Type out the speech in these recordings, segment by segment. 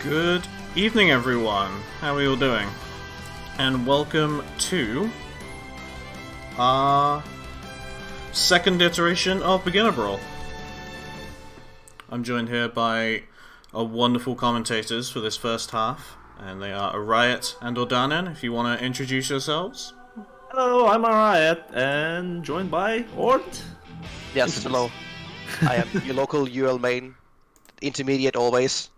Good evening, everyone. How are you all doing? And welcome to our second iteration of Beginner Brawl. I'm joined here by wonderful commentators for this first half, and they are Riot and Ordanen. If you want to introduce yourselves. Hello, I'm Riot, and joined by Ord. Yes, hello. I am your local UL main. Intermediate always.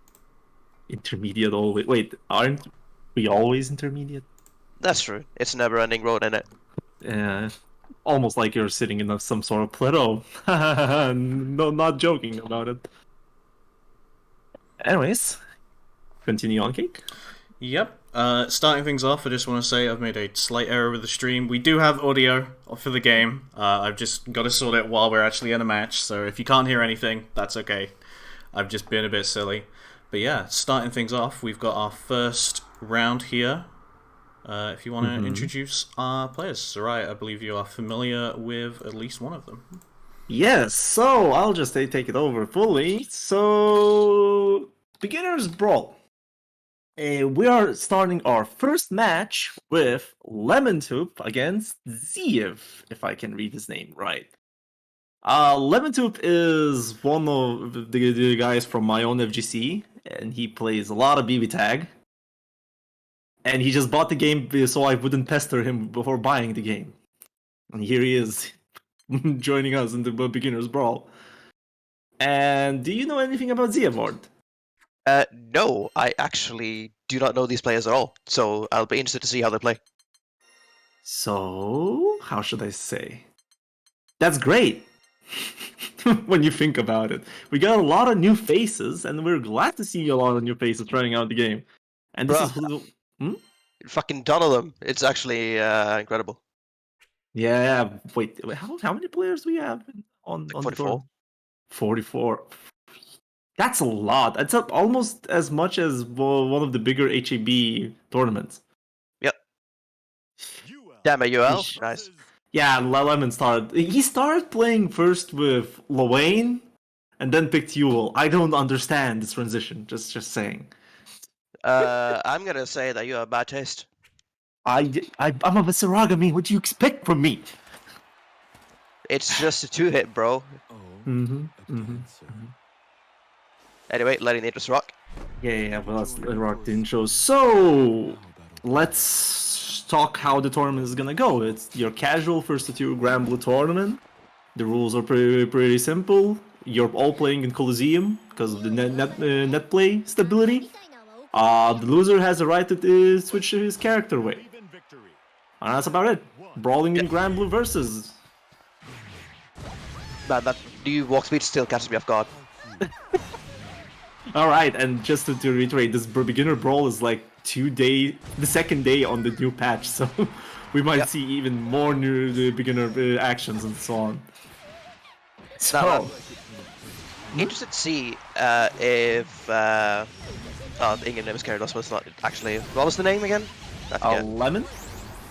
Intermediate always. Wait, aren't we always intermediate? That's true. It's a never-ending road, isn't it? Yeah, almost like you're sitting in some sort of plateau. No, not joking about it. Anyways, continue on, Cake. Yep. Starting things off, I just want to say I've made a slight error with the stream. We do have audio for the game. I've just got to sort it while we're actually in a match, so if you can't hear anything, that's okay. I've just been a bit silly. But yeah, starting things off, we've got our first round here. If you want to introduce our players. Soraya, I believe you are familiar with at least one of them. Yes, so I'll just take it over fully. So, Beginner's Brawl. We are starting our first match with Lemontube against Ziev, if I can read his name right. Lemontube is one of the guys from my own FGC, and he plays a lot of BB Tag. And he just bought the game so I wouldn't pester him before buying the game. And here he is, joining us in the Beginner's Brawl. And do you know anything about Ziev, Ord? No, I actually do not know these players at all, so I'll be interested to see how they play. So, how should I say? That's great! When you think about it. We got a lot of new faces, and we're glad to see a lot of new faces trying out the game. And this is... Fucking ton of them. It's actually incredible. Yeah, wait, how many players do we have on 44. the tour? 44. That's a lot. That's almost as much as one of the bigger HAB tournaments. Yep. Damn it, UL. Nice. Yeah, Lemon started. He started playing first with Lowain, and then picked Yule. I don't understand this transition. Just saying. I'm gonna say that you have bad taste. I'm a Soraka main. What do you expect from me? It's just a two-hit, bro. Anyway, letting the interest rock. Yeah, well, let's rock the intro. So, let's talk how the tournament is gonna go. It's your casual first to two Grand Blue tournament. The rules are pretty simple. You're all playing in Coliseum because of the net play stability. The loser has the right to switch his character way. And that's about it. Brawling in Grand Blue versus. Man, that new walk speed still catches me off guard. Alright, and just to reiterate, this Beginner Brawl is like the second day on the new patch, so we might see even more new beginner actions and so on. So, interested to see if the in-game name is Carlos, but it's not actually. What was the name again? Lemon?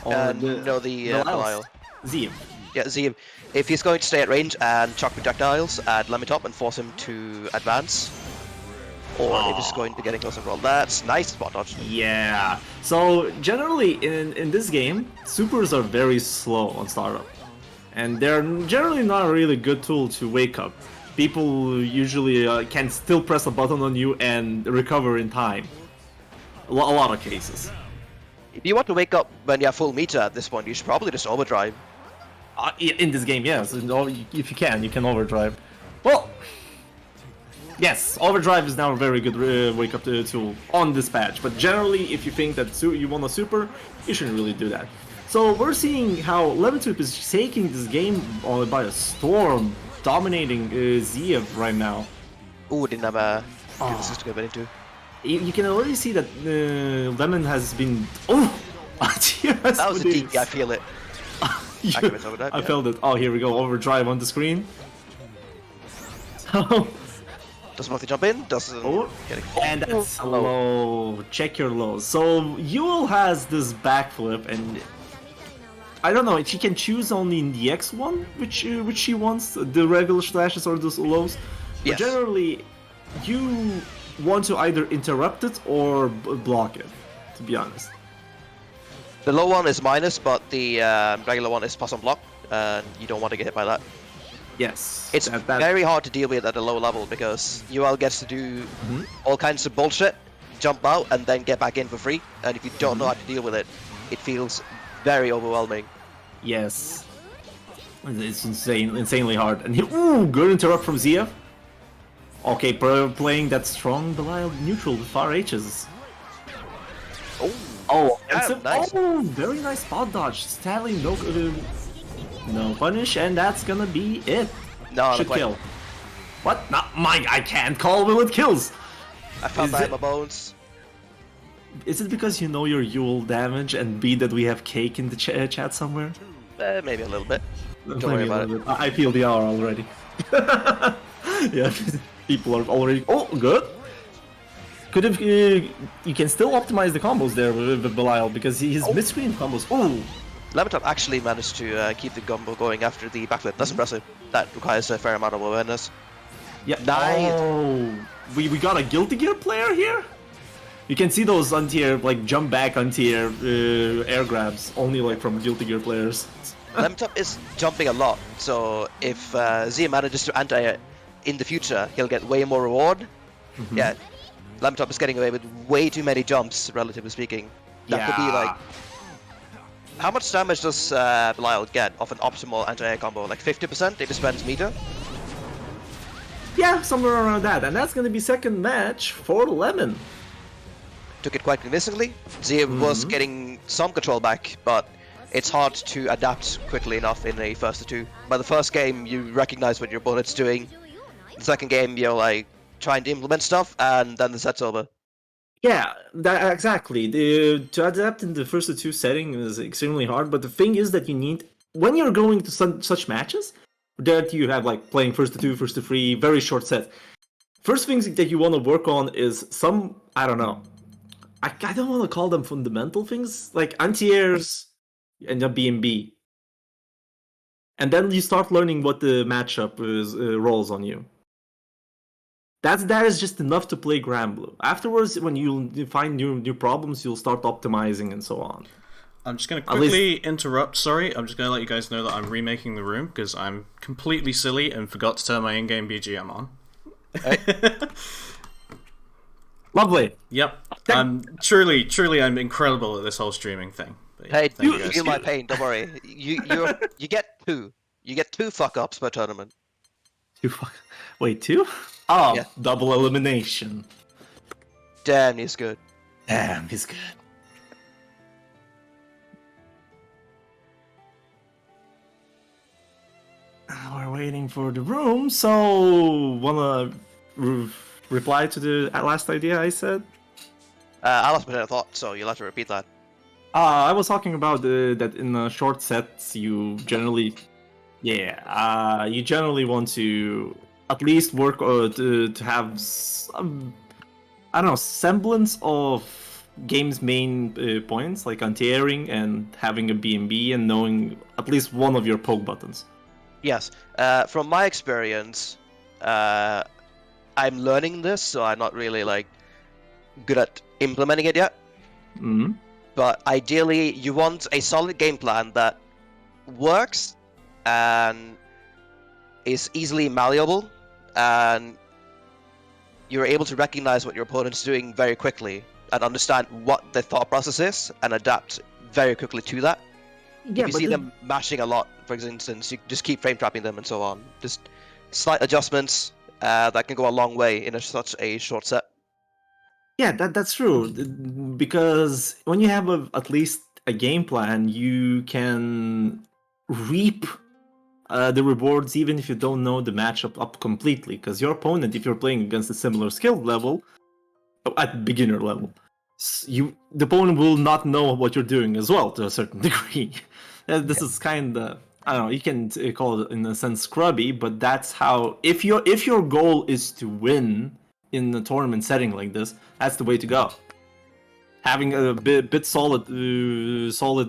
No, the Lyle. Ziev. Yeah, Ziev. If he's going to stay at range and chuck projectiles at Lemon top and force him to advance, or if he's going to get close and roll. That's nice spot dodge. Yeah. So generally in this game, supers are very slow on startup, and they're generally not a really good tool to wake up. People usually can still press a button on you and recover in time. A lot of cases. If you want to wake up when you have full meter at this point, you should probably just overdrive. In this game, yes. If you can overdrive. Well, yes, overdrive is now a very good wake up tool on this patch. But generally, if you think that you want a super, you shouldn't really do that. So we're seeing how Lemontube is taking this game by a storm, dominating Ziev right now. Ooh, didn't have a good assist to go into. You can already see that Lemon has been. Oh, that was a DP. I feel it. I felt it. Oh, here we go. Overdrive on the screen. So. Doesn't want to jump in. Doesn't. And that's low. Check your lows. So Yule has this backflip, and I don't know. She can choose only in the X one, which she wants, the regular slashes or the lows. Yes. But generally, you want to either interrupt it or block it, to be honest. The low one is minus, but the regular one is plus on block, and you don't want to get hit by that. Yes. It's very hard to deal with at a low level because UL gets to do all kinds of bullshit, jump out, and then get back in for free. And if you don't know how to deal with it, it feels very overwhelming. Yes. It's insanely hard. And ooh, good interrupt from Zia. Okay, playing that strong Belial neutral with far H's. Oh, yeah, nice. Oh, very nice spot dodge. Stanley, no punish, and that's gonna be it. No, should kill. What? Not mine. I can't call will it kills. I found that in my bones. Is it because you know your Yule damage and B that we have cake in the chat somewhere? Maybe a little bit. Don't Maybe worry about it. I feel the hour already. Yeah, people are already. Oh, good. Could have. You can still optimize the combos there with Belial because his mid-screen combos. Oh. Leviton actually managed to keep the combo going after the backflip. That's impressive. That requires a fair amount of awareness. Yeah. Nice. Oh, we got a Guilty Gear player here. You can see those anti-air, like jump back anti-air air grabs only like from Guilty Gear players. Lemtop is jumping a lot, so if Zia manages to anti-air in the future, he'll get way more reward. Yeah, Lemtop is getting away with way too many jumps, relatively speaking. That could be like... How much damage does Belial get off an optimal anti-air combo? Like 50% if he spends meter? Yeah, somewhere around that. And that's going to be second match for Lemon. Took it quite convincingly. Zia was getting some control back, but it's hard to adapt quickly enough in a first to two. By the first game, you recognize what your opponent's doing. The second game, you're like trying to implement stuff, and then the set's over. Yeah, exactly. To adapt in the first to two setting is extremely hard, but the thing is that you need, when you're going to such matches, that you have like playing first to two, first to three, very short sets. First things that you want to work on is some, I don't know, I don't want to call them fundamental things, like anti-airs and a BMB. And then you start learning what the matchup rolls on you. That is just enough to play Granblue. Afterwards, when you find new problems, you'll start optimizing and so on. I'm just going to quickly interrupt, sorry. I'm just going to let you guys know that I'm remaking the room because I'm completely silly and forgot to turn my in-game BGM on. Hey. Lovely. Yep. I'm truly I'm incredible at this whole streaming thing. But yeah, Hey, you feel my pain, don't worry. You get two. You get two fuck-ups per tournament. Wait, two? Oh, Yeah. Double elimination. Damn, he's good. Damn, he's good. We're waiting for the room, so wanna reply to the last idea I said? I lost my train of thought, so you'll have to repeat that. I was talking about that in short sets you generally, you generally want to at least work to have some, I don't know, semblance of game's main points, like anti-airing and having a BMB and knowing at least one of your poke buttons. Yes. From my experience, I'm learning this, so I'm not really like good at implementing it yet. Mm-hmm. But ideally, you want a solid game plan that works and is easily malleable, and you're able to recognize what your opponent's doing very quickly and understand what their thought process is and adapt very quickly to that. Yeah, if you see them mashing a lot, for instance, you just keep frame trapping them and so on. Just slight adjustments that can go a long way in such a short set. Yeah, that's true. Because when you have at least a game plan, you can reap the rewards even if you don't know the matchup up completely. Because your opponent, if you're playing against a similar skill level, at beginner level, the opponent will not know what you're doing as well to a certain degree. This is kind of, I don't know, you can call it in a sense scrubby, but that's how, if your goal is to win in a tournament setting like this, that's the way to go. Having a bit solid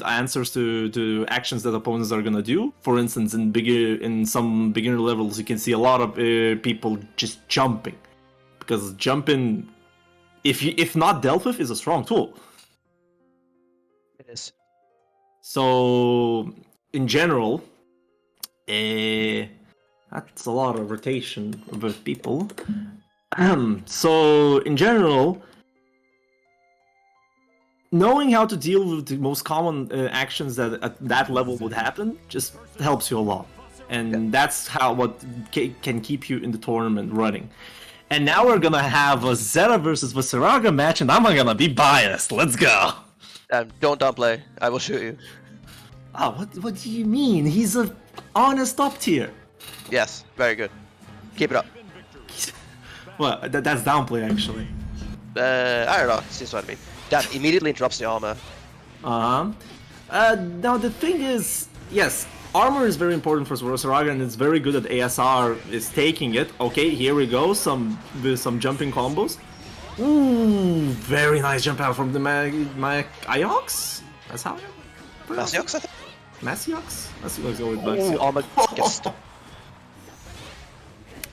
answers to actions that opponents are gonna do. For instance, in some beginner levels, you can see a lot of people just jumping, because jumping if not dealt with, is a strong tool. It is. So, in general, that's a lot of rotation with people. So, in general, knowing how to deal with the most common actions that at that level would happen just helps you a lot. And that's what can keep you in the tournament running. And now we're gonna have a Zelda versus Soraka match, and I'm gonna be biased. Let's go! Don't downplay. I will shoot you. Ah, what do you mean? He's a honest top tier. Yes, very good. Keep it up. Well, that's downplay actually. I don't know. Seems what I mean. That immediately interrupts the armor. Now the thing is, yes, armor is very important for Soraka, and it's very good that ASR is taking it. Okay, here we go. Some jumping combos. Ooh, very nice jump out from the Iox. That's how. Masiox, I think. Masiox? Let's go with Oh, Masiox. armor gets stuck.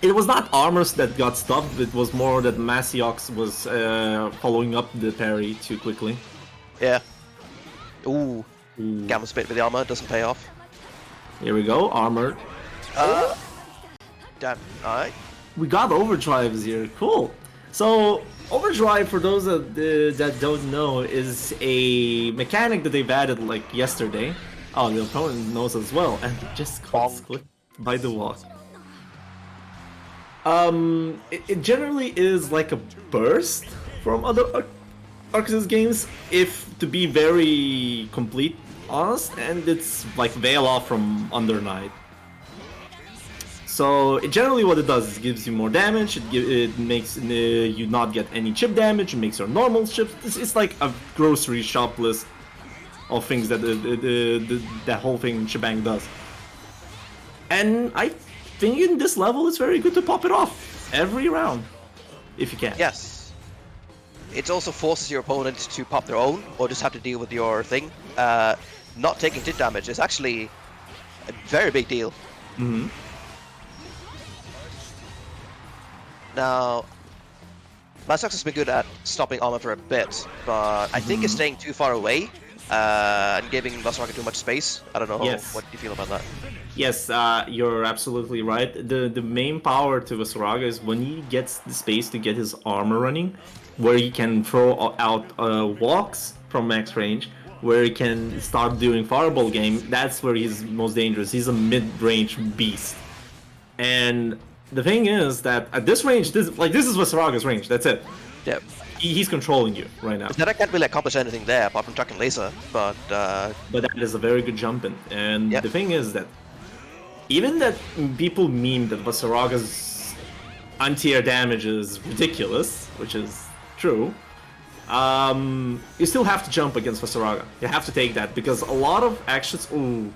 It was not Armors that got stopped, it was more that Masiox was following up the parry too quickly. Yeah. Ooh. Gamma spit with the armor doesn't pay off. Here we go, Armor. Damn. Alright. We got overdrives here, cool. So, overdrive, for those that don't know, is a mechanic that they've added like yesterday. Oh, the opponent knows as well, and it just got split by the walk. It generally is like a burst from other Arceus games, if to be very complete, honest, and it's like veil off from Under Night. So generally what it does is it gives you more damage, it makes you not get any chip damage, it makes your normal chips, it's like a grocery shop list of things that that whole thing shebang does. And I think in this level it's very good to pop it off every round, if you can. Yes. It also forces your opponent to pop their own, or just have to deal with your thing. Not taking chip damage is actually a very big deal. Mm-hmm. Now, Masiox has been good at stopping armor for a bit, but I think it's staying too far away and giving Soraka too much space. I don't know. Yes. What do you feel about that? Yes, you're absolutely right. The main power to Soraka is when he gets the space to get his armor running, where he can throw out walks from max range, where he can start doing fireball game. That's where he's most dangerous. He's a mid-range beast. And the thing is that at this range, this is Soraka's range. That's it. Yeah. He's controlling you right now. That I can't really accomplish anything there apart from chucking laser, but that is a very good jump in. And yep. The thing is that even that people meme that Soraka's anti-air damage is ridiculous, which is true, you still have to jump against Soraka. You have to take that because a lot of actions. Ooh.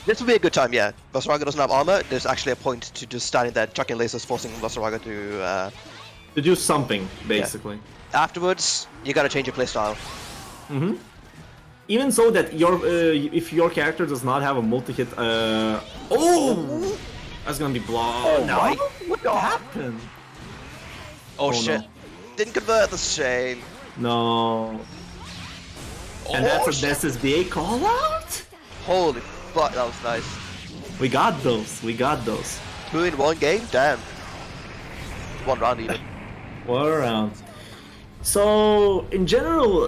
This would be a good time, yeah. Soraka doesn't have armor. There's actually a point to just standing there, chucking lasers, forcing Soraka to do something, basically. Yeah. Afterwards, you gotta change your playstyle. Mm-hmm. Even so that if your character does not have a multi-hit, oh, that's gonna be blocked. Oh no, my! What happened? Oh shit! No. Didn't convert. That's a shame. No. And that's a SSBA call out. Holy fuck! That was nice. We got those. We got those. 2 in 1 game. Damn. 1 round even. 1 round. So in general,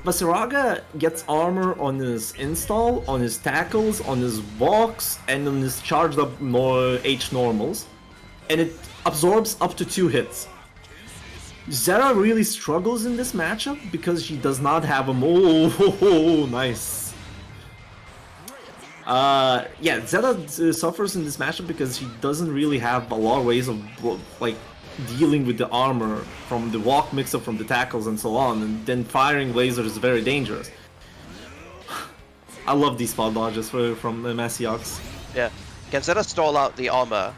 Soraka gets armor on his install, on his tackles, on his walks, and on his charged up H normals, and it absorbs up to 2 hits. Zera really struggles in this matchup because she does not have a nice. Yeah, Zelda suffers in this matchup because she doesn't really have a lot of ways of like dealing with the armor from the walk mix-up from the tackles and so on, and then firing lasers is very dangerous. I love these spot dodges from the Masiox. Yeah. Can Zeta stall out the armor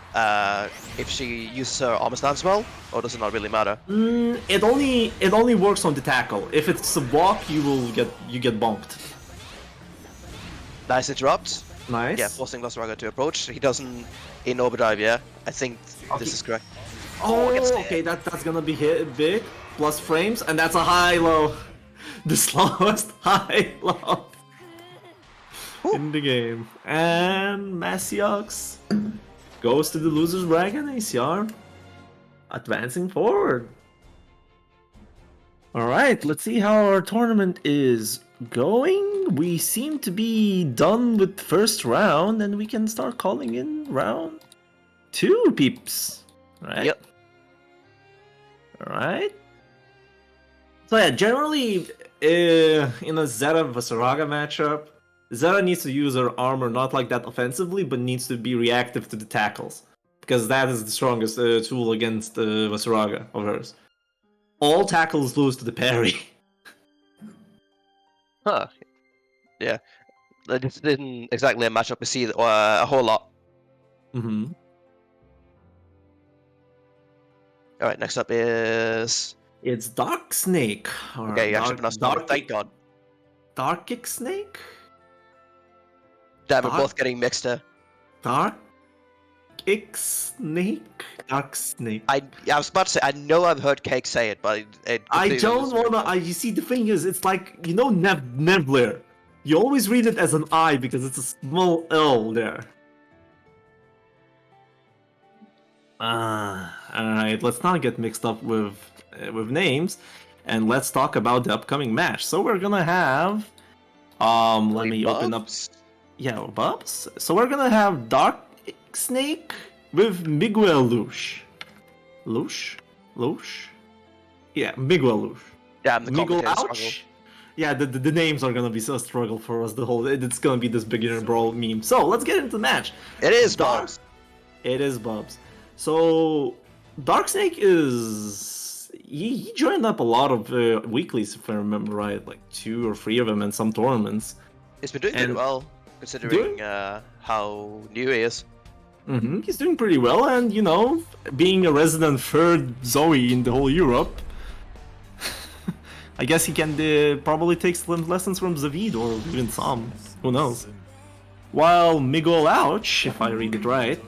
if she uses her armor stance well, or does it not really matter? It only works on the tackle. If it's a walk, you get bonked. Nice interrupt. Nice. Yeah, forcing Soraka to approach. He doesn't in overdrive, yeah? I think okay. This is correct. Oh, gets okay, that's gonna be hit big. Plus frames, and that's a high-low. The slowest high-low in the game. And Massiox goes to the loser's bracket, ACR. Advancing forward. Alright, let's see how our tournament is going. We seem to be done with the first round, and we can start calling in round 2, peeps. Right? Yep. Alright. So yeah, generally, in a Zelda vs Soraka matchup, Zelda needs to use her armor not like that offensively, but needs to be reactive to the tackles. Because that is the strongest tool against Soraka of hers. All tackles lose to the parry. Huh. Yeah. That just didn't exactly match up we see a whole lot. Mm-hmm. Alright, next up is... It's Dark Snake. Or Okay, you actually pronounced it. Thank God. Darkic Snake? Damn, we're both getting mixed there. Darkic Snake? Dark Snake. I was about to say, I know I've heard Cake say it, but I don't wanna. You see, the thing is, it's like, you know, Nevler. You always read it as an I because it's a small L there. Alright, let's not get mixed up with names, and let's talk about the upcoming match. So we're gonna have, let me open up. Yeah, Bubs. So we're gonna have Dark Snake with Miguel Lush. Lush? Yeah, Miguel Lush. Damn, the Miguel commentators Ouch. struggle. Yeah, the names are gonna be so struggle for us. It's gonna be this beginner brawl meme. So let's get into the match. It is Bubs. It is Bubs. So Darksnake is he joined up a lot of weeklies, if I remember right, like 2 or 3 of them in some tournaments. He's been doing pretty well, considering how new he is. Mm-hmm. He's doing pretty well, and you know, being a resident third Zoe in the whole Europe, I guess he can probably take some lessons from Zavid or even some. Who knows? While Miguel Ouch, if I read it right.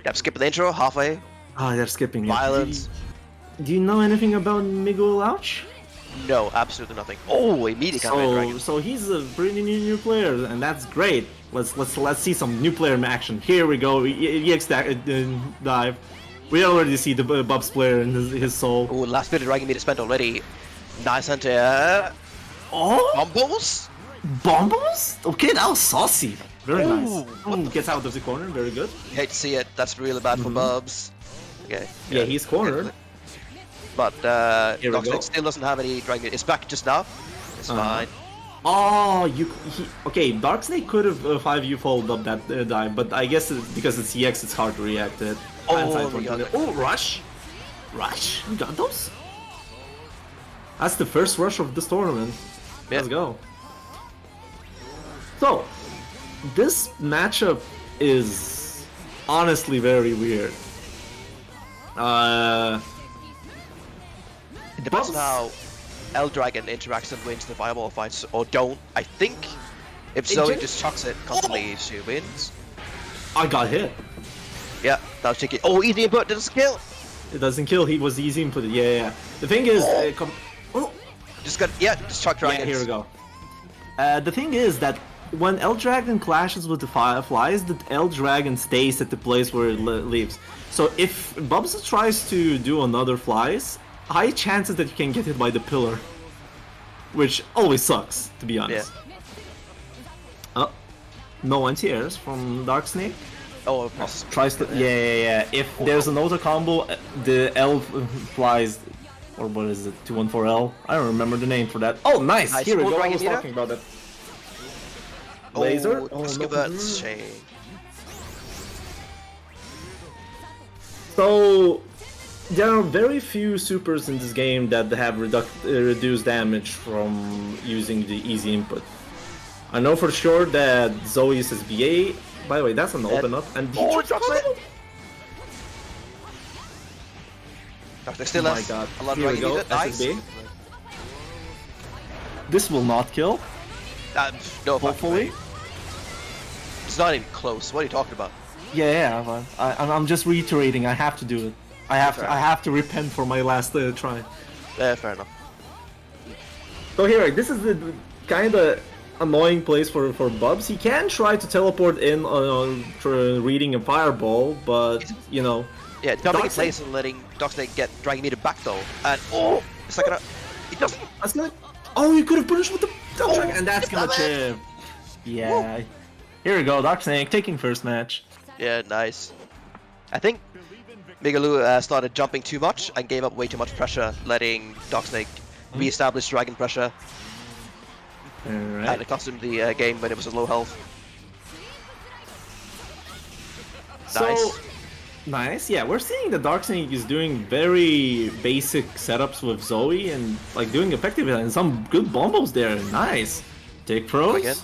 Yep, skip the intro halfway. Ah, they're skipping it. Violence. Do you know anything about Miguel Ouch? No, absolutely nothing. Oh, immediate counter dragon. So he's a pretty new player, and that's great. Let's see some new player in action. Here we go. EX dive. We already see the Bubs player in his soul. Oh, last bit of dragon meter spent already. Nice anti Oh, combos. bombos? Okay, that was saucy. Very Ooh, nice. Ooh, gets out of the corner. Very good. Hate to see it. That's really bad for Bubs. Okay. Yeah, he's cornered. But Here we go. Darksnake still doesn't have any dragon meter. It's back just now. It's fine. Oh, okay. Darksnake could have 5U followed up that dive, but I guess because it's EX, it's hard to react to it. Oh, rush! Rush! We got those? That's the first rush of this tournament. Yeah. Let's go. So, this matchup is honestly very weird. It depends on how L Dragon interacts and wins the fireball fights, or don't. I think if Zoe just chucks it constantly, she wins. I got hit. Yeah, that was tricky. Oh, easy input doesn't kill. It doesn't kill. He was easy input. Yeah. The thing is, Just chuck dragons. Yeah, here we go. The thing is that when L Dragon clashes with the Fireflies, the L Dragon stays at the place where it leaves. So if Bubs tries to do another Flies, high chances that he can get hit by the pillar, which always sucks, to be honest. Yeah. No anti-airs from Dark Snake. Oh, Tries to yeah. If there's an auto combo, the L flies, or what is it? 214L? I don't remember the name for that. Oh, nice! Here we go. I was talking about that. Laser. That's shame. So there are very few supers in this game that have reduced damage from using the easy input. I know for sure that Zoe uses BA. By the way, that's an open up, and he drops it. Still Oh my god! Here we go. SSB. This will not kill. No, Hopefully. It's not even close. What are you talking about? Yeah, but I'm just reiterating. I have to do it. I have to repent for my last try. Yeah, fair enough. So here, this is the kind of annoying place for Bubs. He can try to teleport in for reading a fireball, but you know. Yeah, jumping in place and letting Docksnake get dragging me to back though, and oh, it's not gonna. He doesn't. That's gonna. Oh, you could have punished with the Docksnake, and that's gonna chip. Yeah. Woo. Here we go, Docksnake taking first match. Yeah, nice. I think Migaloo started jumping too much and gave up way too much pressure, letting Docksnake re-establish dragon pressure. Alright. And it cost him the game when it was at low health. Nice. Nice, yeah, we're seeing that Darksnake is doing very basic setups with Zoe and like doing effective and some good bombos there. Nice. Take pros. Again.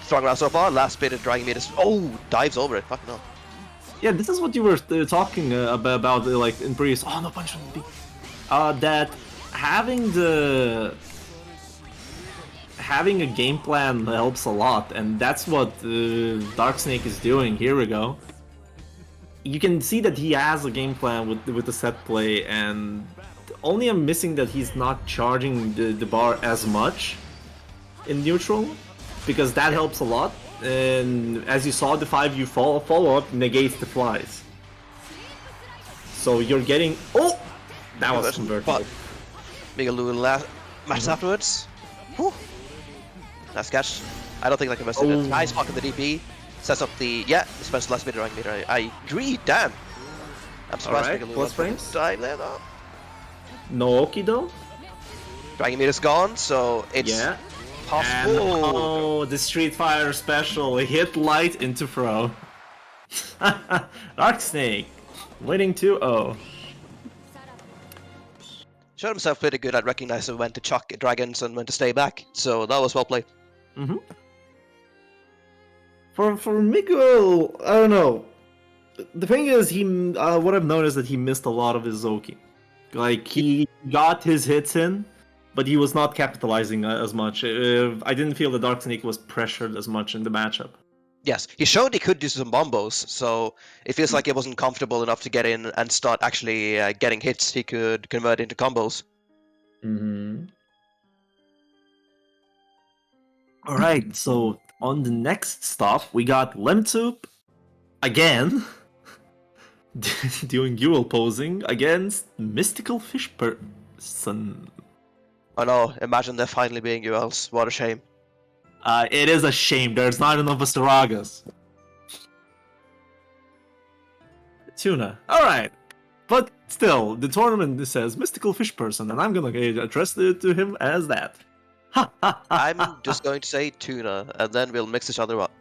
Strong round so far. Last bit of dragging me to. Oh, dives over it. Fuck no. Yeah, this is what you were talking about like in previous. Oh no, punch on the that having a game plan helps a lot, and that's what Darksnake is doing. Here we go. You can see that he has a game plan with the set play, and only I'm missing that he's not charging the bar as much in neutral, because that helps a lot. And as you saw, the 5U follow-up negates the flies. So you're getting... Oh! That was converted. Migaloo last matches afterwards. Whew. Nice catch. I don't think that converted it. Nice block in the DP. Sets up the... Yeah, spends last meter rank meter. I agree, damn. I'm surprised Migaloo plus frames. Time there though. No Oki though. Dragon meter's gone, so it's possible. And, oh, the Street Fighter special hit light into throw. Darksnake winning 2-0. Showed himself pretty good at recognizing when to chuck dragons and when to stay back, so that was well played. Mm-hmm. For Miguel, I don't know. The thing is, what I've noticed is that he missed a lot of his Zoki. Like, he got his hits in, but he was not capitalizing as much. I didn't feel the Darksnake was pressured as much in the matchup. Yes, he showed he could do some bombos, so it feels like he wasn't comfortable enough to get in and start actually getting hits he could convert into combos. Mm-hmm. Alright, so on the next stop, we got Lemtube again doing dual posing against Mystical Fish Person. Oh no, imagine there finally being ULs. What a shame. It is a shame. There's not enough Astaragas. Tuna. Alright. But still, the tournament says Mystical Fish Person, and I'm gonna address it to him as that. Ha ha ha! I'm just going to say Tuna, and then we'll mix each other up.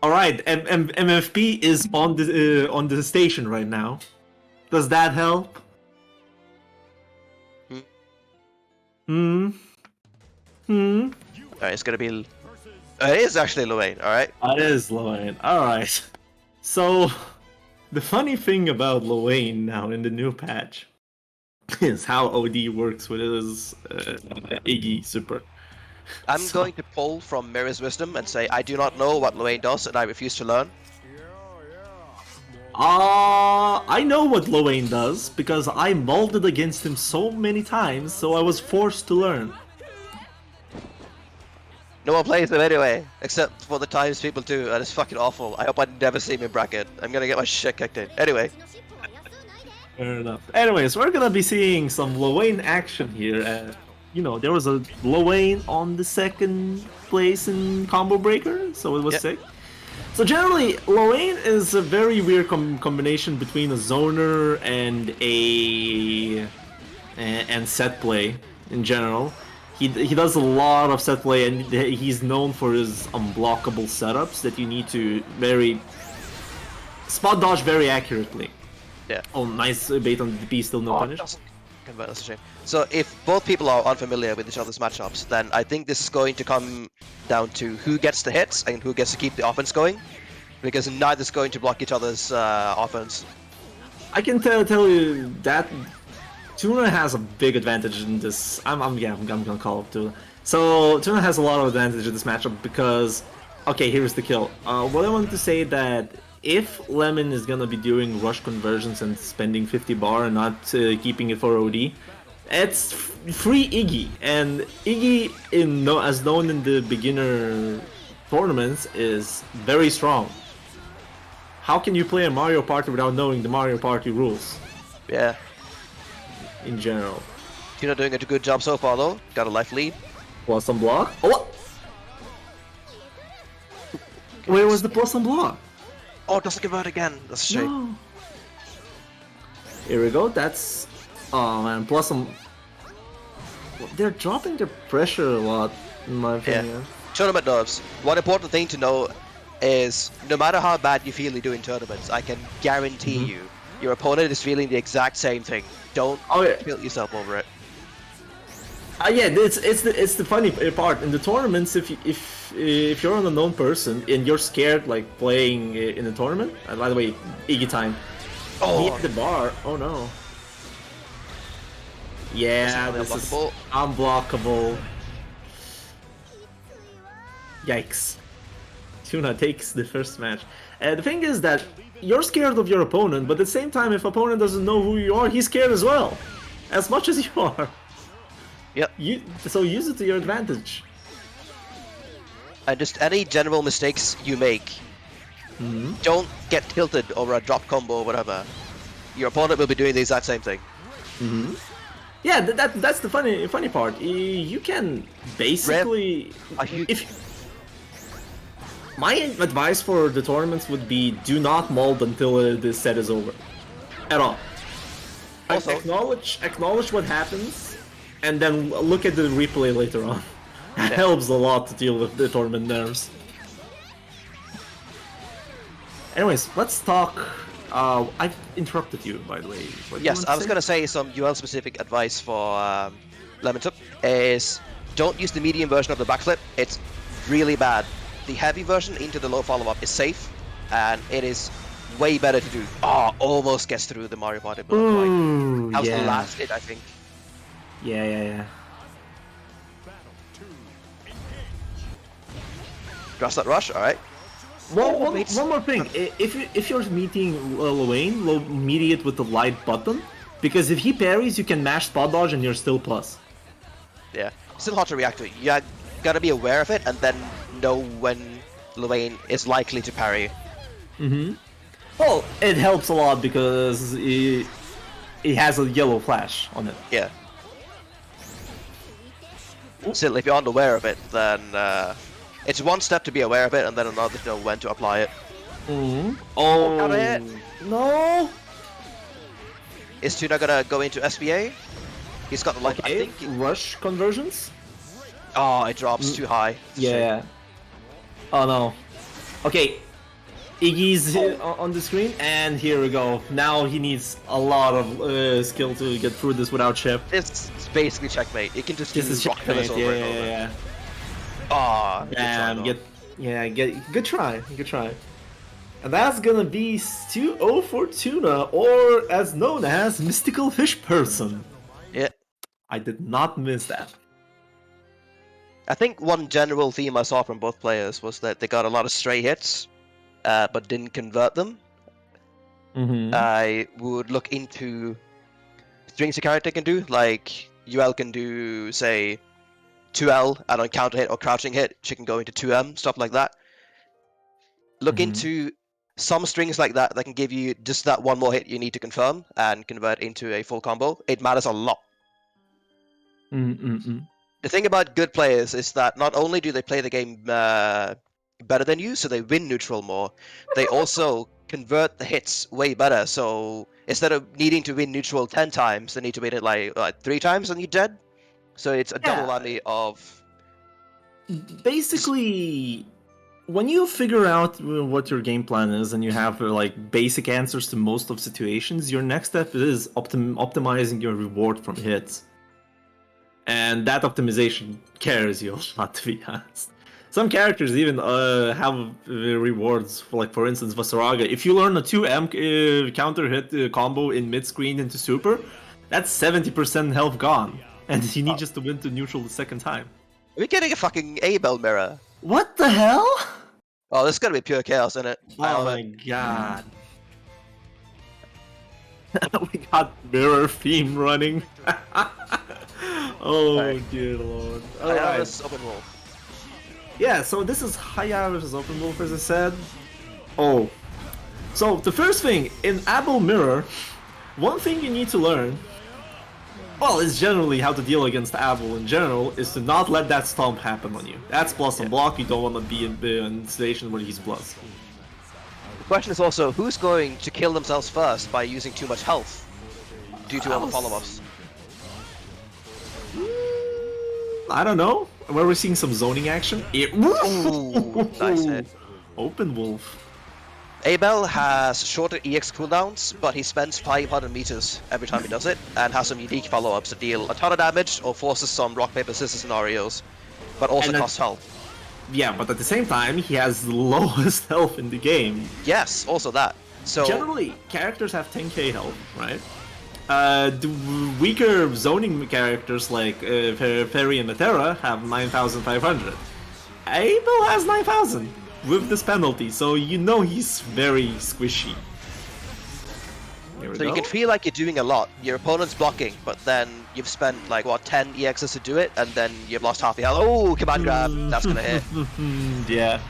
Alright, MFP is on the station right now. Does that help? Alright, it's gonna be... it is actually Luane, alright? It is Luane, alright. So, the funny thing about Luane now in the new patch is how OD works with his Iggy Super. I'm going to pull from Mirror's Wisdom and say I do not know what Luane does and I refuse to learn. I know what Luane does because I molded against him so many times, so I was forced to learn. No one plays him anyway, except for the times people do, and it's fucking awful. I hope I never see him in bracket. I'm gonna get my shit kicked in. Anyway. Fair enough. Anyways, we're gonna be seeing some Luane action here. You know, there was a Luane on the second place in Combo Breaker, so it was sick. So generally, Luane is a very weird combination between a zoner and and set play in general. He does a lot of set play, and he's known for his unblockable setups that you need to spot dodge very accurately. Yeah. Oh, nice bait on the DP, still no punish. That's a shame. So if both people are unfamiliar with each other's matchups, then I think this is going to come down to who gets the hits and who gets to keep the offense going, because neither's going to block each other's offense. I can tell you that Tuna has a big advantage in this. I'm gonna call it Tuna. So Tuna has a lot of advantage in this matchup because Okay, here's the kill. What I wanted to say that if Lemon is gonna be doing rush conversions and spending 50 bar and not keeping it for OD, it's free Iggy, and Iggy, as known in the beginner tournaments, is very strong. How can you play a Mario Party without knowing the Mario Party rules? Yeah. In general. Tuna doing a good job so far though. Got a life lead. Plus some block. Oh! Where was the plus some block? Oh, it doesn't convert again. That's a shame. No. Here we go. That's... Oh man, plus some... They're dropping their pressure a lot, in my opinion. Tournament nerves. One important thing to know is no matter how bad you feel you do in tournaments, I can guarantee you your opponent is feeling the exact same thing. Don't kill yourself over it. Yeah, it's the funny part in the tournaments. If you're an unknown person and you're scared like playing in a tournament, and by the way, Iggy time. Oh, hit the bar. Oh no. Yeah, this is unblockable. Yikes. Tuna takes the first match. The thing is that you're scared of your opponent, but at the same time, if opponent doesn't know who you are, he's scared as well, as much as you are. Yep. So use it to your advantage. And just any general mistakes you make, don't get tilted over a drop combo or whatever. Your opponent will be doing the exact same thing. Yeah, that's the funny part. You can basically, my advice for the tournaments would be do not mold until the set is over, at all. Also, acknowledge what happens, and then look at the replay later on. That helps a lot to deal with the tournament nerves. Anyways, let's talk. I interrupted you, by the way. Yes, I was going to say some UL-specific advice for Lemon Tip is don't use the medium version of the backflip. It's really bad. The heavy version into the low follow-up is safe, and it is way better to do. Oh, almost gets through the Mario Party. Ooh, that was the last hit, I think. Yeah. Grass that rush, alright. One more thing. If you're meeting Lane, meet it with the light button, because if he parries, you can mash spot dodge and you're still plus. Yeah, still hard to react to it. You gotta be aware of it and then know when Lane is likely to parry. Well, it helps a lot because it has a yellow flash on it. Yeah. Still, if you're unaware of it, then it's one step to be aware of it, and then another to know when to apply it. Oh, got it. No! Is Tuna gonna go into SBA? He's got the life, I think. Rush conversions? Oh, it drops too high. Yeah. Oh no. Okay. Iggy's on the screen, and here we go. Now he needs a lot of skill to get through this without chip. This is basically checkmate. You can just This is rock checkmate, over and over. yeah. Oh, Damn, good try. And that's gonna be 2-0 for Tuna, or as known as Mystical Fish Person. Yeah. I did not miss that. I think one general theme I saw from both players was that they got a lot of stray hits, but didn't convert them. I would look into things a character can do, like UL can do, say, 2L and on counter hit or crouching hit, she can go into 2M, stuff like that. Look into some strings like that can give you just that one more hit you need to confirm and convert into a full combo. It matters a lot. The thing about good players is that not only do they play the game better than you, so they win neutral more, they also convert the hits way better. So instead of needing to win neutral 10 times, they need to win it like 3 times and you're dead. So it's a double whammy of... Basically, when you figure out what your game plan is and you have like basic answers to most of situations, your next step is optimizing your reward from hits. And that optimization carries you a lot, to be honest. Some characters even have rewards, for instance, for Soraka. If you learn a 2M counter hit combo in mid-screen into super, that's 70% health gone. And you need just to win to neutral the second time. Are we getting a fucking A-Bell mirror? What the hell? Oh, this is gonna be pure chaos, isn't it? I Oh love my it. god. We got mirror theme running. Oh Alright. dear lord. I have Alright. this open wolf. Yeah, so this is Haya versus Open Wolf, as I said. Oh. So, the first thing, in Abel Mirror, one thing you need to learn, well, is generally how to deal against Abel in general, is to not let that stomp happen on you. That's plus and block, you don't want to be in a situation where he's plus. The question is also, who's going to kill themselves first by using too much health due to all the follow-ups? I don't know. Where we're seeing some zoning action. Ooh, nice hit. Open Wolf. Abel has shorter EX cooldowns, but he spends 500 meters every time he does it, and has some unique follow-ups that deal a ton of damage or forces some rock, paper, scissors scenarios, but also And cost health. Yeah, but at the same time, he has the lowest health in the game. Yes, also that. So Generally, characters have 10k health, right? The weaker zoning characters like Fairy and Matera have 9,500. Abel has 9,000 with this penalty, so you know he's very squishy. Here we So go. you can feel like you're doing a lot. Your opponent's blocking, but then you've spent like what 10 EXs to do it, and then you've lost half your health. Oh, command grab, that's gonna hit. Yeah.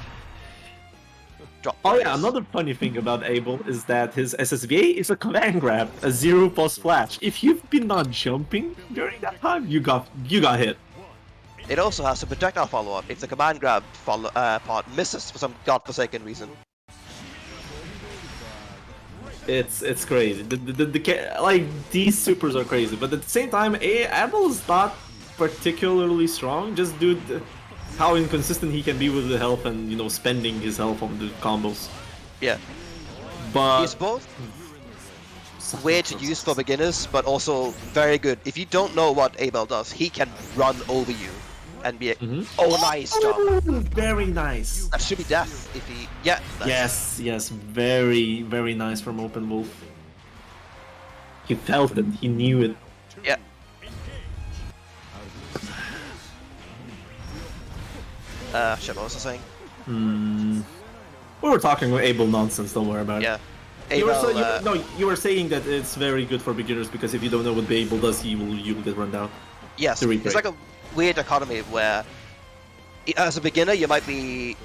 Drop. Oh yeah, focus. another funny thing about Abel is that his SSVA is a command grab, a 0 plus flash. If you've been not jumping during that time, you got hit. It also has a projectile follow-up if the command grab part misses for some godforsaken reason. It's crazy. Like these supers are crazy, but at the same time, Abel is not particularly strong. Just due to how inconsistent he can be with the health and spending his health on the combos. Yeah, But he's both weird to use for beginners, but also very good. If you don't know what Abel does, he can run over you and be oh nice job. Very nice. That should be death if he Yes, very nice from Open Wolf. He felt it, he knew it. Yeah. Shit, what was I saying? We were talking about Abel nonsense, don't worry about it. Yeah. You Abel, you were saying that it's very good for beginners because if you don't know what Abel does, you will get run down. yes, to it's like a weird economy where as a beginner you might be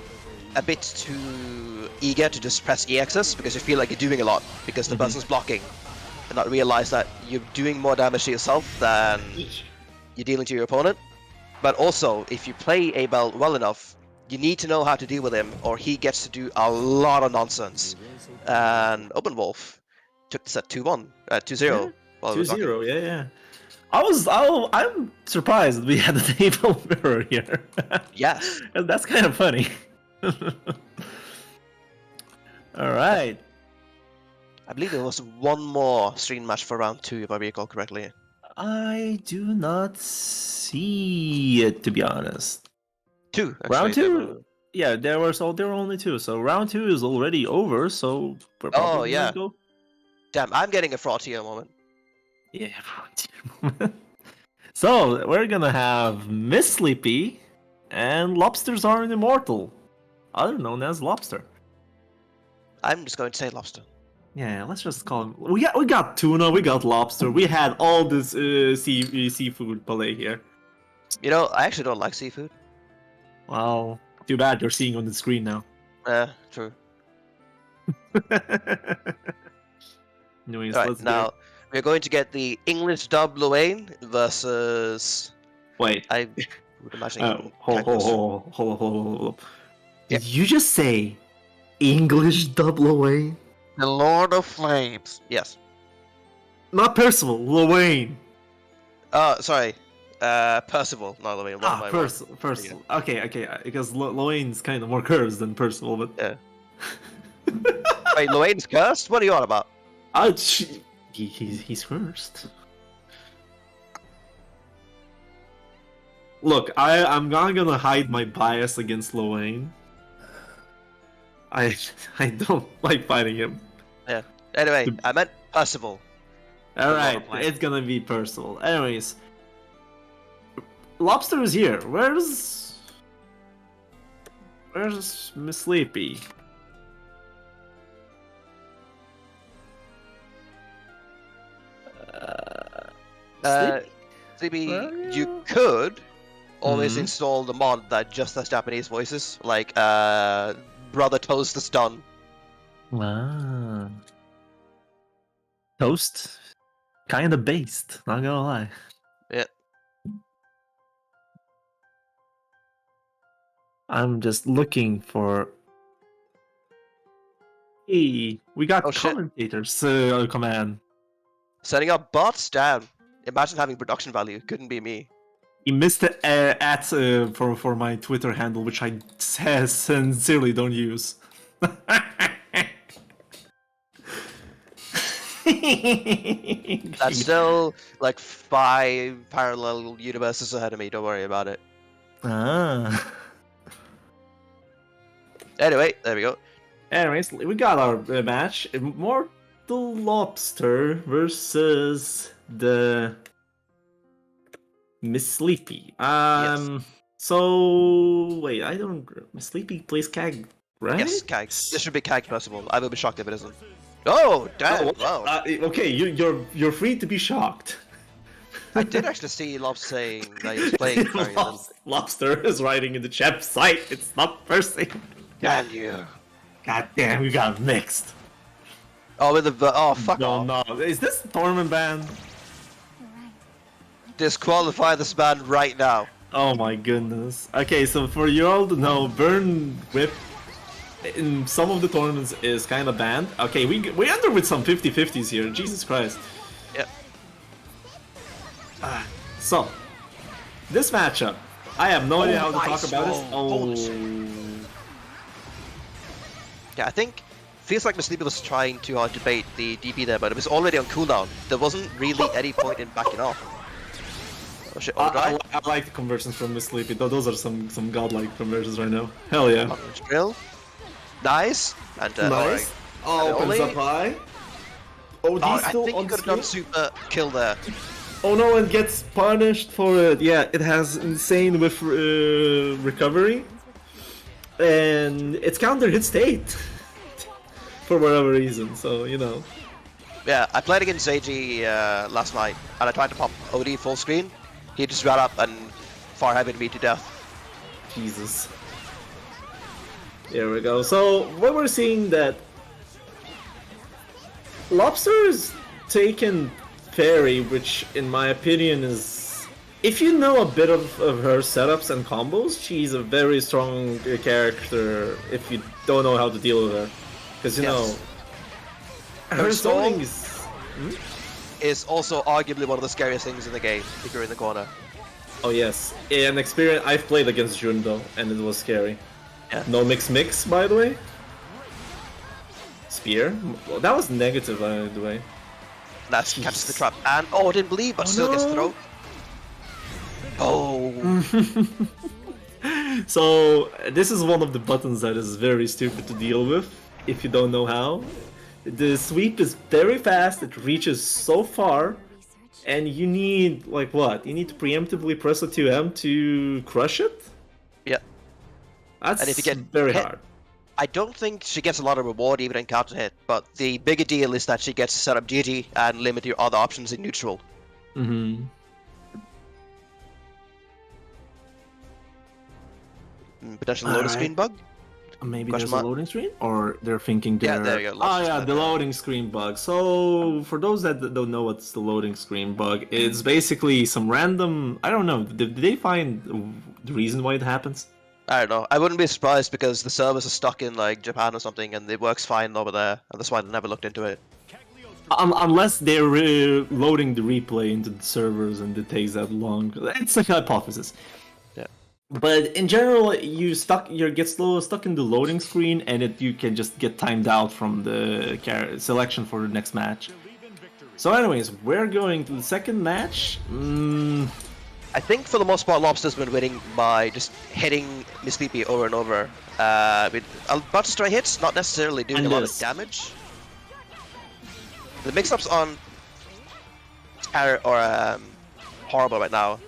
a bit too eager to just press EXs because you feel like you're doing a lot because the person's blocking and not realize that you're doing more damage to yourself than you're dealing to your opponent. But also, if you play Abel well enough, you need to know how to deal with him or he gets to do a lot of nonsense. And Open Wolf took this at 2-1, 2-0. while we were talking. 2-0, yeah. I'm surprised we had the table mirror here. Yes. And that's kind of funny. Alright. I believe there was one more stream match for round 2, if I recall correctly. I do not see it, to be honest. 2, actually. Round 2? Yeah, there were only 2, so round 2 is already over, so we're probably yeah. gonna go. Damn, I'm getting a Frontier moment. Yeah, Frontier. So, we're gonna have Miss Sleepy and Lobsters Are Immortal, other known as Lobster. I'm just going to say Lobster. Yeah, let's just call him. We got tuna, we got lobster, we had all this seafood palette here. You know, I actually don't like seafood. Wow, too bad you're seeing on the screen now. True. Anyways, Alright, let's do now it. we're going to get the English dub Luane versus. Wait. I would imagine. Hold. Yep. Did you just say English double away? The Lord of Flames. Yes. Not Percival, Lorraine. Sorry. Percival, not Luane. Percival. Okay, because Lorraine's kind of more curves than Percival, but... Yeah. Wait, Luane's cursed? What are you on about? He's first. Look, I'm not gonna hide my bias against Lorraine. I don't like fighting him. Yeah. Anyway, I meant Percival. Alright, it's gonna be Percival. Anyways. Lobster is here. Where's... Where's Miss Sleepy? Sleepy, Where are you could always Mhm. install the mod that just has Japanese voices, like Brother Toast is done. Ah. Toast? Kinda based, not gonna lie. Yeah. I'm just looking for. Hey, we got Oh shit. commentators command. Setting up bots? Damn. Imagine having production value. Couldn't be me. He missed the at for my Twitter handle, which I sincerely don't use. That's still like 5 parallel universes ahead of me. Don't worry about it. Ah. Anyway, there we go. Anyways, we got our match. Mortal Lobster versus the Miss Sleepy. So wait, I don't. Miss Sleepy plays CAG, right? Yes, CAG. This should be CAG possible. I will be shocked if it isn't. Oh, damn! Oh, Wow. okay, you're free to be shocked. I did actually see Lob saying that he was playing very little. Lobster is writing in the chat site. It's not Percy. Damn you! God damn, we got mixed. Oh, with the fuck No, off! no, is this tournament ban? Disqualify this man right now. Oh my goodness. Okay, so for you all to know, Burn Whip in some of the tournaments is kind of banned. Okay, we enter with some 50-50s here. Jesus Christ. Yep. So, this matchup, I have no idea how to nice. talk about this. Holy shit. Yeah, I think feels like Miss Sleepy was trying too hard to bait the DP there, but it was already on cooldown. There wasn't really any point in backing off. Oh shit! I like the conversions from Miss Sleepy. Those are some godlike conversions right now. Hell yeah. Drill. Nice. And Nice. Oh, opens up high. Oh, I he's still think you on could have done skill. super kill there. Oh no, it gets punished for it. Yeah, it has insane with recovery. And it's counter hit state. For whatever reason, so, you know. Yeah, I played against Seiji last night, and I tried to pop OD full screen. He just ran up and far heavied me to death. Jesus. There we go. So, what we're seeing that Lobster is taken Fairy, which in my opinion is, if you know a bit of her setups and combos, she's a very strong character if you don't know how to deal with her. Because, you know, her zoning is also arguably one of the scariest things in the game if you're in the corner. Oh yes, an experience I've played against Jun though, and it was scary. Yeah. No mix, by the way. Spear? Well, that was negative, by the way. That's catches the trap, and I didn't believe, but still gets thrown. Oh. So this is one of the buttons that is very stupid to deal with if you don't know how. The sweep is very fast, it reaches so far, and you need, like what? You need to preemptively press a 2M to crush it? Yeah. That's And if you get very hit, hard. I don't think she gets a lot of reward even in counter hit, but the bigger deal is that she gets to set up GG and limit your other options in neutral. Mm-hmm. Potential loading screen bug? Maybe Question there's mark? a loading screen? Or they're thinking they're... Yeah, there you go. Oh Lost yeah, it the there. loading screen bug. So, for those that don't know what's the loading screen bug, it's basically some random... I don't know, did they find the reason why it happens? I don't know. I wouldn't be surprised because the servers are stuck in like Japan or something and it works fine over there, and that's why I never looked into it. Unless they're loading the replay into the servers and it takes that long. It's a hypothesis. Yeah. But in general, you get stuck in the loading screen, and you can just get timed out from the selection for the next match. So, anyways, we're going to the second match. I think for the most part, Lobster's been winning by just hitting Miss Sleepy over and over with a bunch of stray hits, not necessarily doing a lot of damage. The mix-ups on horrible right now.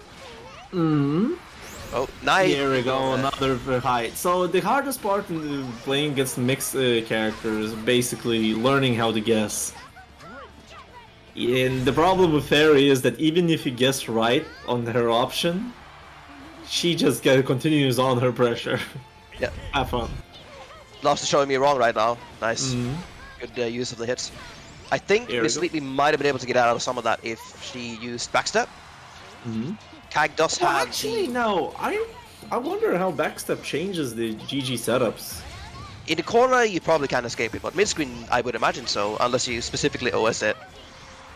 Oh, nice. Here we go, another high. So the hardest part in playing against mixed characters is basically learning how to guess. And the problem with Fairy is that even if you guess right on her option, she just continues on her pressure. Yeah. Have fun. Lost is showing me wrong right now. Nice. Good use of the hits. I think Miss Sleepy might have been able to get out of some of that if she used backstep. Kag does have. Actually, no. I wonder how backstep changes the GG setups. In the corner, you probably can't escape it, but mid-screen, I would imagine so, unless you specifically OS it.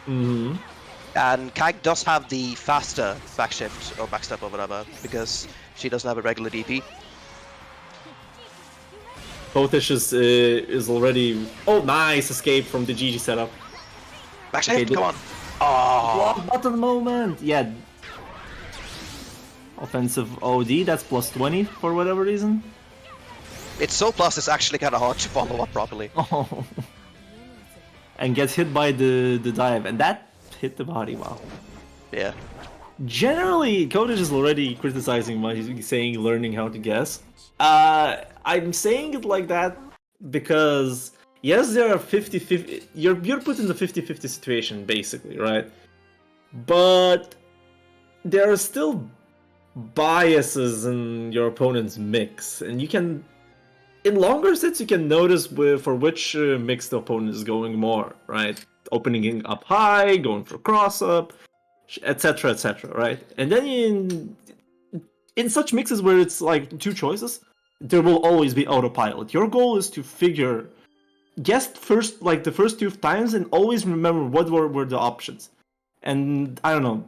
And Kag does have the faster backshift or backstep or whatever because she doesn't have a regular DP. Potish is already. Oh, nice escape from the GG setup. Backshift, Okay, come on. Oh, button moment. Yeah. Offensive OD. That's plus 20 for whatever reason. it's so plus. It's actually kind of hard to follow up properly. Oh. And gets hit by the dive, and that hit the body. Wow. Yeah. Generally, Kodesh is already criticizing my saying learning how to guess. I'm saying it like that because yes, there are 50-50. You're put in the 50-50 situation basically, right? But there are still biases in your opponent's mix, and you can, in longer sets, you can notice for which mix the opponent is going more, right? Opening up high, going for cross up, etc., etc., right? And then in such mixes where it's like two choices, there will always be autopilot. Your goal is to guess first, like the first 2 times, and always remember what were the options. And I don't know,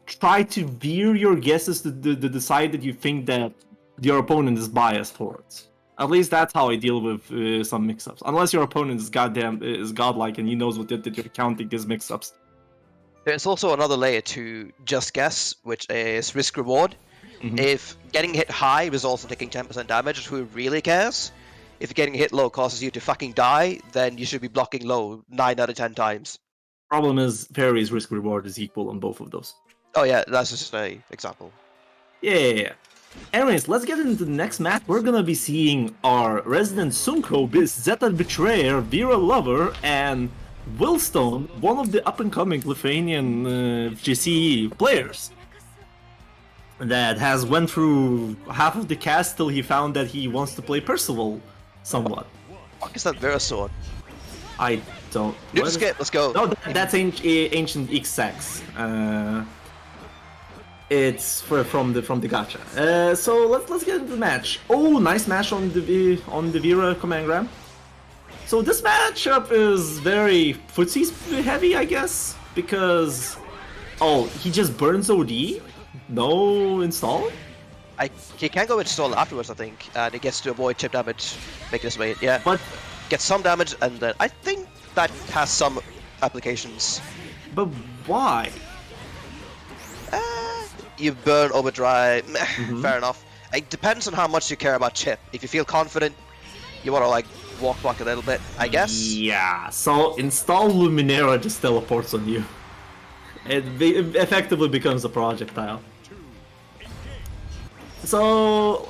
try to veer your guesses to the side that you think that your opponent is biased towards. At least that's how I deal with some mix-ups. Unless your opponent is godlike and he knows that you're counting his mix-ups. There's also another layer to just guess, which is risk reward. If getting hit high results in taking 10% damage, who really cares? If getting hit low causes you to fucking die, then you should be blocking low 9 out of 10 times. Problem is, Fairy's risk reward is equal on both of those. Oh yeah, that's just an example. Yeah. Anyways, let's get into the next match. We're gonna be seeing our resident Sunko, Zeta Betrayer, Vera Lover, and Willstone, one of the up-and-coming Lithuanian GC players that has went through half of the cast till he found that he wants to play Percival somewhat. What is that Vera sword? I don't... Noob skip, let's go. No, that's ancient X-Sax. It's from the gacha. So let's get into the match. Oh, nice match on the Vera command gram. So this matchup is very footsies heavy, I guess, because he just burns OD, no install. He can go install afterwards, I think, and he gets to avoid chip damage, making his way. Yeah, but gets some damage, and then I think that has some applications. But why? You burn overdrive. Fair enough. It depends on how much you care about chip. If you feel confident, you want to like walk back a little bit, I guess. Yeah. So install Luminera just teleports on you. It effectively becomes a projectile. So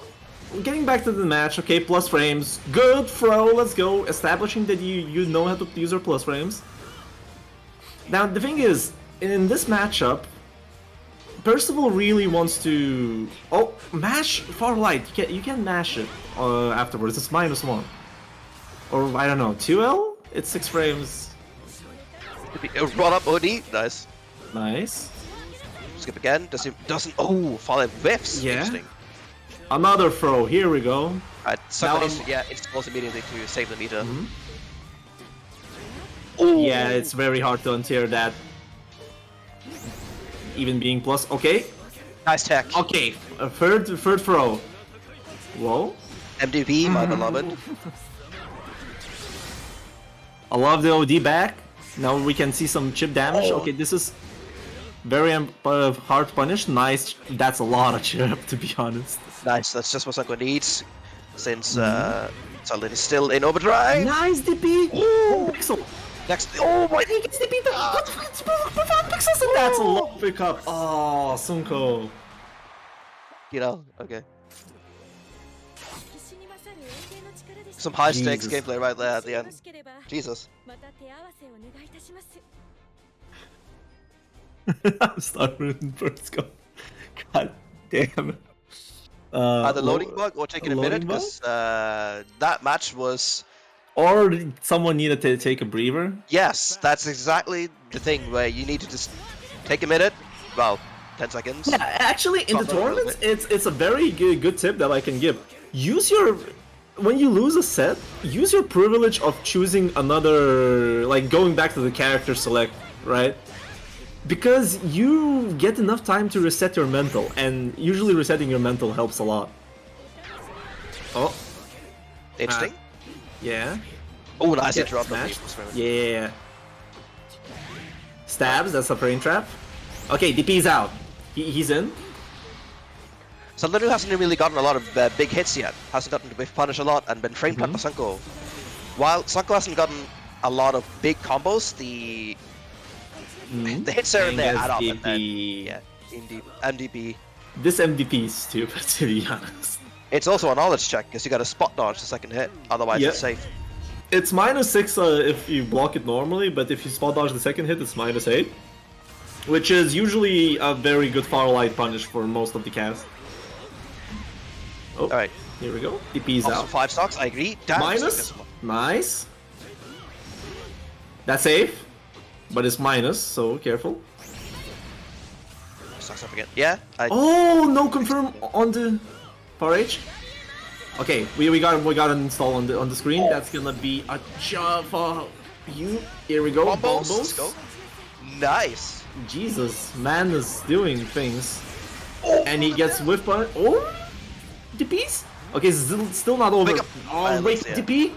getting back to the match, okay, plus frames, good throw. Let's go. Establishing that you know how to use your plus frames. Now the thing is, in this matchup, Percival really wants to... Oh, mash far light. You can mash it afterwards. It's -1. Or, I don't know, 2L? It's 6 frames. Run up OD. Nice. Nice. Skip again. Doesn't... Oh, follow whiffs. Yeah. Interesting. Another throw. Here we go. It's supposed immediately to save the meter. Yeah, it's very hard to untear that. Even being plus, okay. Nice tech. Okay, a third throw. Whoa. MDP, my beloved. I love the OD back. Now we can see some chip damage. Okay, this is very hard punish. Nice. That's a lot of chip, to be honest. Nice. That's just what Sanko needs, since Zelda is still in overdrive. Nice DP. Oh, pixel. Next. Oh my! He gets DP. Pixels, and that's a low pickup. Oh, Sunko. You know? Okay. Some high stakes Jesus. gameplay right there at the end. Jesus. I'm starting first go. God damn it. Either loading bug or taking a minute, loading bug? because that match was. Or someone needed to take a breather. Yes, that's exactly the thing where you need to just take a minute. Well, 10 seconds. Yeah, actually, in the Stop it a little tournaments, it's a very good tip that I can give. Use your when you lose a set, use your privilege of choosing another, like going back to the character select, right? Because you get enough time to reset your mental, and usually resetting your mental helps a lot. Oh, Interesting. yeah. Oh, nice Get interrupt. smashed. Yeah. Stabs, that's a frame trap. Okay, DP's out. He's in. Zelda hasn't really gotten a lot of big hits yet. Hasn't gotten to whiff punish a lot and been frame cut by Sunko. While Sunko hasn't gotten a lot of big combos, the hits there and there add up. And then, yeah, MDP. This MDP is stupid, to be honest. It's also a knowledge check because you got to spot dodge the second hit. Otherwise, Yep. it's safe. It's -6 if you block it normally, but if you spot dodge the second hit, it's -8. Which is usually a very good Firelight punish for most of the cast. Oh, Alright. here we go. DP's Also out. 5 stocks, I agree. Damn, Minus? Nice. That's safe, but it's minus, so careful. Stocks up again. Yeah. Oh, no confirm on the Power H. Okay, we got it installed on the screen. That's gonna be a job for you. Here we go. Bombos. Let's go. Nice. Jesus, man is doing things, and he gets whiff punish. Oh, DPs. Okay, still not over. Pick up. Oh wait, Yeah. DP.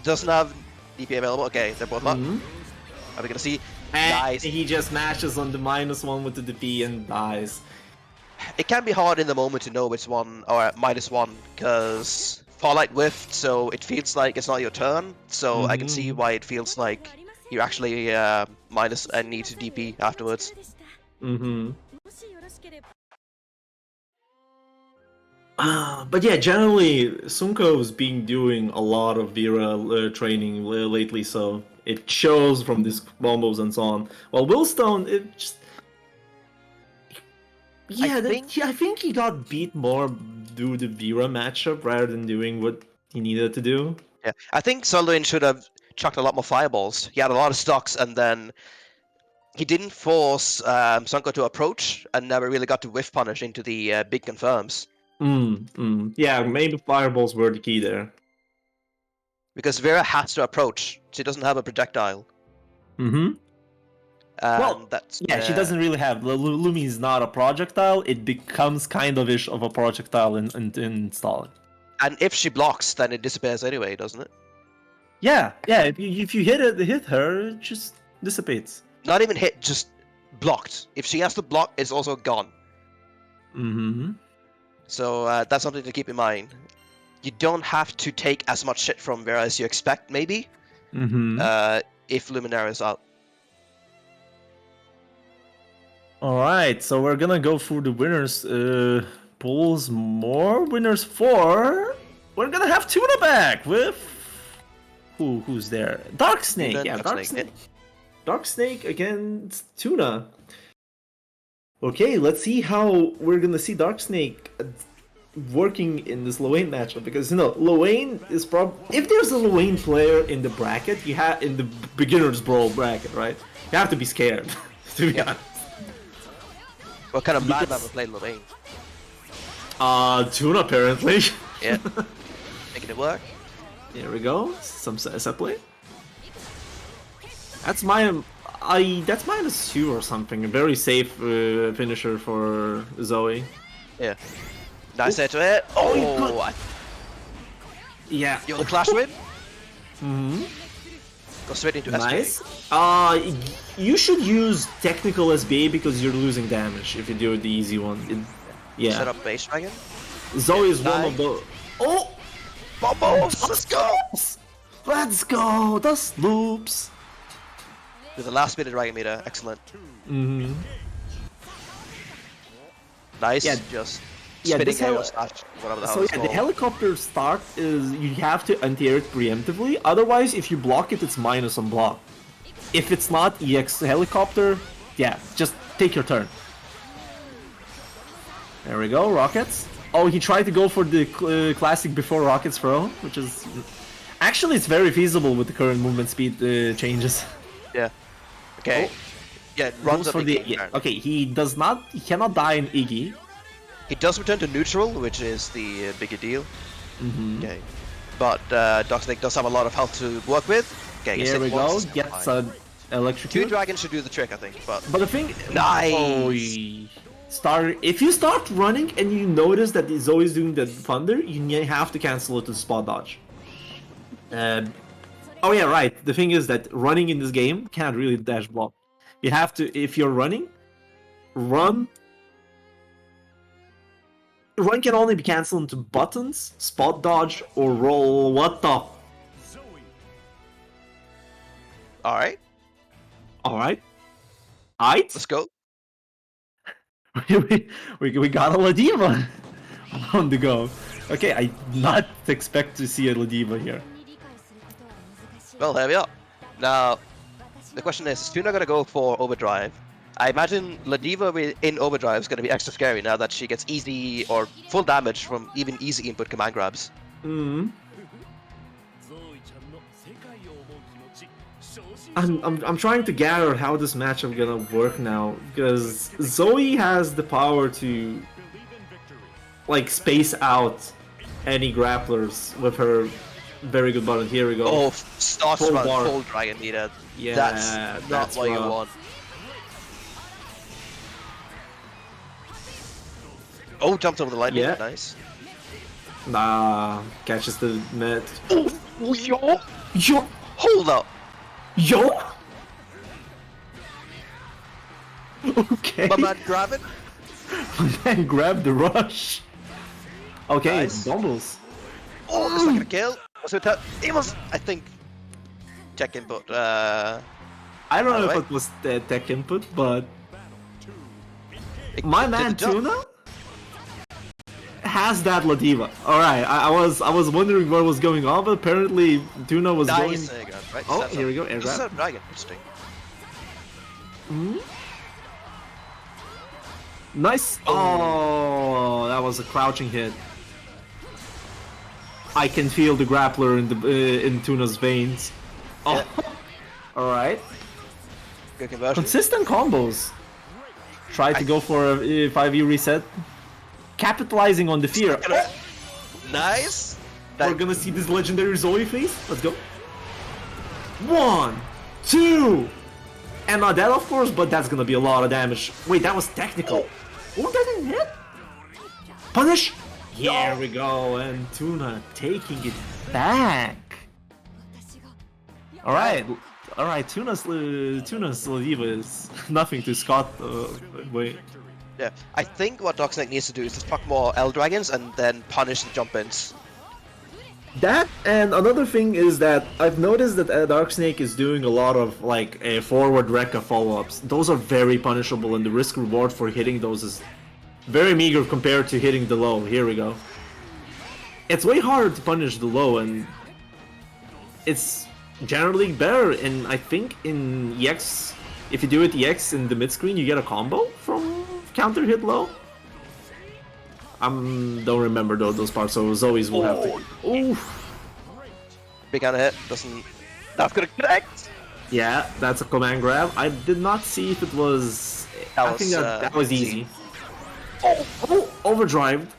Doesn't have DP available. Okay, they're both up. Are we gonna see? And Nice. he just mashes on the -1 with the DP and dies. It can be hard in the moment to know which one, or -1, because Farlight whiffed, so it feels like it's not your turn. So I can see why it feels like you actually minus and need to DP afterwards. But yeah, generally, Sunko's been doing a lot of Vera training lately, so it shows from these combos and so on. While Willstone, it just... Yeah, I think he got beat more due to the Vera matchup rather than doing what he needed to do. Yeah, I think Soldoin should have chucked a lot more fireballs. He had a lot of stocks, and then he didn't force Sunko to approach, and never really got to whiff punish into the big confirms. Yeah, maybe fireballs were the key there. Because Vera has to approach. She doesn't have a projectile. Well, that's she doesn't really have. Lumi is not a projectile. It becomes kind of ish of a projectile in installing. And if she blocks, then it disappears anyway, doesn't it? Yeah. If you hit her, it just dissipates. Not even hit, just blocked. If she has to block, it's also gone. So that's something to keep in mind. You don't have to take as much shit from Vera as you expect, maybe. If Luminaria is out. Alright, so we're gonna go through the winners pools more. Winners 4. We're gonna have Tuna back with who's there? Dark Snake, Dark Snake. Dark Snake against Tuna. Okay, let's see how we're gonna see Dark Snake working in this Lowain matchup, because Lowain is if there's a Lowain player in the bracket, you have in the beginner's brawl bracket, right? You have to be scared, to be honest. What kind of madman would play Lorraine? Tuna apparently. Yeah. Making it work. There we go. Some set play. That's that's -2 or something. A very safe finisher for Zoe. Yeah. Nice hit to it. Oh! Yeah. You want to clash win? Go straight into SJ. Nice. You should use technical SBA because you're losing damage if you do the easy one. Yeah. Set up base dragon. Zoe is one of the. Oh! Bombos! Let's go! Let's go! That's loops. With the last minute dragon meter, excellent. Nice. Yeah. Just Yeah, spinning this aerial slash, whatever the hell So it's yeah, the called. helicopter start is you have to anti-air it preemptively. Otherwise, if you block it, it's minus on block. If it's not EX helicopter, yeah, just take your turn. There we go, rockets. Oh, he tried to go for the classic before rockets throw, which is actually it's very feasible with the current movement speed changes. Yeah. Okay. Oh. Yeah, it runs up for the the game turn. okay. He cannot die in Iggy. He does return to neutral, which is the bigger deal. Okay. But Doxnick does have a lot of health to work with. Okay, Here we go. Gets an Two electrocute. dragons should do the trick, I think. But But the thing, Nice! if you start running and you notice that it's always doing the thunder, you have to cancel it to spot dodge. Oh yeah, right. The thing is that running in this game can't really dash block. You have to, if you're running, run can only be cancelled into buttons, spot dodge, or roll. What the? alright, Alright. Aight? let's go. we got a Ladiva on the go. Okay, I did not expect to see a Ladiva here. Well, there we are. Now, the question is Tuna gonna go for overdrive? I imagine Ladiva in overdrive is gonna be extra scary now that she gets easy or full damage from even easy input command grabs. I'm trying to gather how this matchup gonna work now, because Zoe has the power to like space out any grapplers with her very good button. Here we go. Oh, starts Full run, bar. full dragon needed. Yeah, that's not what you rough. want. Oh, jumped over the lightning. Yeah. Nice. Nah, catches the net. Oh, yo! Yo! Hold up. Yo! Okay. My man, grab it. And grab the rush. Okay, Nice. doubles. Oh, it's not gonna kill. It was, I think, check input. I don't know By if the it was the tech input, but it my did man the jump. Tuna has that Ladiva. Alright, I was wondering what was going on, but apparently Tuna was Nice. going. There you go. Right, Oh, that's here we go, air This is grab. a dragon. Interesting. Nice. Oh, that was a crouching hit. I can feel the grappler in Tuna's veins. Oh, all right. Good conversion. Consistent combos. Try to go for a 5e reset. Capitalizing on the fear. Oh, Nice. we're gonna see this legendary Zoe face. Let's go. 1, 2, and not that of course, but that's gonna be a lot of damage. Wait, that was technical. Oh, that didn't hit. Punish. Here we go, and Tuna taking it back. All right. Tuna's Ladiva is nothing to Scott. Wait. Yeah, I think what Doxnick needs to do is just fuck more L dragons and then punish the jump ins. That, and another thing is that I've noticed that Dark Snake is doing a lot of like a forward Rekka follow-ups. Those are very punishable, and the risk reward for hitting those is very meager compared to hitting the low. Here we go. It's way harder to punish the low, and it's generally better. And I think in EX, if you do it EX in the mid screen, you get a combo from counter hit low. Don't remember those parts, so Zoe's will have to. Oof. Big kind of hit, doesn't. That's gonna connect! Yeah, that's a command grab. I did not see if it was. I think that was easy. Oh, overdrive.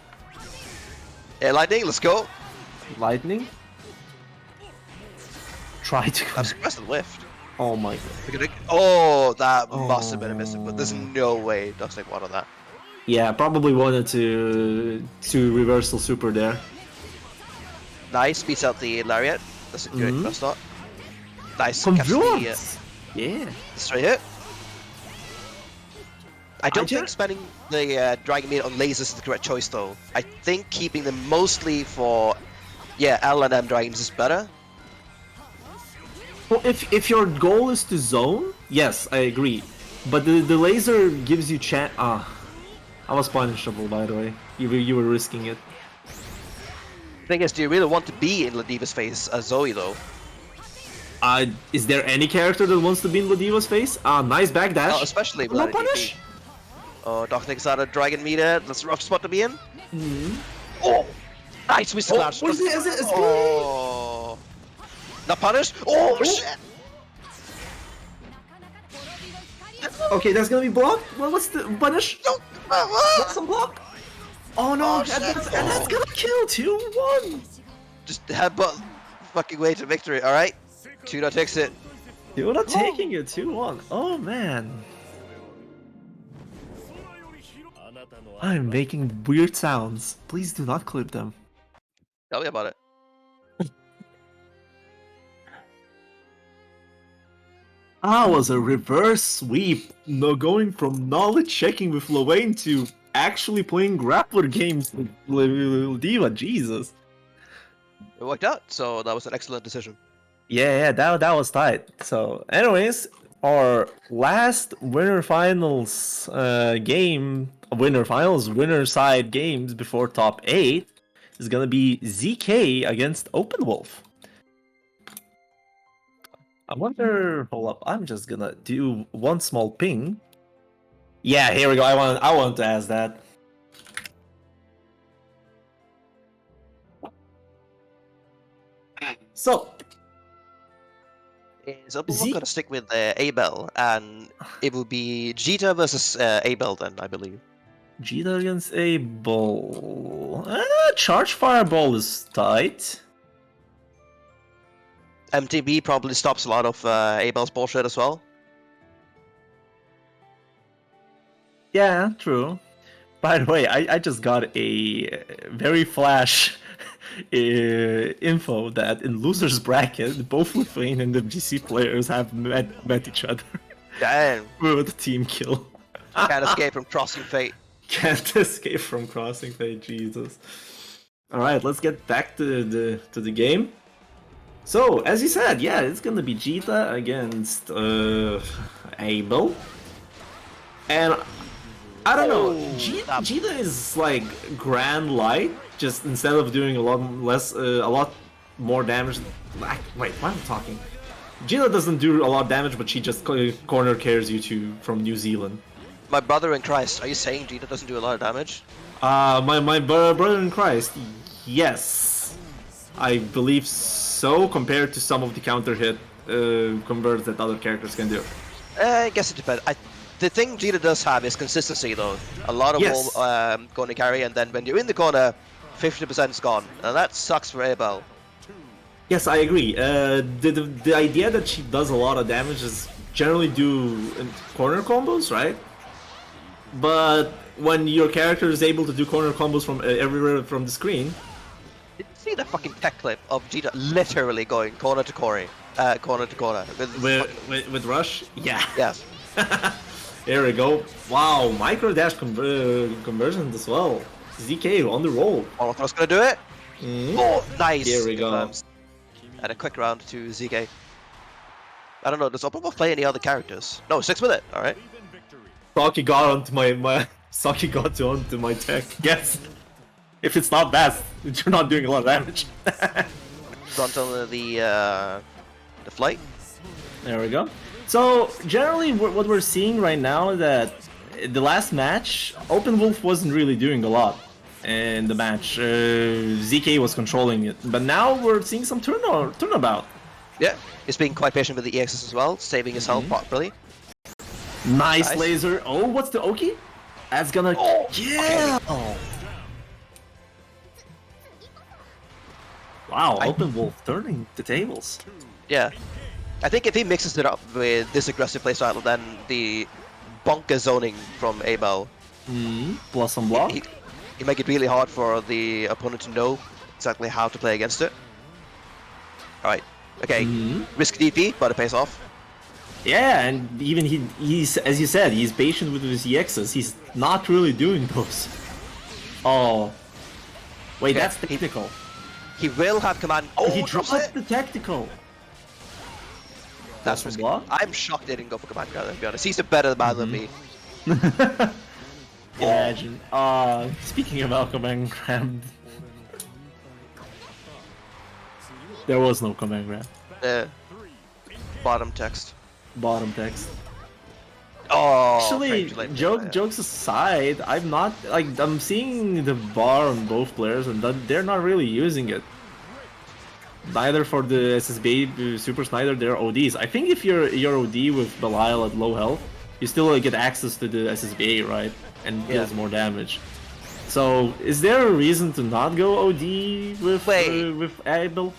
Yeah, lightning, let's go! Lightning. Try to. I'm surprised it lift. Oh my god. Oh, that must have been a mistake, but there's no way Doxnick won on that. Yeah, probably wanted to reversal super there. Nice, beats out the lariat. That's a great first start. Nice, catch the Converts. Yeah. straight hit. I don't ju- think spending the Dragon Meat on lasers is the correct choice though. I think keeping them mostly for, L and M dragons is better. Well, if your goal is to zone, yes, I agree. But the laser gives you chance. I was punishable, by the way. You were risking it. Thing is, do you really want to be in Ladiva's face as Zoe though? Is there any character that wants to be in Ladiva's face? Nice backdash. Oh, especially No with punish. Oh, Dochnik's out of Dragon Meter. That's a rough spot to be in. Oh, nice Mr. Clash. What is it? Is it? Oh, not punished. Oh shit. Okay, that's gonna be blocked. Well, what's the punish? No. What's some block? Oh no, Oh, and shit. that's gonna kill 2-1. Just headbutt fucking way to victory. All right. Tuda takes it. You're not taking it 2-1. Oh man. I'm making weird sounds. Please do not clip them. Tell me about it. Was a reverse sweep. No, going from knowledge checking with Lorraine to actually playing grappler games with Diva. Jesus. It worked out, so that was an excellent decision. Yeah, that was tight. So, anyways, our last winner finals winner side games before top 8 is gonna be ZK against Open Wolf. I wonder. Hold up, I'm just gonna do one small ping. Yeah, here we go. I want to ask that. So. Is Open Wolf gonna stick with Abel, and it will be Jita versus Abel then, I believe. Jita against Abel. Charge Fireball is tight. MTB probably stops a lot of Abel's bullshit as well. Yeah, true. By the way, I just got a very flash info that in losers bracket, both Lithuanian and the GC players have met each other. Damn. With a team kill. Can't escape from crossing fate. Can't escape from crossing fate, Jesus. Alright, let's get back to the game. So, as you said, yeah, it's gonna be Jita against Abel. And I don't know, Jita is like Grand Light, just instead of doing a lot more damage. Wait, why am I talking? Jita doesn't do a lot of damage, but she just corner cares you from New Zealand. My brother in Christ, are you saying Jita doesn't do a lot of damage? My brother in Christ, yes, I believe so, compared to some of the counter hit converts that other characters can do. I guess it depends. The thing Jita does have is consistency though. A lot of Yes. corner carry, and then when you're in the corner, 50% is gone, and that sucks for Abel. Yes, I agree. The idea that she does a lot of damage is generally do corner combos, right? But when your character is able to do corner combos from everywhere from the screen, Did you see the fucking tech clip of Jita literally going corner to corner, with Rush, yeah. Yes. There we go. Wow, micro dash conversions as well. ZK on the roll. Molotrov's gonna do it. Oh, nice. Here we go. Confirms. And a quick round to ZK. I don't know, does Open Wolf play any other characters? No, sticks with it, alright. Saki got onto my Saki got onto my tech. Yes. If it's not that, you're not doing a lot of damage. Front on the flight. There we go. So generally, what we're seeing right now is that the last match, Open Wolf wasn't really doing a lot in the match. ZK was controlling it, but now we're seeing some turnabout. Yeah, he's being quite patient with the EXs as well, saving his health properly. Nice laser. Oh, what's the Oki? That's gonna kill. Wow, Open Wolf turning the tables. Yeah. I think if he mixes it up with this aggressive playstyle, then the bonker zoning from Abel, Plus some block. he make it really hard for the opponent to know exactly how to play against it. Alright, okay, risk DP, but it pays off. Yeah, and even he's, as you said, he's patient with his EXs. He's not really doing those. Oh. Wait, Okay, that's technical. He will have command. He drops dropped it. the tactical. That's some risky. block? I'm shocked they didn't go for command grab, to be honest. He's a better man than me. Imagine. Speaking about command grab, there was no command grab. Bottom text. Bottom text. Oh, Actually, jokes aside, I'm not like I'm seeing the bar on both players, and they're not really using it. Neither for the SSB supers, neither their ODs. I think if you're OD with Belial at low health, you still get access to the SSB, right? And deals more damage. So, is there a reason to not go OD with Abel?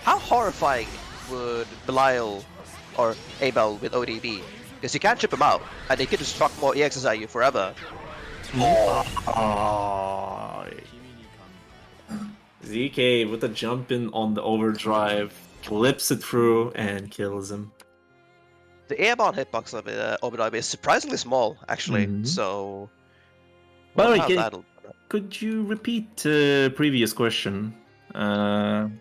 How horrifying would Belial or Abel with OD be? Because you can't chip him out, and they could just fuck more EXs at you forever. ZK with a jump in on the overdrive, clips it through, and kills him. The airborne hitbox of overdrive is surprisingly small, actually. So, by the way, could you repeat the previous question? Well,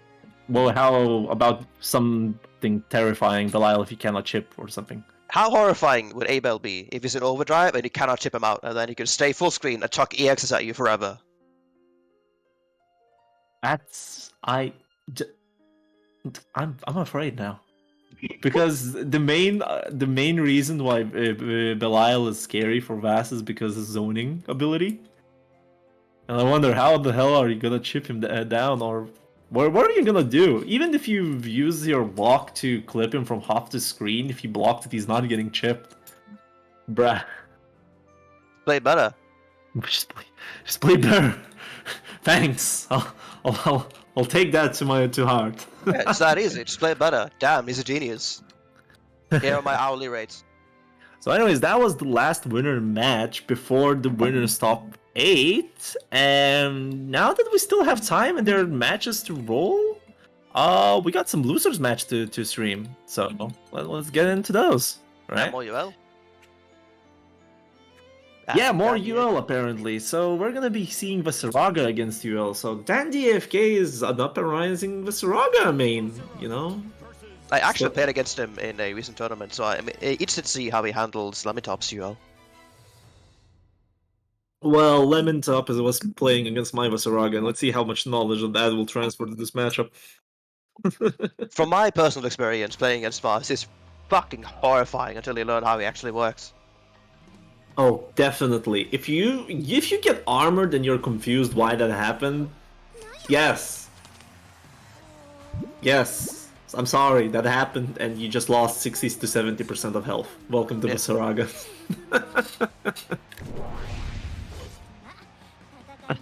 how about something terrifying, Belial, if you cannot chip or something? How horrifying would Abel be if he's in overdrive and you cannot chip him out, and then he can stay full screen and chuck EXs at you forever? I'm afraid now, because the main reason why Belial is scary for Vass is because his zoning ability, and I wonder how the hell are you gonna chip him down, or what are you gonna do? Even if you use your block to clip him from half the screen, if you blocked it, he's not getting chipped. Bruh. Play better. Just play better. Thanks. I'll take that to heart. Yeah, it's that easy. Just play better. Damn, he's a genius. Here are my hourly rates. So, anyways, that was the last winner match before the winners top 8. And now that we still have time and there are matches to roll, we got some losers match to stream. So let's get into those. Right? More UL. Yeah, more UL apparently. So we're gonna be seeing Soraka against UL. So Dandy AFK is an up and rising Soraka main, you know. I actually played against him in a recent tournament, so I'm interested to see how he handles Lemitop's UL. Well, Lemon-Top was playing against my Soraka, and let's see how much knowledge of that will transfer to this matchup. From my personal experience, playing against Mars is fucking horrifying until you learn how he actually works. Oh, definitely. If you get armored and you're confused why that happened, yes. I'm sorry, that happened and you just lost 60 to 70% of health. Welcome to Soraka.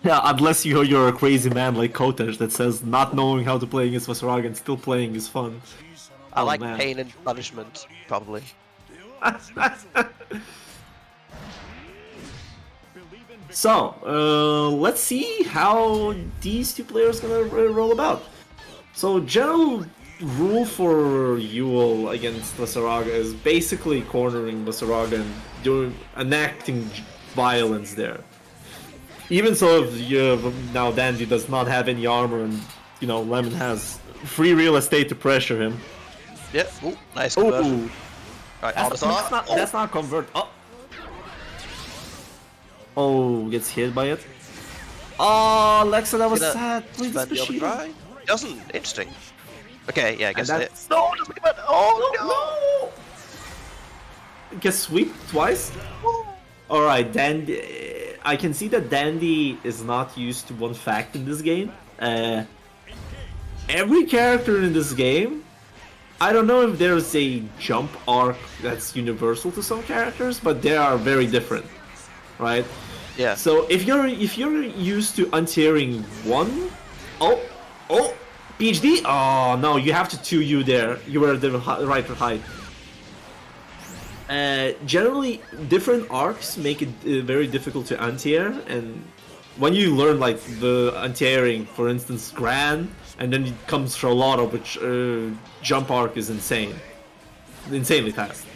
Yeah, unless you're a crazy man like Kotesh that says not knowing how to play against Soraka and still playing is fun. I like pain and punishment, probably. So, let's see how these two players gonna roll about. So, general rule for Yule against Soraka is basically cornering Soraka and enacting violence there. Even so, if now Dandy does not have any armor and Lemon has free real estate to pressure him. Yeah. Ooh, nice conversion. Right, that's not convert. Oh, gets hit by it. Oh, Lexa, that was sad. Please, doesn't. Interesting. Okay, yeah, I guess it. No, just leave it. Oh, no. Gets sweep twice. Alright, Dandy. I can see that Dandy is not used to one fact in this game. Every character in this game, I don't know if there's a jump arc that's universal to some characters, but they are very different. Right? Yeah. So if you're used to anti-airing one, PhD. Oh no, you have to 2U there. You were at the right height. Generally, different arcs make it very difficult to anti-air, and when you learn like the anti-airing, for instance, Gran, and then it comes Charlotta, which jump arc is insanely fast.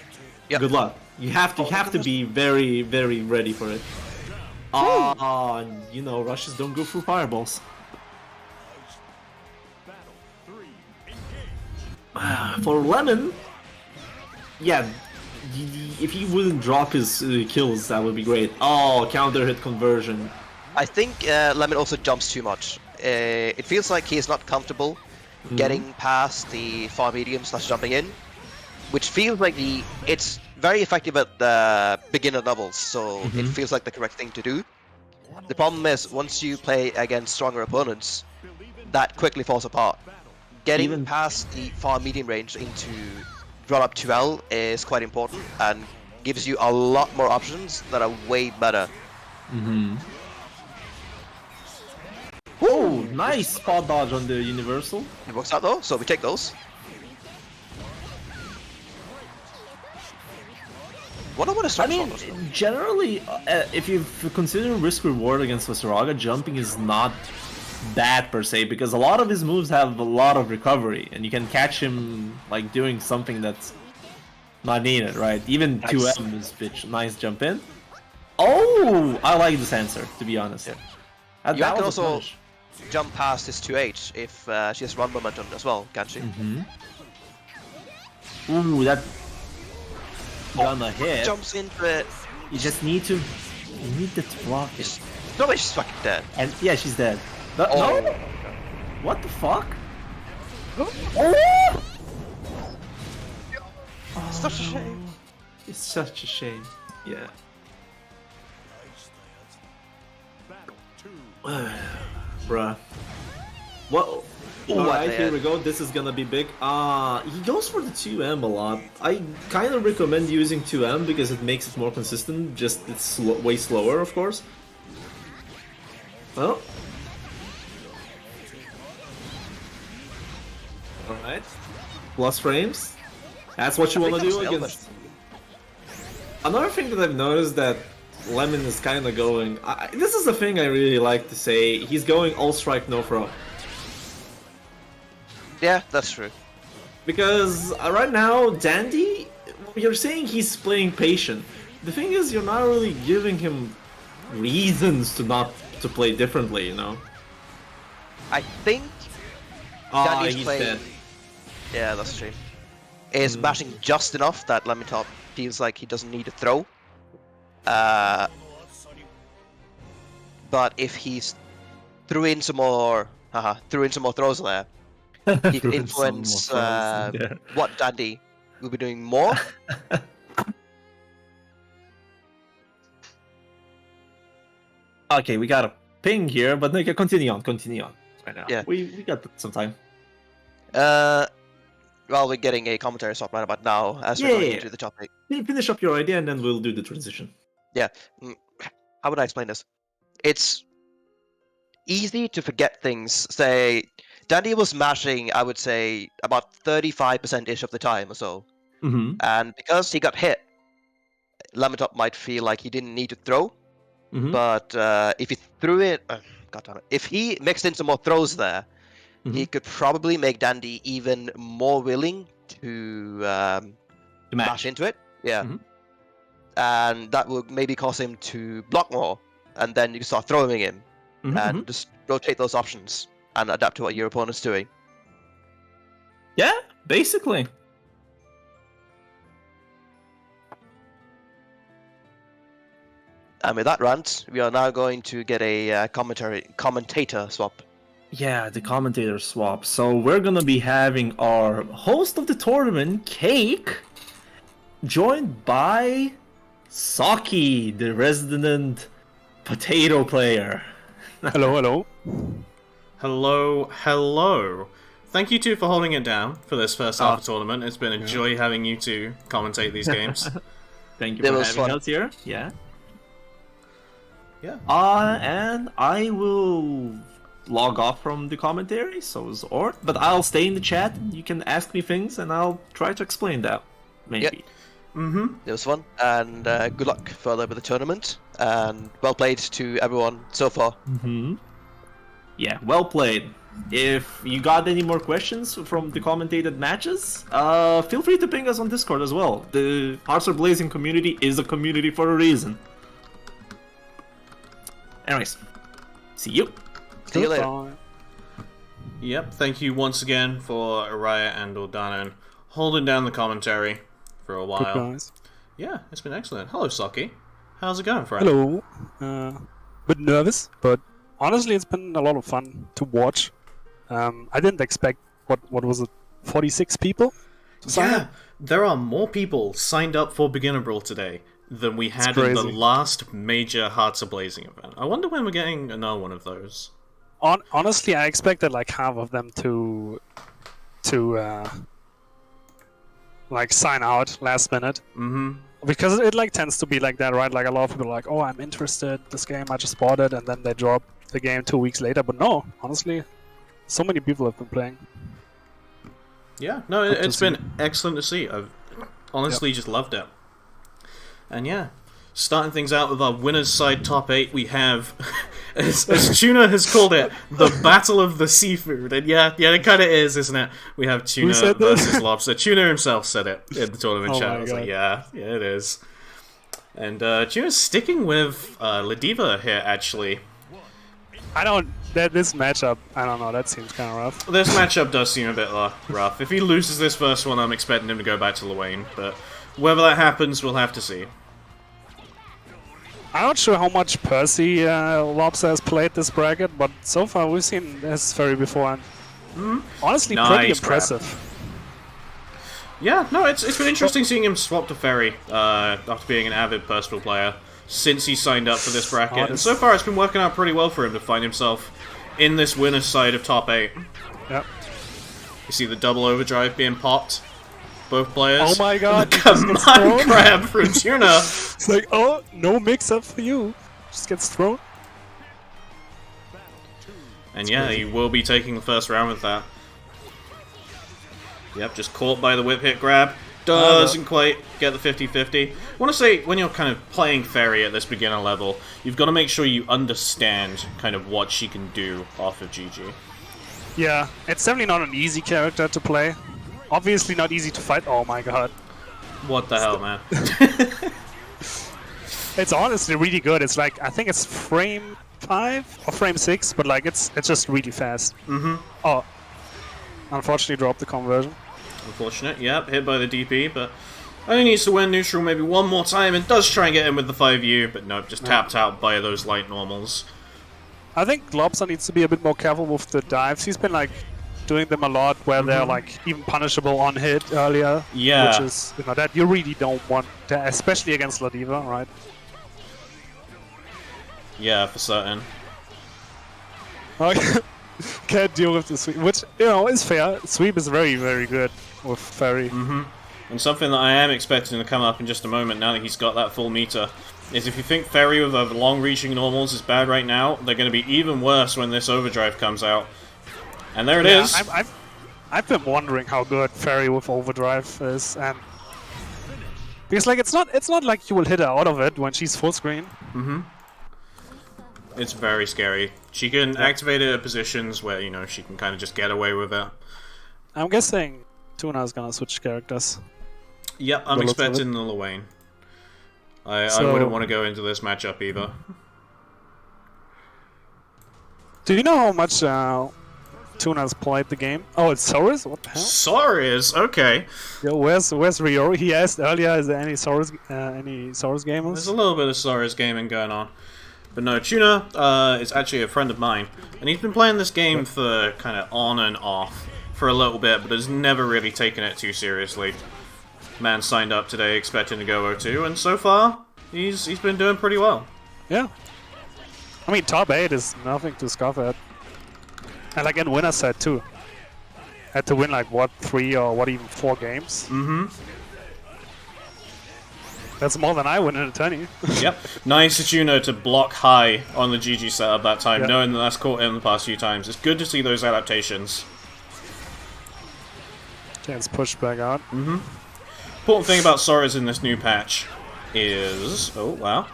Yep. Good luck. You have to be very, very ready for it. Rushes don't go through fireballs. For Lemon, yeah, if he wouldn't drop his kills, that would be great. Oh, counter hit conversion. I think Lemon also jumps too much. It feels like he is not comfortable getting past the far medium / jumping in, which feels like it's very effective at the beginner levels, so it feels like the correct thing to do. The problem is, once you play against stronger opponents, that quickly falls apart. Getting past the far medium range into run up 2L is quite important and gives you a lot more options that are way better. Oh, nice spot dodge on the universal. It works out though, so we take those. What about a I mean, generally, if you consider risk reward against Soraka, jumping is not bad per se, because a lot of his moves have a lot of recovery, and you can catch him like doing something that's not needed, right? Even 2M is bitch. Nice jump in. Oh, I like this answer, to be honest. Yeah. You can also jump past his 2H if she has run momentum as well, can't she? Ooh, that gonna hit. Jumps into it. You just need to block it. No way, she's fucking dead. And yeah, she's dead. No. What the fuck? Oh! It's such a shame. It's such a shame. Yeah. Bruh. What? Alright, here we go. This is gonna be big. He goes for the 2M a lot. I kind of recommend using 2M because it makes it more consistent. Just it's way slower, of course. Well. Alright. Plus frames. That's what you want to do against. Another thing that I've noticed that Lemon is kind of going. This is the thing I really like to say. He's going all strike, no throw. Yeah, that's true. Because right now, Dandy, you're saying he's playing patient. The thing is, you're not really giving him reasons to not to play differently, you know. I think Dandy's playing. Dead. Yeah, that's true. Is mashing just enough that Lemon Top feels like he doesn't need to throw. But if he's threw in some more throws there, he could influence what Dandy will be doing more. Okay, we got a ping here, but no, continue on right now. Yeah. We got some time. Well, we're getting a commentary swap right about now as we're going into the topic. Finish up your idea and then we'll do the transition. Yeah. How would I explain this? It's easy to forget things. Say, Dandy was mashing, I would say, about 35%-ish of the time or so. And because he got hit, Lametop might feel like he didn't need to throw. But if he threw it... God damn it. If he mixed in some more throws there, he could probably make Dandy even more willing to mash into it. Yeah. And that would maybe cause him to block more. And then you can start throwing him. And just rotate those options and adapt to what your opponent's doing. Yeah, basically. And with that rant, we are now going to get a commentator swap. Yeah, the commentator swap. So we're gonna be having our host of the tournament, Cake, joined by Saki, the resident potato player. Hello. Hello. Thank you two for holding it down for this first half of the tournament. It's been a joy having you two commentate these games. Thank you for having fun. us here. Yeah. Yeah. And I will log off from the commentary, so is Ort, but I'll stay in the chat. You can ask me things and I'll try to explain that. Maybe. Yep. It was fun, and good luck further with the tournament, and well played to everyone so far. Yeah, well played. If you got any more questions from the commentated matches, feel free to ping us on Discord as well. The Hearts Are Blazing community is a community for a reason. Anyways, see you. See you later. Yep, thank you once again for Araya and Ordanon holding down the commentary for a while. Good guys. Yeah, it's been excellent. Hello, Saki. How's it going, friend? Hello. Bit nervous, but honestly, it's been a lot of fun to watch. I didn't expect what was it, 46 people to sign Yeah, up? there are more people signed up for Beginner Brawl today than we had in the crazy. last major Hearts of Blazing event. I wonder when we're getting another one of those. Honestly, I expected like half of them to like sign out last minute. Mm-hmm. Because it like tends to be like that, right? Like a lot of people are like, oh, I'm interested in this game, I just bought it, and then they drop the game 2 weeks later. But no, honestly, so many people have been playing. Yeah, no, Good to it's see. been excellent to see. I've honestly just loved it. And yeah, starting things out with our winners' side top 8, we have, as Tuna has called it, the Battle of the Seafood. And yeah, it kind of is, isn't it? We have Tuna said that? versus Lobster. Tuna himself said it in the tournament Oh chat. my I was like, God. yeah, it is. And Tuna's sticking with Ladiva here, actually. This matchup, I don't know, that seems kind of rough. This matchup does seem a bit rough. If he loses this first one, I'm expecting him to go back to Luane, but whether that happens, we'll have to see. I'm not sure how much Percy Lobster has played this bracket, but so far we've seen his Ferry before, and honestly, pretty Nice grab. impressive. Yeah, no, it's been interesting seeing him swap to Ferry after being an avid Percival player since he signed up for this bracket. And so far, it's been working out pretty well for him to find himself in this winner's side of top 8. Yep. You see the double overdrive being popped. Both players. Oh my god, he just Come gets on, thrown. grab from Tuna. It's like, oh, no mix-up for you. Just gets thrown. And yeah, he will be taking the first round with that. Yep, just caught by the whip hit grab. Doesn't quite get the 50-50. I want to say, when you're kind of playing Fairy at this beginner level, you've got to make sure you understand kind of what she can do off of GG. Yeah, it's definitely not an easy character to play. Obviously not easy to fight. Oh my god. What the hell, man? It's honestly really good. It's like, I think it's frame 5 or frame 6, but like it's just really fast. Mm-hmm. Oh, unfortunately dropped the conversion. Unfortunate, yep, hit by the DP, but only needs to win neutral maybe one more time and does try and get in with the 5U, but nope, just tapped out by those light normals. I think Lobster needs to be a bit more careful with the dives. He's been like doing them a lot where they're like even punishable on hit earlier. Yeah. Which is, you know, that you really don't want, especially against Ladiva, right? Yeah, for certain. Can't deal with the sweep, which, you know, is fair. Sweep is very, very good with Ferry. And something that I am expecting to come up in just a moment now that he's got that full meter is if you think Ferry with long-reaching normals is bad right now, they're going to be even worse when this overdrive comes out. And there it is. I've been wondering how good Ferry with overdrive is, and because like it's not like you will hit her out of it when she's full screen. It's very scary. She can activate it at positions where, you know, she can kind of just get away with it. I'm guessing Tuna is gonna switch characters. Yep, I'm The looks of expecting the Luane. I So- wouldn't want to go into this matchup either. Do you know how much Tuna's played the game? Oh, it's Soros? What the hell? Sorry, okay. Yo, where's Rio? He asked earlier, is there any Soros gamers? There's a little bit of Sora's gaming going on. But no, Tuna is actually a friend of mine, and he's been playing this game for kind of on and off for a little bit, but has never really taken it too seriously. Man signed up today expecting to go 0-2, and so far, he's been doing pretty well. Yeah. I mean, top 8 is nothing to scoff at. And like in winner's set too. Had to win like, what, 3 or what, even 4 games? Mm-hmm. That's more than I win in a tourney. Yep. Nice of Tuna to block high on the GG setup that time, Yeah. knowing that that's caught him the past few times. It's good to see those adaptations. Chance pushed back out. Important thing about Sora's in this new patch is... Oh, wow.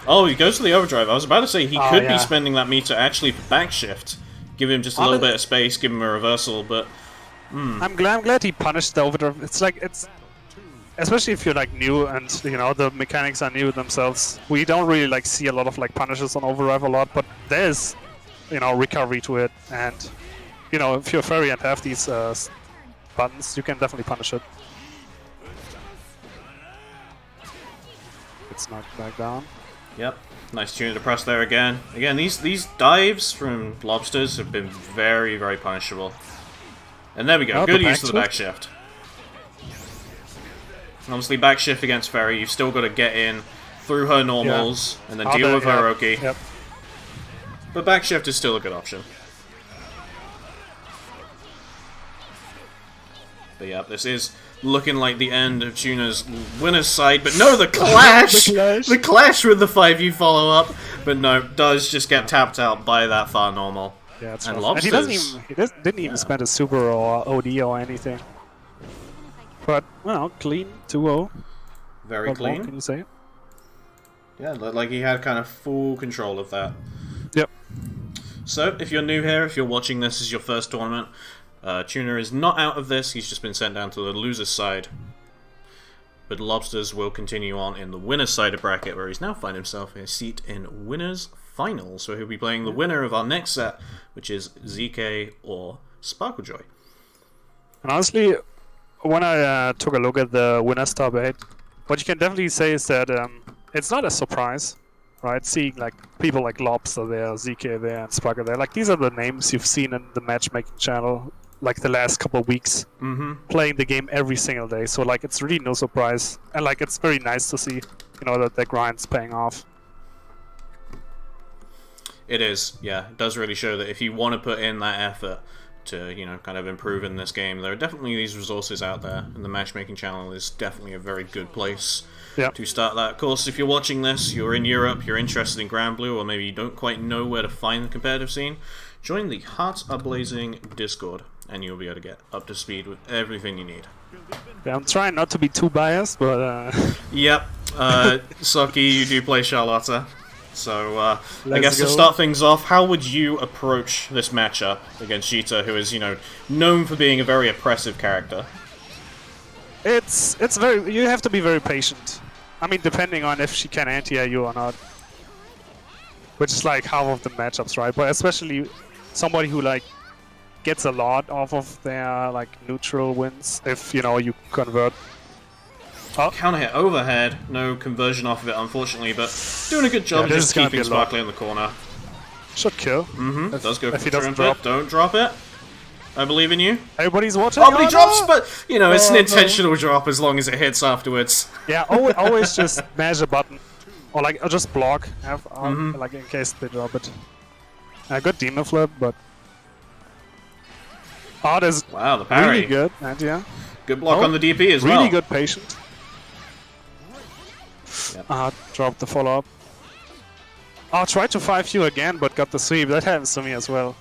Oh, he goes to the overdrive. I was about to say he could be spending that meter actually for backshift. Give him just a little bit of space, give him a reversal, but... I'm glad he punished the overdrive. It's like, it's... Especially if you're like new and, you know, the mechanics are new themselves. We don't really like see a lot of like punishes on overdrive a lot, but there's, you know, recovery to it. And, you know, if you're Fairy and have these buttons, you can definitely punish it. gets knocked back down. Yep. Nice tune to press there again. Again, these dives from lobsters have been very, very punishable. And there we go. Oh, Good the use of the back shift. Obviously, back shift against Ferry. You've still got to get in through her normals and then deal with her Oki. Yep. But back shift is still a good option. But yeah, this is looking like the end of Tuna's winner's side. But no, the clash! The clash with the 5U follow-up. But no, does just get tapped out by that far normal. Yeah, it's and rough. lobsters. And he didn't even spend a super or OD or anything. But, well, clean 2-0. Very What more clean. can you say? Yeah, looked like he had kind of full control of that. Yep. So, if you're new here, if you're watching this as your first tournament, Tuna is not out of this, he's just been sent down to the loser's side. But Lobsters will continue on in the winner's side of bracket, where he's now found himself a seat in winner's final. So he'll be playing the winner of our next set, which is ZK or Sparklejoy. And honestly, when I took a look at the winner's top 8, what you can definitely say is that it's not a surprise, right? Seeing like people like Lobster there, ZK there, and Sparkle there. Like these are the names you've seen in the matchmaking channel like the last couple of weeks, playing the game every single day. So like it's really no surprise, and like it's very nice to see, you know, that the grind's paying off. It is, yeah. It does really show that if you want to put in that effort to, you know, kind of improve in this game, there are definitely these resources out there, and the matchmaking channel is definitely a very good place to start that. Of course, if you're watching this, you're in Europe, you're interested in Grand Blue, or maybe you don't quite know where to find the competitive scene, join the Hearts Are Blazing Discord, and you'll be able to get up to speed with everything you need. Yeah, I'm trying not to be too biased, but Yep, Socky, you do play Charlotta. So, I guess to go. start things off, how would you approach this matchup against Jita, who is, you know, known for being a very oppressive character? it's very, you have to be very patient. I mean, depending on if she can anti-air you or not, which is like half of the matchups, right? But especially somebody who like gets a lot off of their like neutral wins if, you know, you convert. Counter hit overhead, no conversion off of it, unfortunately, but doing a good job of just keeping Sparkly in the corner. Should kill. It does go for if he the doesn't trumpet. drop. Don't drop it. I believe in you. Everybody's watching. Oh, but he drops, no! but, you know, it's an intentional drop as long as it hits afterwards. Yeah, always just mash a button. Or like, or just block, like in case they drop it. Good demon flip, but... Oh, there's Wow, the parry. really good, and yeah. Good block on the DP as well. Really good patient. Yep. Dropped the follow-up. Oh, tried to 5U again, but got the sweep. That happens to me as well.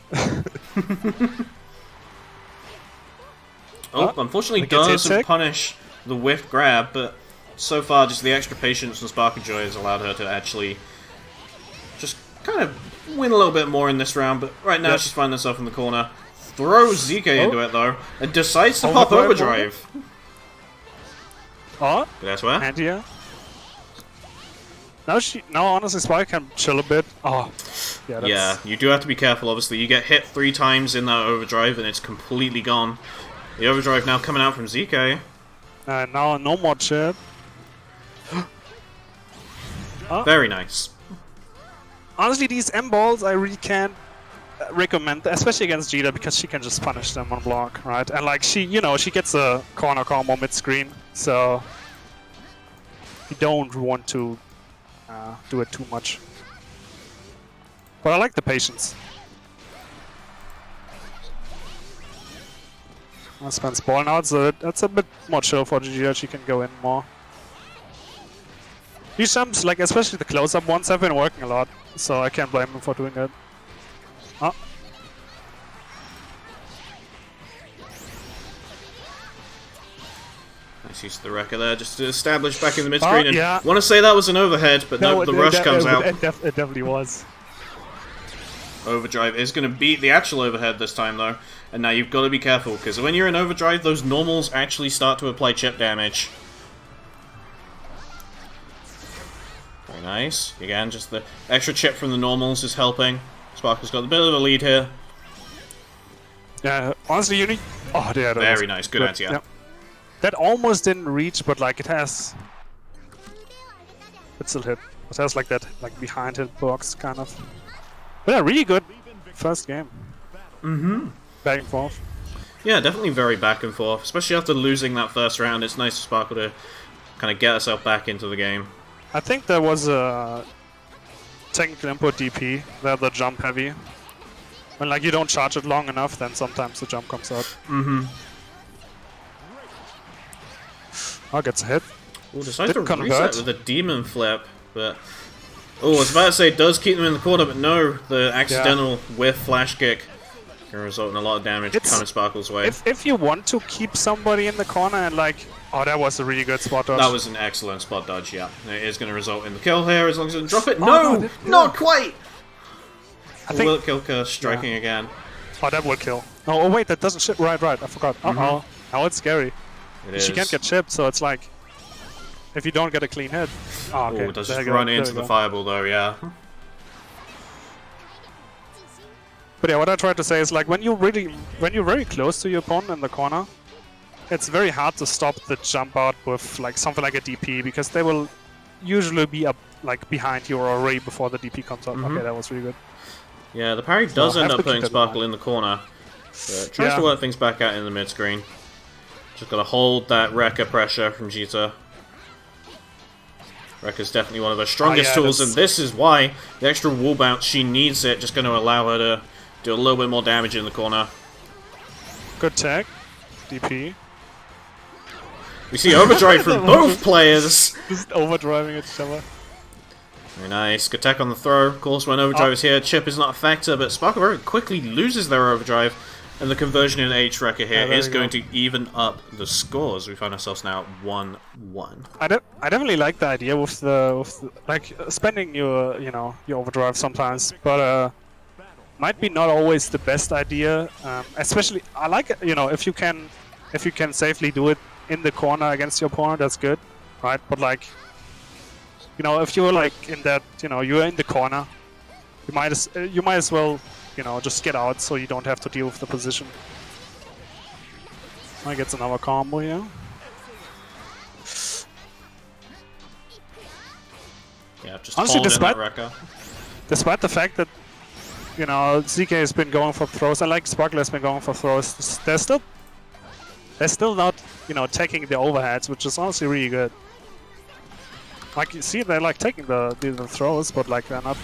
Unfortunately gets hit doesn't tick. punish the whiff grab, but so far just the extra patience from Sparklejoy has allowed her to actually just kind of win a little bit more in this round, but right now she's finding herself in the corner. Throws ZK into it though, and decides to pop overdrive. Oh, That's where? and yeah. Now honestly, Spike can chill a bit. Oh, yeah, that's... Yeah, you do have to be careful, obviously. You get hit 3 times in that overdrive and it's completely gone. The overdrive now coming out from ZK. Now no more chip. Very nice. Honestly, these M balls I really can't recommend, especially against Jita, because she can just punish them on block, right? And like she, you know, she gets a corner combo mid screen, so you don't want to do it too much. But I like the patience. I spent ball now. That's a bit more chill for Jita. She can go in more. These jumps, like especially the close-up ones, have been working a lot, so I can't blame him for doing that. Oh. Nice use of the wrecker there, just to establish back in the mid-screen. And yeah. want to say that was an overhead, but no, the rush comes out. It definitely was. Overdrive is going to beat the actual overhead this time, though. And now you've got to be careful, because when you're in overdrive, those normals actually start to apply chip damage. Very nice. Again, just the extra chip from the normals is helping. Sparkle's got a bit of a lead here. Yeah, honestly, you need... Oh, yeah, that was Very nice. Good anti. yeah. That almost didn't reach, but like it it still hit. It has like that like behind hitbox kind of. But yeah, really good first game. Back and forth. Yeah, definitely very back and forth, especially after losing that first round. It's nice for Sparkle to kind of get herself back into the game. I think there was a technical input DP. They're the jump heavy. When like you don't charge it long enough, then sometimes the jump comes out. Oh, gets a hit. Ooh, decides to Didn't reset convert. with a demon flip, but oh, I was about to say it does keep them in the corner, but no, the accidental whiff flash kick can result in a lot of damage coming Sparkle's way. If you want to keep somebody in the corner and like, oh, that was a really good spot dodge. That was an excellent spot dodge, yeah. It is going to result in the kill here as long as it doesn't drop it. Oh, No, no, not quite! I Or think- will it kill Curse striking again? Oh, that will kill. Oh, wait, that doesn't shit. Right, I forgot. Uh-oh. Now it's scary. It She is. can't get chipped, so it's like, if you don't get a clean hit. Oh, okay. Oh, it does There just you go, run there into you the go. fireball though, yeah. But yeah, what I tried to say is like when you're very close to your opponent in the corner, it's very hard to stop the jump out with like something like a DP because they will usually be up like behind you or already before the DP comes out. Okay, that was really good. Yeah, the parry does Well, end have up to keep putting that in Sparkle mind. in the corner. But tries Yeah. to work things back out in the mid screen. Just gotta hold that Rekka pressure from Jita. Rekka's definitely one of her strongest yeah, tools, that's- and this is why the extra wall bounce, she needs it, just gonna allow her to do a little bit more damage in the corner. Good tag. DP. We see overdrive from both players! Just overdriving each other. Very nice. Good tech on the throw. Of course, when overdrive is here, chip is not a factor, but Sparkle very quickly loses their overdrive, and the conversion in H Rekka here Yeah, there is we going go. to even up the scores. We find ourselves now 1-1. I definitely like the idea with the like spending your your overdrive sometimes, but might be not always the best idea. Especially I like it, if you can safely do it in the corner against your opponent, that's good, right? But like if you're like in that you're in the corner, you might as well just get out so you don't have to deal with the position. I get another combo here. Yeah, just Honestly, hold in that despite- Rekka. Despite the fact that ZK has been going for throws, and like Sparkle has been going for throws, they're still not taking the overheads, which is honestly really good. Like you see, they're like taking the throws, but like they're not,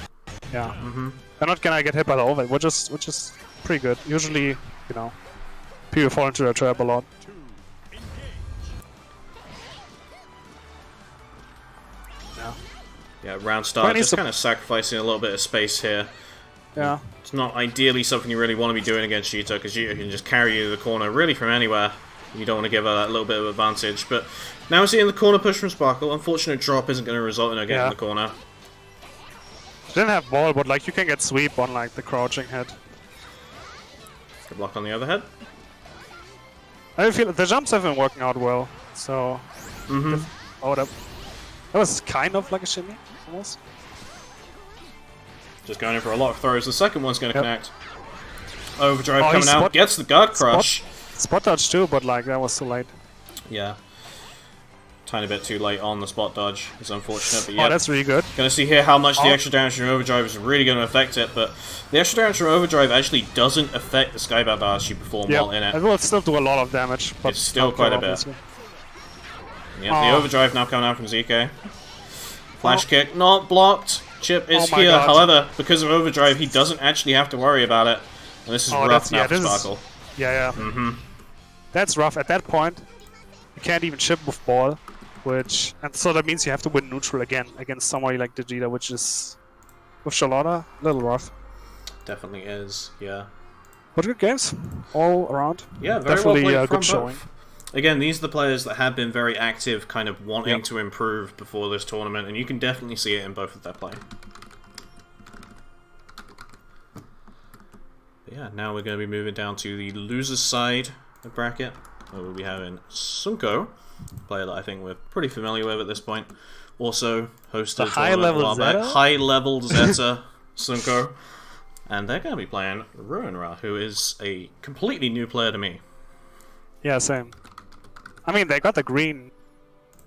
they're not gonna get hit by the overhead, which is pretty good. Usually, people fall into their trap a lot. Yeah, Yeah, round start, Well, just he's- kind of sacrificing a little bit of space here. yeah. It's not ideally something you really want to be doing against Jita, because Jita can just carry you to the corner really from anywhere. You don't want to give her that little bit of advantage. But now we're seeing the corner push from Sparkle. Unfortunate drop isn't going to result in her getting Yeah. the corner. She didn't have ball, but like you can get sweep on like the crouching head. Good luck on the other head. I feel the jumps have been working out well, so. Oh, that was kind of like a shimmy, almost. Just going in for a lot of throws. The second one's going to Yep. connect. Overdrive Oh, coming he out. Gets the guard crush. Spot dodge too, but like that was too late. Yeah. Tiny bit too late on the spot dodge. It's unfortunate, but yeah. Oh, that's really good. Gonna see here how much the Oh. extra damage from Overdrive is really going to affect it, but the extra damage from Overdrive actually doesn't affect the Skybound bars you perform Yeah, while in it it. will still do a lot of damage, but It's still not quite a kill, bit. obviously. Yeah, the Oh. Overdrive now coming out from ZK. Flash kick, not blocked. Chip is Oh my here, God. however, because of Overdrive, he doesn't actually have to worry about it. And this is Oh, rough that's- now yeah, for this is- Sparkle. Yeah. That's rough. At that point, you can't even chip with ball, and so that means you have to win neutral again against somebody like Vegeta, which is with Charlotta a little rough. Definitely is, yeah. But good games all around. Yeah, very Definitely well played a from good showing. both. Again, these are the players that have been very active, kind of wanting Yep. to improve before this tournament, and you can definitely see it in both of their play. But yeah, now we're going to be moving down to the losers side of the bracket, where we'll be having Sunko, a player that I think we're pretty familiar with at this point. Also hosted The a tournament a high-level while back. Zeta? High-level Zeta Sunko. And they're going to be playing Ruinra, who is a completely new player to me. Yeah, same. I mean, they got the green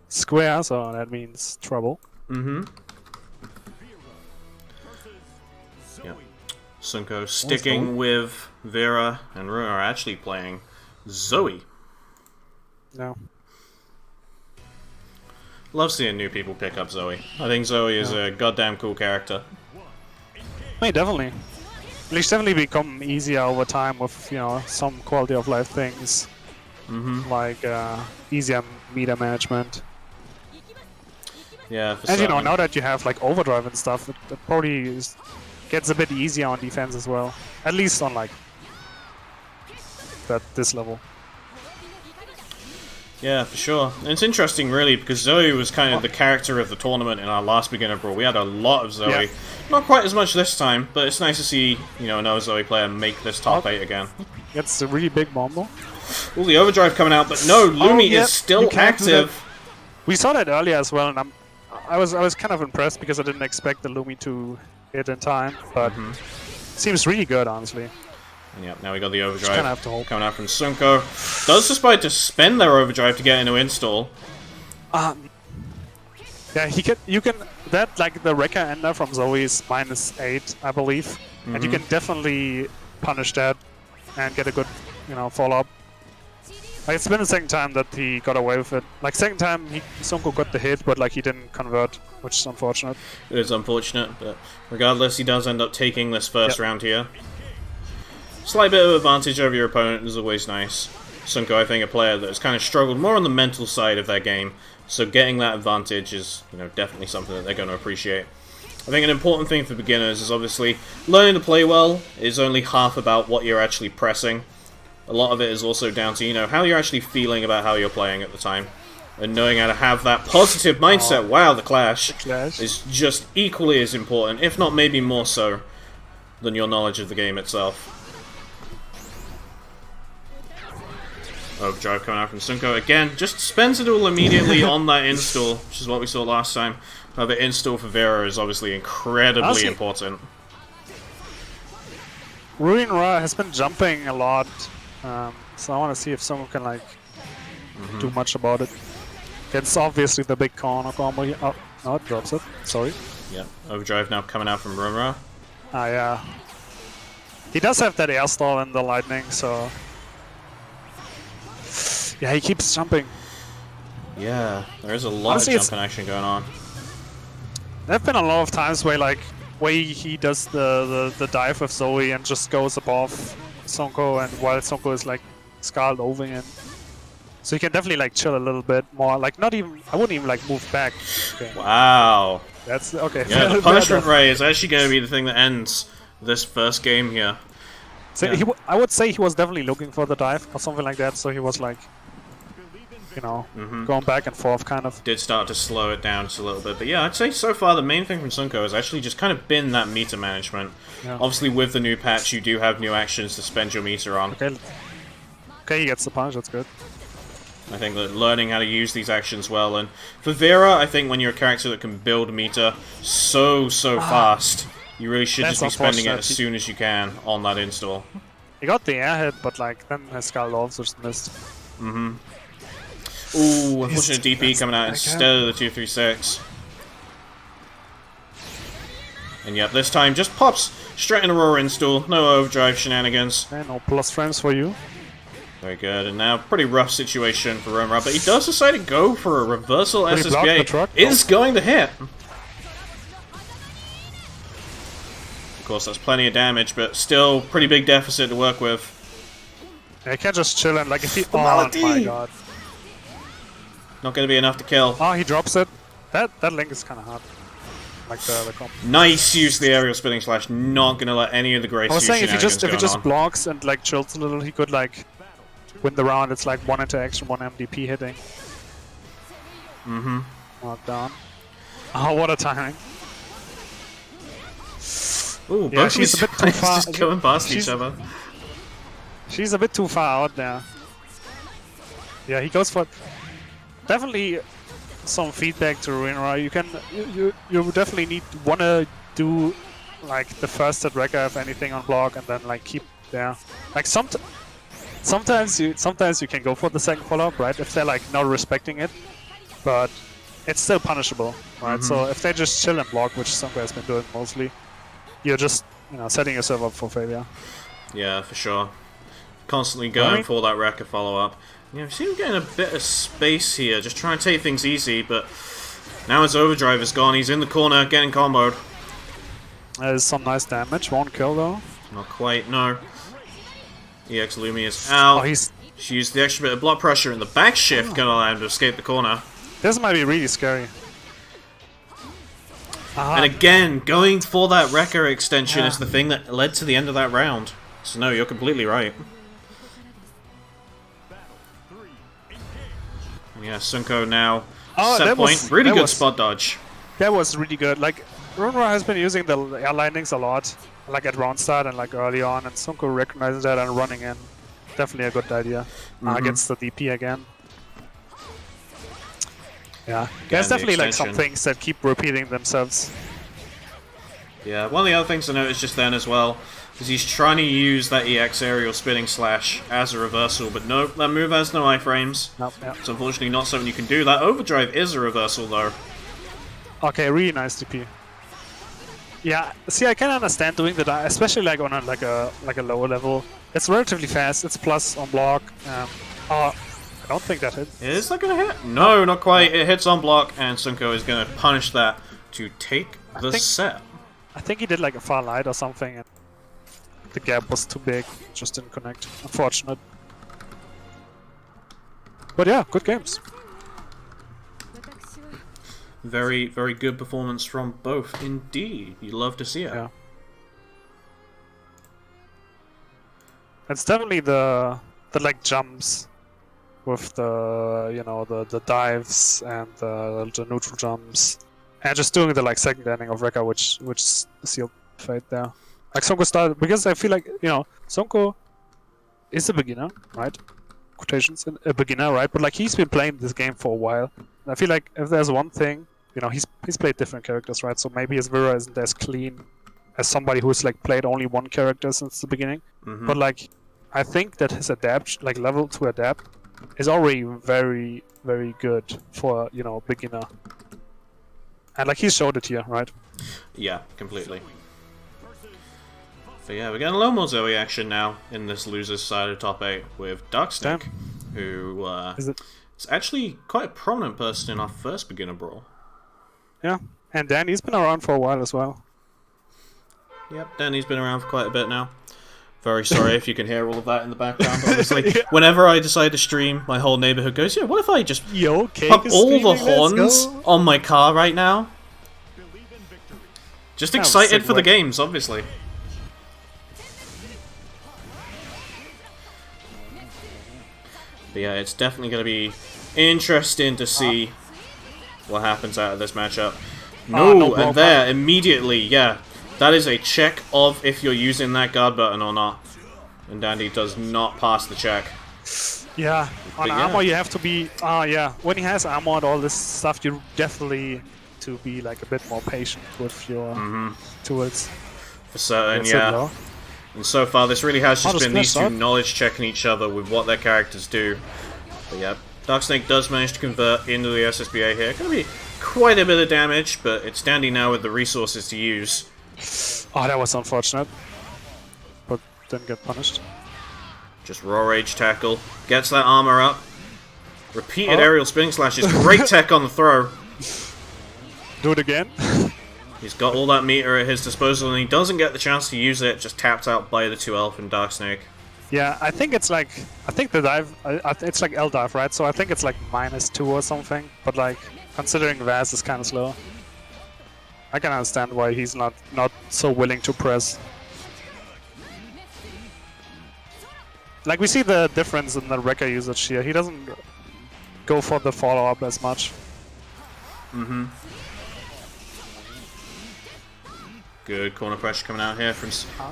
square, so that means trouble. Sunko sticking with Vera, and Runa are actually playing Zoe. No. Love seeing new people pick up Zoe. I think Zoe is a goddamn cool character. I mean, definitely. It's definitely become easier over time with, you know, some quality of life things. Like easier meter management. Yeah, for And you know, certain. now that you have like overdrive and stuff, it probably gets a bit easier on defense as well. At least on like this level. Yeah, for sure. And it's interesting, really, because Zoe was kind of the character of the tournament in our last beginner brawl. We had a lot of Zoe. Yeah. Not quite as much this time, but it's nice to see, you know, another Zoe player make this top 8 again. It's a really big bomb though. All the overdrive coming out, but no, Lumi yeah, is still you can't do that. active. We saw that earlier as well, and I was kind of impressed because I didn't expect the Lumi to hit in time, but seems really good, honestly. And yep, now we got the Just overdrive kinda have to hope. coming out from Sunko. Does decide to spend their overdrive to get into install. Yeah, you can that like the Wrecker ender from Zoe is -8, I believe, and you can definitely punish that and get a good, you know, follow up. Like it's been the second time that he got away with it. Like second time Sunko got the hit, but like he didn't convert, which is unfortunate. It is unfortunate, but regardless, he does end up taking this first round here. Slight bit of advantage over your opponent is always nice. Sunko, I think, a player that has kind of struggled more on the mental side of their game, so getting that advantage is, you know, definitely something that they're going to appreciate. I think an important thing for beginners is obviously learning to play well is only half about what you're actually pressing. A lot of it is also down to, you know, how you're actually feeling about how you're playing at the time. And knowing how to have that positive mindset, wow, the clash, is just equally as important, if not maybe more so, than your knowledge of the game itself. Overdrive coming out from Sunko again, just spends it all immediately on that install, which is what we saw last time. The install for Vera is obviously incredibly important. Ruin Ra has been jumping a lot, so I want to see if someone can like do much about it. It's obviously the big corner combo here. Oh, no, it drops it. Sorry. Yeah, overdrive now coming out from Runra. Ah, yeah. He does have that air stall and the lightning, so yeah, he keeps jumping. Yeah, there is a lot Honestly, of jumping action going on. There have been a lot of times where he does the dive with Zoe and just goes above Sunko, and while Sunko is like scald over him. So you can definitely like chill a little bit more. Like not even, I wouldn't even like move back. Okay. Wow. That's okay. Yeah, the punishment ray is actually going to be the thing that ends this first game here. So Yeah. I would say he was definitely looking for the dive or something like that. So he was like, you know, going back and forth kind of. Did start to slow it down just a little bit, but yeah, I'd say so far the main thing from Sunko has actually just kind of been that meter management. Yeah. Obviously, with the new patch, you do have new actions to spend your meter on. Okay, he gets the punish. That's good. I think that learning how to use these actions well, and for Vera, I think when you're a character that can build meter so fast, you really should That's just be spending it unfortunate. as soon as you can on that install. He got the air hit, but like then his skull also just missed. Ooh, unfortunate DP coming out instead of the 236. And yep, this time just pops straight in a raw install, no overdrive shenanigans. Okay, no plus frames for you. Very good, and now pretty rough situation for Romra, but he does decide to go for a reversal Did he block the SSBA. truck? Is going to hit. Of course, that's plenty of damage, but still pretty big deficit to work with. Yeah, he can't just chill and like if he. Oh Malady! my god. Not going to be enough to kill. Oh, he drops it. That link is kind of hard. Like the comp. Nice use of the aerial spinning slash. Not going to let any of the grace I was use saying if he shenanigans just going on. blocks and like chills a little, he could like win the round. It's like one interaction, one MDP hitting. Knocked down. Oh, what a timing! Ooh, Yeah, both she's these a bit too guys far. just going past each She's- other. She's a bit too far out there. Yeah, he goes for definitely some feedback to Rinra. You can you definitely wanna do like the first at Wrecker if anything on block, and then like keep there. Like sometimes you can go for the second follow up, right? If they're like not respecting it, but it's still punishable, right? So if they just chill and block, which Sunko has been doing mostly, you're just setting yourself up for failure. Yeah, for sure. Constantly going for that Wrecker follow-up. Yeah, we seem to be getting a bit of space here, just trying to take things easy, but now his overdrive is gone. He's in the corner, getting comboed. There's some nice damage. Won't kill though. Not quite, no. EX Lumi is out. She used the extra bit of block pressure in the back shift, gonna allow him to escape the corner. This might be really scary. And again, going for that Wrecker extension is the thing that led to the end of that round. So no, you're completely right. Yeah, Sunko now set point. Really good spot dodge. That was really good. Like, Runra has been using the air landings a lot, like at round start and like early on, and Sunko recognizes that and running in. Definitely a good idea against the DP again. Yeah, there's definitely like some things that keep repeating themselves. Yeah, one of the other things to note is just then as well, is he's trying to use that EX aerial spinning slash as a reversal, but no, that move has no iframes. Nope, yeah. It's unfortunately not something you can do. That overdrive is a reversal though. Okay, really nice DP. Yeah, see, I can understand doing the dive, especially like on a lower level. It's relatively fast. It's plus on block. I don't think that hits. Is that gonna hit? No, not quite. It hits on block, and Sunko is gonna punish that to take the set. I think he did like a far light or something, and the gap was too big. Just didn't connect. Unfortunate. But yeah, good games. Very, very good performance from both, indeed. You love to see it. Yeah. It's definitely the like jumps with the dives and the neutral jumps, and just doing the like second landing of Rekka, which sealed fate there. Like Sonko started because I feel like Sonko is a beginner, right? Quotations, a beginner, right? But like he's been playing this game for a while. And I feel like if there's one thing, he's played different characters, right? So maybe his Vera isn't as clean as somebody who's like played only one character since the beginning. But like I think that his level to adapt is already very, very good for beginner. And like he showed it here, right? Yeah, completely. But yeah, we're getting a little more Zoe action now in this loser's side of top 8 with Darksnake, who is actually quite a prominent person in our first beginner brawl. Yeah, and Danny's been around for a while as well. Yep, Danny's been around for quite a bit now. Very sorry if you can hear all of that in the background, obviously. Whenever I decide to stream, my whole neighborhood goes, yeah, what if I just pop all the horns on my car right now? Just excited for the games, obviously. But yeah, it's definitely going to be interesting to see what happens out of this matchup. No, and there, immediately, yeah. That is a check of if you're using that guard button or not. And Dandy does not pass the check. Yeah, on armor you have to be... yeah, when he has armor and all this stuff, you definitely to be like a bit more patient with your tools. For certain, yeah. And so far, this really has just been these two knowledge checking each other with what their characters do. But yeah, Darksnake does manage to convert into the SSBA here. Gonna be quite a bit of damage, but it's Dandy now with the resources to use. Oh, that was unfortunate. But didn't get punished. Just raw rage tackle. Gets that armor up. Repeated aerial spinning slashes. Great tech on the throw. Do it again. He's got all that meter at his disposal and he doesn't get the chance to use it. Just tapped out by the 2L from Darksnake. Yeah, I think it's like... I think the dive... it's like L dive, right? So I think it's like -2 or something. But like, considering Vaz is kind of slow, I can understand why he's not so willing to press. Like, we see the difference in the Wrecker usage here. He doesn't go for the follow-up as much. Good corner pressure coming out here from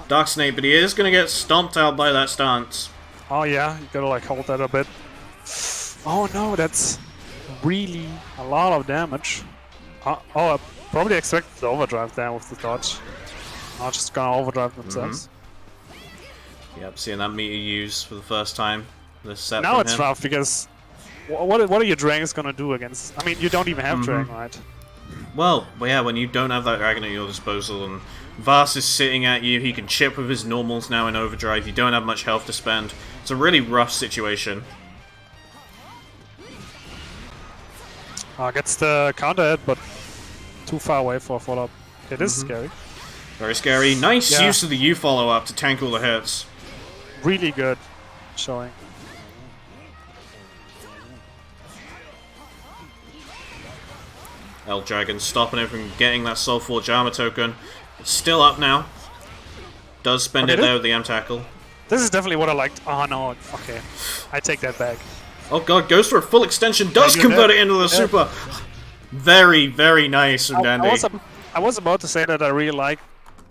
Darksnake, but he is going to get stomped out by that stance. Oh yeah, you gotta like hold that a bit. Oh no, that's really a lot of damage. I probably expected the overdrive there with the dodge. I'm just gonna overdrive themselves. Yep, seeing that meter used for the first time this set. Now it's rough because what are your Dragons gonna do against? I mean, you don't even have Dragon, right? Well, yeah, when you don't have that dragon at your disposal and Vast is sitting at you, he can chip with his normals now in overdrive, you don't have much health to spend. It's a really rough situation. Gets the counter hit, but too far away for a follow-up. It is scary. Very scary. Nice use of the U follow-up to tank all the hits. Really good showing. El Dragon stopping him from getting that Soul Forge armor token. It's still up now. Does spend it there with the M tackle. This is definitely what I liked. Oh no, okay. I take that back. Oh god, goes for a full extension, does convert it into the super. Very, very nice from Dandy. I was about to say that I really like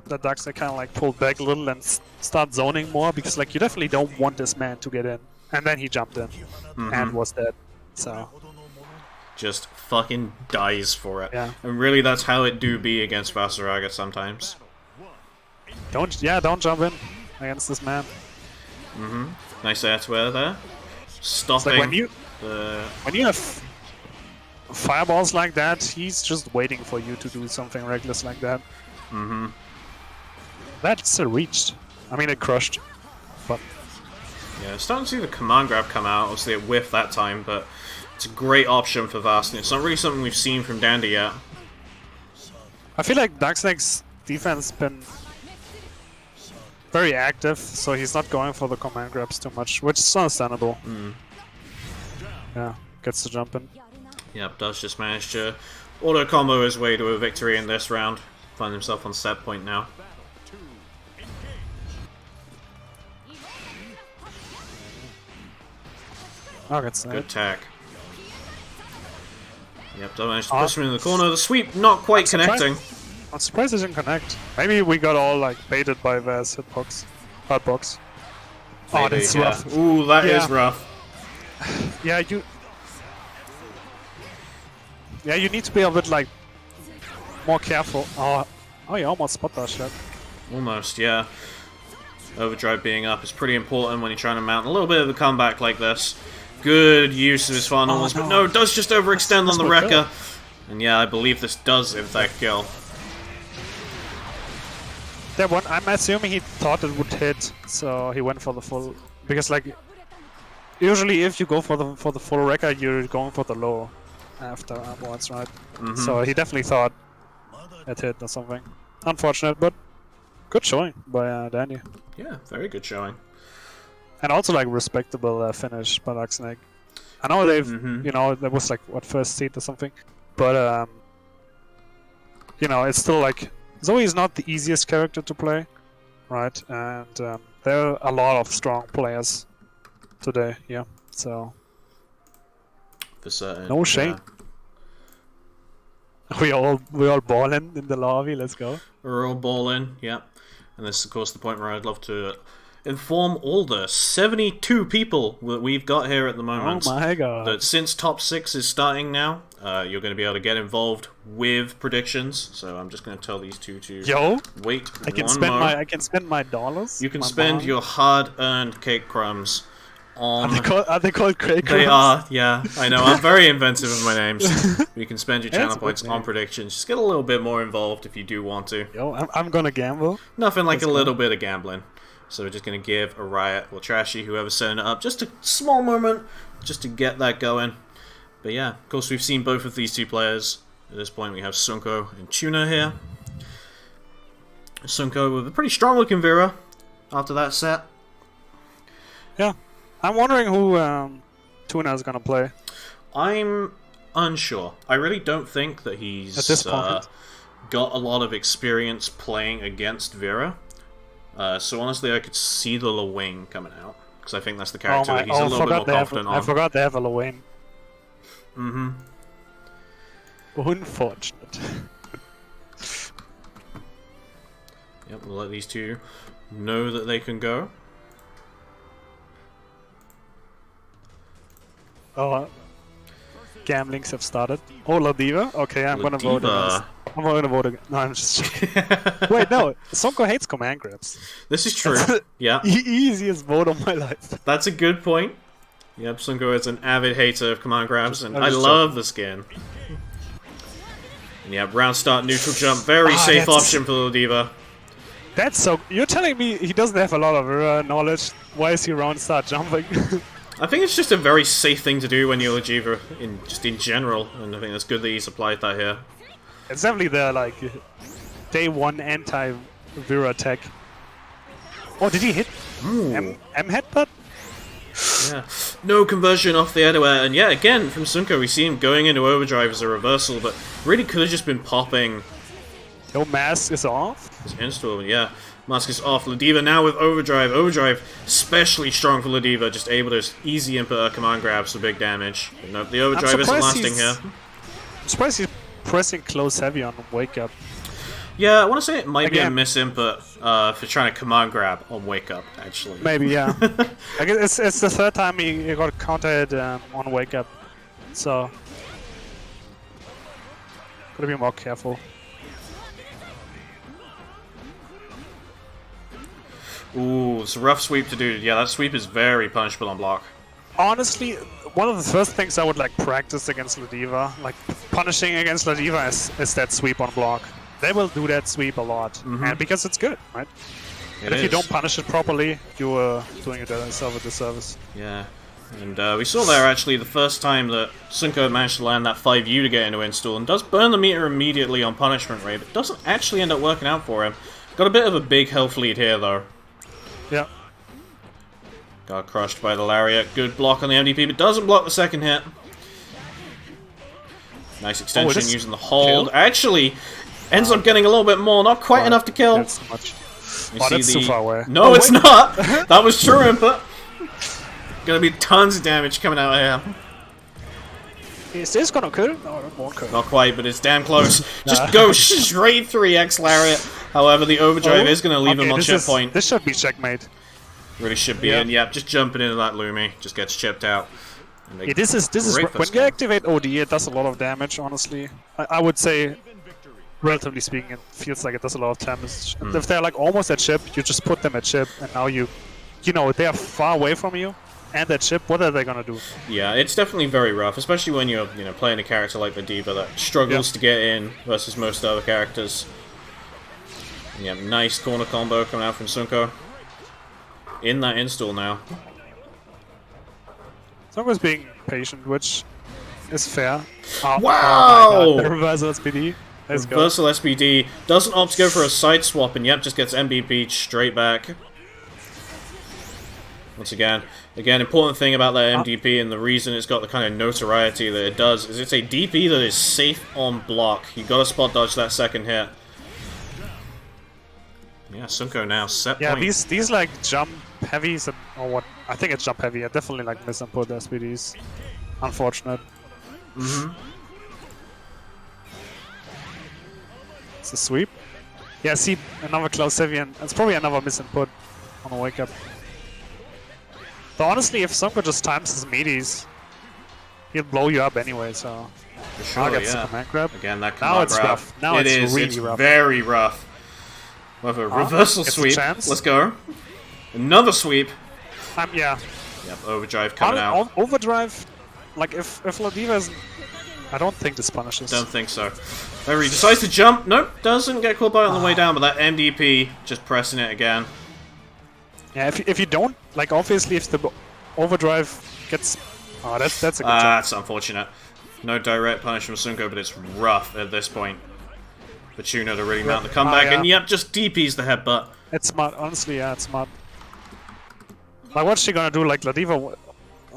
that Daxter kind of like pulled back a little and start zoning more, because like you definitely don't want this man to get in. And then he jumped in and was dead. So just fucking dies for it. Yeah. And really that's how it do be against Vasaraga sometimes. Don't jump in against this man. Nice air to air there. Stopping. Like when you have fireballs like that, he's just waiting for you to do something reckless like that. That's a reached. I mean, it crushed, but Yeah, starting to see the command grab come out. Obviously it whiffed that time, but it's a great option for Vast, and it's not really something we've seen from Dandy yet. I feel like Darksnake's defense has been very active, so he's not going for the command grabs too much, which is understandable. Yeah, gets the jump in. Yep, does just manage to auto combo his way to a victory in this round. Find himself on set point now. Oh, that's Good tack. Yep, don't manage to push him in the corner. The sweep not quite connecting. I'm surprised it didn't connect. Maybe we got all like baited by Vaz hitbox. Hotbox. Oh, Maybe, that's yeah. rough. Ooh, that is rough. Yeah, you need to be a bit like more careful. Oh, you almost spot that shot. Almost, yeah. Overdrive being up is pretty important when you're trying to mount a little bit of a comeback like this. Good use of his funnels, but no, it does just overextend on the Wrecker. And yeah, I believe this does in fact kill. That one, I'm assuming he thought it would hit, so he went for the full. Because like, usually if you go for the full Wrecker, you're going for the low afterwards, right? So he definitely thought it hit or something. Unfortunate, but good showing by Dandy. Yeah, very good showing. And also like respectable finish by Darksnake. I know they've, you know, that was like what, first seed or something, but you know, it's still like Zoe is not the easiest character to play, right? And there are a lot of strong players today, yeah. So For certain. no shame. Yeah. We all balling in the lobby. Let's go. We're all balling, yeah. And this is of course the point where I'd love to inform all the 72 people that we've got here at the moment. Oh my god. That since top 6 is starting now, you're going to be able to get involved with predictions. So I'm just going to tell these two to wait I can spend my dollars. You can spend your hard-earned cake crumbs on... Are they called cake crumbs? They are, yeah. I know, I'm very inventive with my names. You can spend your channel points on predictions. Just get a little bit more involved if you do want to. Yo, I'm gonna gamble. Nothing like a little bit of gambling. So we're just going to give a Riot or Trashy, whoever's setting it up, just a small moment just to get that going. But yeah, of course we've seen both of these two players. At this point we have Sunko and Tuna here. Sunko with a pretty strong looking Vera after that set. Yeah. I'm wondering who Tuna is going to play. I'm unsure. I really don't think that he's at this point got a lot of experience playing against Vera. So honestly, I could see the Lewayne coming out, because I think that's the character that he's a little bit more confident on. I forgot they have a Lewayne. Unfortunate. Yep, we'll let these two know that they can go. Oh, gamblings have started. Oh, Ladiva? Okay, I'm gonna vote against. I'm gonna vote again. No, I'm just joking. Wait, no. Sonko hates command grabs. This is true. Yeah. Easiest vote of my life. That's a good point. Yep, Sonko is an avid hater of command grabs, and I love the skin. Yeah, round start, neutral jump. Very safe option for Ladiva. That's so... You're telling me he doesn't have a lot of knowledge? Why is he round start jumping? I think it's just a very safe thing to do when you're Ladiva, in general, and I think it's good that he's applied that here. It's definitely the, like, day one anti-Vera tech. Oh, did he hit M headbutt? Yeah. No conversion off the air, and yeah, again, from Sunko, we see him going into overdrive as a reversal, but really could have just been popping. Yo, mask is off? His install, yeah. Mask is off. Ladiva now with overdrive. Overdrive, especially strong for Ladiva, just able to easy input her command grabs for big damage. But no, the overdrive isn't lasting here. I'm surprised he's pressing close heavy on Wake Up. Yeah, I want to say it might be a misinput for trying to command grab on Wake Up, actually. Maybe, yeah. I guess it's the third time he got countered on Wake Up, so gotta be more careful. Ooh, it's a rough sweep to do. Yeah, that sweep is very punishable on block. Honestly, one of the first things I would like practice against Ladiva, like punishing against Ladiva, is that sweep on block. They will do that sweep a lot, and because it's good, right? And if you don't punish it properly, you're doing yourself a disservice. Yeah, and we saw there actually the first time that Sunko managed to land that 5U to get into install, and does burn the meter immediately on punishment rate, but doesn't actually end up working out for him. Got a bit of a big health lead here though. Yeah. Got crushed by the lariat. Good block on the MDP, but doesn't block the second hit. Nice extension using the hold. Kill? Actually, ends up getting a little bit more. Not quite enough to kill. That's too much. That's too far away. No, it's not. That was true input. Gonna be tons of damage coming out of here. Is this gonna kill? No, it won't kill. Not quite, but it's damn close. Just go straight 3x lariat. However, the overdrive is gonna leave him on chip point. This should be checkmate. Really should be in. Yeah, just jumping into that Lumi. Just gets chipped out. Yeah, this is when you activate OD, it does a lot of damage. Honestly, I would say, relatively speaking, it feels like it does a lot of damage. And if they're like almost at chip, you just put them at chip, and now you know, they are far away from you. And at chip, what are they gonna do? Yeah, it's definitely very rough, especially when you're playing a character like the Diva that struggles to get in versus most other characters. And yeah, nice corner combo coming out from Sunko. In that install now. Sunko's being patient, which is fair. Wow! Oh my God. The reversal SPD. Let's go. Reversal SPD doesn't opt to go for a side swap, and yep, just gets MVP straight back. Once again, important thing about that MDP and the reason it's got the kind of notoriety that it does is it's a DP that is safe on block. You gotta spot dodge that second hit. Yeah, Sunko now set point. Yeah, these like jump heavies or what? I think it's jump heavy. I definitely like misinput SPDs. Unfortunate. It's a sweep. Yeah, see another close heavy, and it's probably another misinput on a wake up. So honestly, if Sunko just times his meaties, he'll blow you up anyway, so... For sure, the command grab. Again, that command grab. Rough. Now it's really rough. Very rough. We'll have a reversal sweep. Let's go. Another sweep. Yeah. Yep, overdrive coming out. Overdrive, like if Ladiva isn't... I don't think this punishes. Don't think so. However, he decides to jump. Nope, doesn't get caught by it on the way down, but that MDP, just pressing it again. Yeah, if you don't, like obviously if the overdrive gets... Oh, that's a good jump. That's unfortunate. No direct punish from Sunko, but it's rough at this point. For Tuna to really mount the comeback, and yep, just DPs the headbutt. It's smart, honestly, yeah, it's smart. Like what's she gonna do? Like Ladiva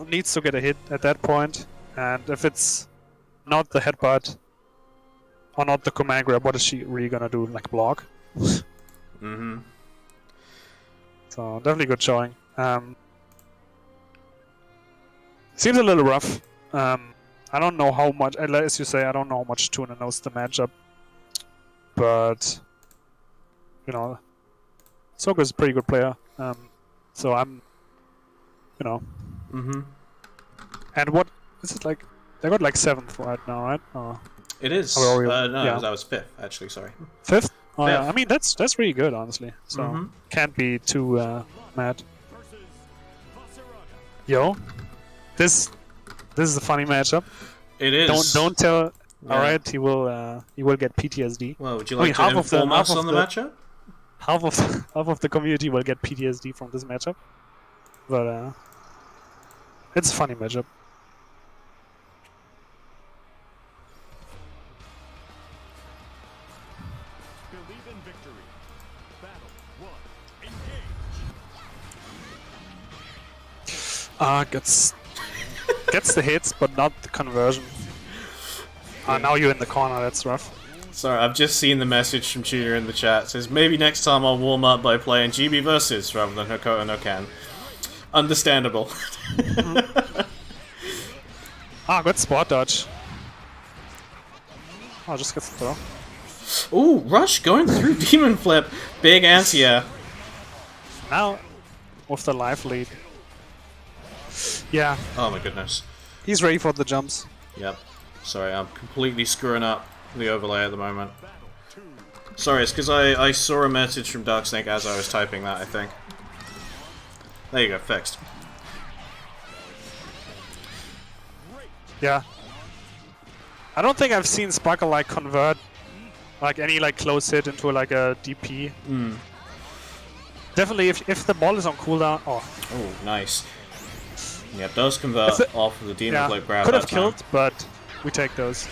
needs to get a hit at that point, and if it's not the headbutt, or not the command grab, what is she really gonna do? Like block? So definitely good showing. Seems a little rough. I don't know how much, as you say, I don't know how much Tuna knows the matchup. But, you know, Soraka is a pretty good player. So I'm, you know. And what is it like? They got like 7th right now, right? Oh. It is. No, that was 5th, actually, sorry. 5th? Oh, yeah. I mean, that's really good, honestly. So, can't be too mad. Yo, this is a funny matchup. It is. Don't tell All right, he will get PTSD. Well, would you I mean, like to inform us on the matchup? Half of the community will get PTSD from this matchup, but it's a funny matchup. Believe in victory. Battle 1. Engage. Gets the hits, but not the conversion. Now you're in the corner. That's rough. Sorry, I've just seen the message from Tutor in the chat. It says, maybe next time I'll warm up by playing GBVS rather than Hakoto no Ken. Understandable. Good spot dodge. Oh, just gets the throw. Ooh, Rush going through Demon Flip. Big anti-air. Now, with the life lead. Yeah, Oh my goodness. he's ready for the jumps. Yep. Sorry, I'm completely screwing up the overlay at the moment. Sorry, it's because I saw a message from Darksnake as I was typing that, I think. There you go, fixed. Yeah. I don't think I've seen Sparkle like convert like any like close hit into like a DP. Definitely if the ball is on cooldown. Oh, Nice. Yeah, it does convert off of the Demon yeah. Flip grab Could that have time. killed, but we take those.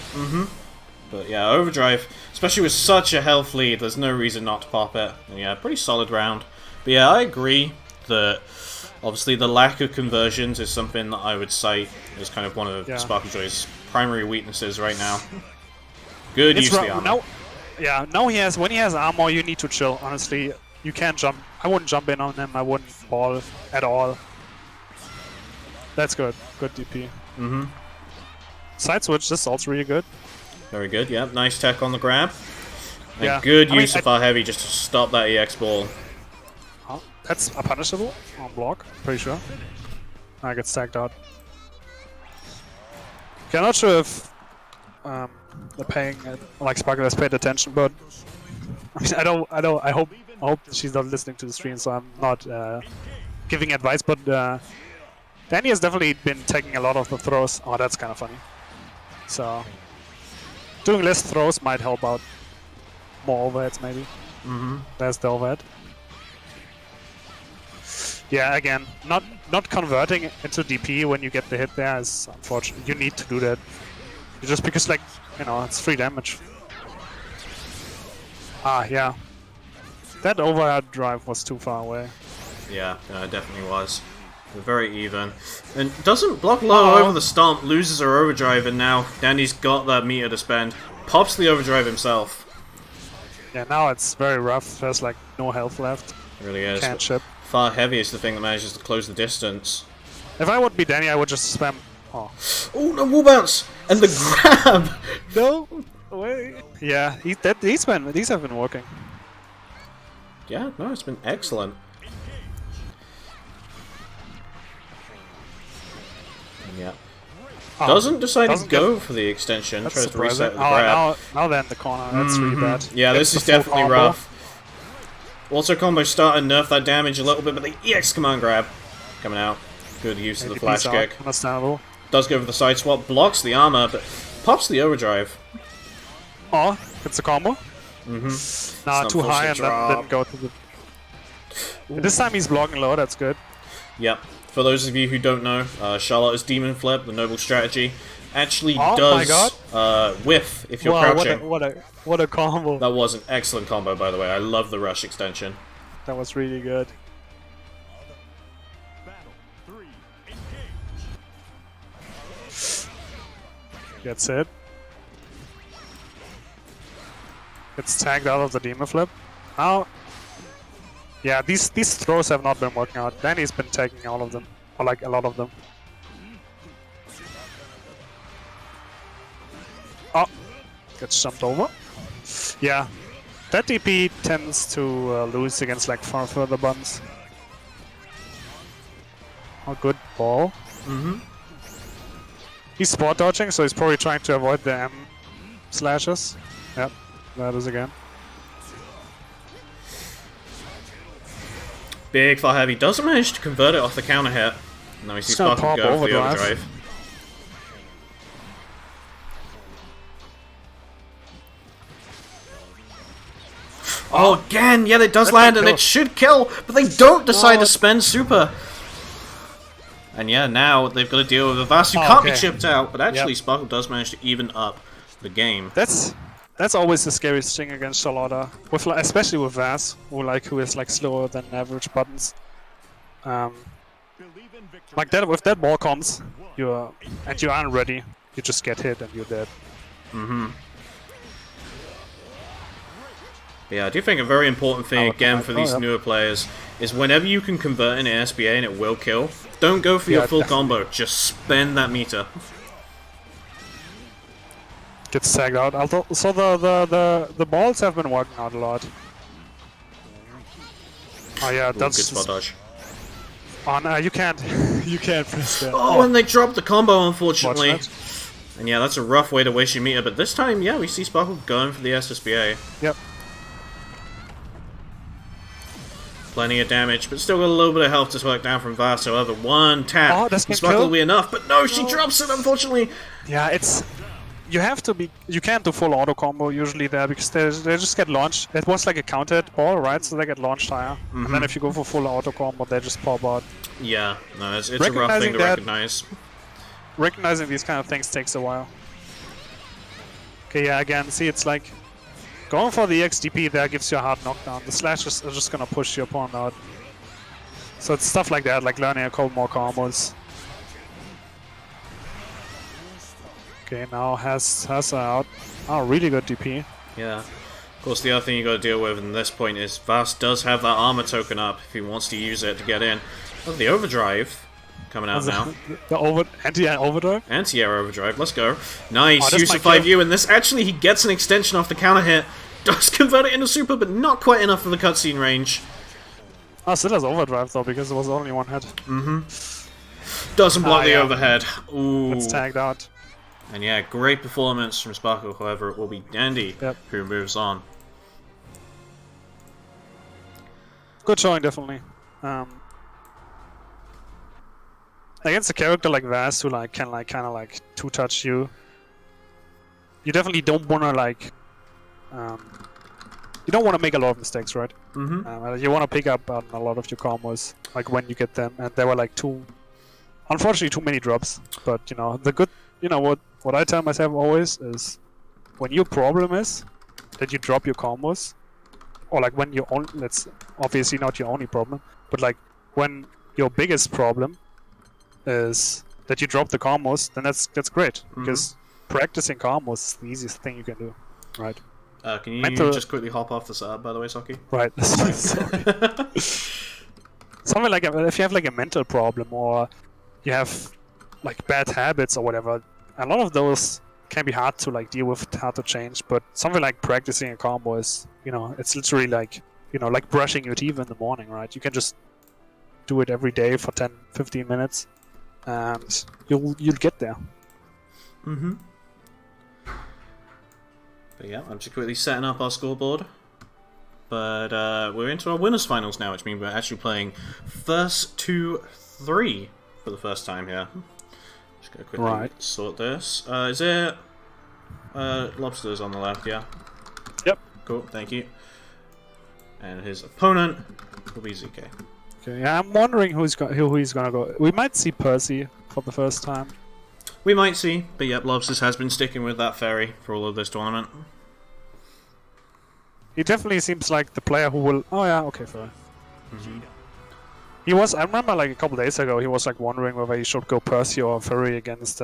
But yeah, Overdrive, especially with such a health lead, there's no reason not to pop it. And yeah, pretty solid round. But yeah, I agree that obviously the lack of conversions is something that I would cite as kind of one of Sparkle Joy's primary weaknesses right now. Good use of the armor. Now when he has armor, you need to chill. Honestly, you can't jump. I wouldn't jump in on him. I wouldn't ball at all. That's good. Good DP. Side switch. This is also really good. Very good, yeah. Nice tech on the grab. And Yeah. good use of our heavy just to stop that EX ball. That's a punishable on block. Pretty sure. I get stacked out. Okay, I'm not sure if the paying like Sparkle has paid attention, but I mean, I hope she's not listening to the stream, so I'm not giving advice. But Danny has definitely been taking a lot of the throws. Oh, that's kind of funny. So doing less throws might help out. More overheads maybe. There's the overhead. Yeah, again, not converting into DP when you get the hit there is unfortunate. You need to do that. Just because, like, you know, it's free damage. Yeah. That overhead drive was too far away. Yeah, it definitely was. They're very even. And doesn't block low over the stomp, loses her overdrive, and now Danny's got that meter to spend. Pops the overdrive himself. Yeah, now it's very rough. There's, like, no health left. It really is. Can't chip. Far heavy is the thing that manages to close the distance. If I would be Danny, I would just spam. Oh, no, wall bounce! And the grab! no way. Yeah, these have been working. Yeah, no, it's been excellent. Yeah. Doesn't decide to go for the extension, tries to reset the grab. Now they're in the corner. That's really bad. Yeah, this is definitely rough. Also combo start and nerf that damage a little bit, but the EX command grab coming out. Good use of the flash kick. Understandable. Does go for the side swap, blocks the armor, but pops the overdrive. Oh, it's a combo. Nah, too high and then didn't go to the... This time he's blocking low, that's good. Yep. For those of you who don't know, Charlotte's Demon Flip, the noble strategy, actually does whiff if you're crouching. What a combo. That was an excellent combo, by the way. I love the rush extension. That was really good. Battle 3. Engage. Gets hit. Gets tagged out of the Demon Flip. Now... Yeah, these throws have not been working out. Danny's been taking all of them. Or like a lot of them. Oh! Gets jumped over. Yeah. That DP tends to lose against like far further buttons. Oh, good ball. He's spot dodging, so he's probably trying to avoid the M slashes. Yep, that is again. Big far heavy doesn't manage to convert it off the counter hit. No, he sees Sparkle go for the overdrive. Oh, again! Yeah, it does That's land, a and kill. it should kill, but they don't decide No. to spend super. And yeah, now they've got to deal with a Vass who Oh, can't be okay. chipped out, but actually Yep. Sparkle does manage to even up the game. That's always the scariest thing against Charlotta, with like, especially with Vaz, who is like slower than average buttons. Like that, if that ball comes, you aren't ready. You just get hit and you're dead. Yeah, I do think a very important thing, Oh, again, for these yep. newer players is whenever you can convert an SBA and it will kill, don't go for your Yeah, full definitely. combo, just spend that meter. Gets tagged out. Although, so the balls have been working out a lot. Oh yeah, Ooh, good that's spot dodge. Oh no, you can't press that. Oh, and they dropped the combo, unfortunately. Watch And yeah, that's a rough way to waste your meter, but this time, yeah, we see Sparkle going for the SSBA. Yep. Plenty of damage, but still got a little bit of health to work down from Vass. However, one tap. Oh, that's and gonna Sparkle kill. will be enough, but no, she drops it, unfortunately. Yeah, it's you have to be. You can't do full auto combo usually there because they just get launched. It was like a counted ball, right? So they get launched higher, and then if you go for full auto combo, they just pop out. Yeah, no, it's a rough thing Recognizing to that- recognize. Recognizing these kind of things takes a while. Okay, yeah, again, see, it's like going for the XDP there gives you a hard knockdown. The slashes are just gonna push your opponent out. So it's stuff like that, like learning a couple more combos. Okay, now has her out. Oh, really good DP. Yeah. Of course, the other thing you got to deal with in this point is Vass does have that armor token up if he wants to use it to get in. Oh, the overdrive coming out now. The anti overdrive. Anti-air overdrive, let's go. Nice, Oh, that's use my of 5U, and this actually he gets an extension off the counter hit. Does convert it into super, but not quite enough for the cutscene range. Oh, still has overdrive though because it was only one hit. Doesn't block Ah, the yeah. overhead. Ooh. It's tagged out. And yeah, great performance from Sparkle, however, it will be Dandy Yep. who moves on. Good showing, definitely. Against a character like Vaz who like can like kind of like two-touch you, you definitely don't want to like, you don't want to make a lot of mistakes, right? You want to pick up on a lot of your combos, like when you get them, and there were like unfortunately too many drops. But you know the good, you know what I tell myself always is, when your problem is that you drop your combos, or like when you only, that's obviously not your only problem, but like when your biggest problem is that you drop the combos, then that's great because practicing combos is the easiest thing you can do, right? Can you Mental- just quickly hop off the setup, by the way, Saki? Right. Sorry. Something like if you have like a mental problem or you have like bad habits or whatever, a lot of those can be hard to like deal with, hard to change. But something like practicing a combo is, you know, it's literally like, you know, like brushing your teeth in the morning, right? You can just do it every day for 10, 15 minutes, and you'll get there. But yeah, I'm just quickly setting up our scoreboard. But we're into our winners finals now, which means we're actually playing first 2-3 for the first time here. Just gonna quickly Right. sort this. Is it Lobster's on the left? Yeah. Yep. Cool. Thank you. And his opponent will be ZK. Okay. Yeah, I'm wondering who he's gonna go. We might see Percy for the first time. We might see, but yep, Lobsters has been sticking with that fairy for all of this tournament. He definitely seems like the player who will. Oh yeah, okay, fair. He was. I remember like a couple days ago, he was like wondering whether he should go Percy or Furry against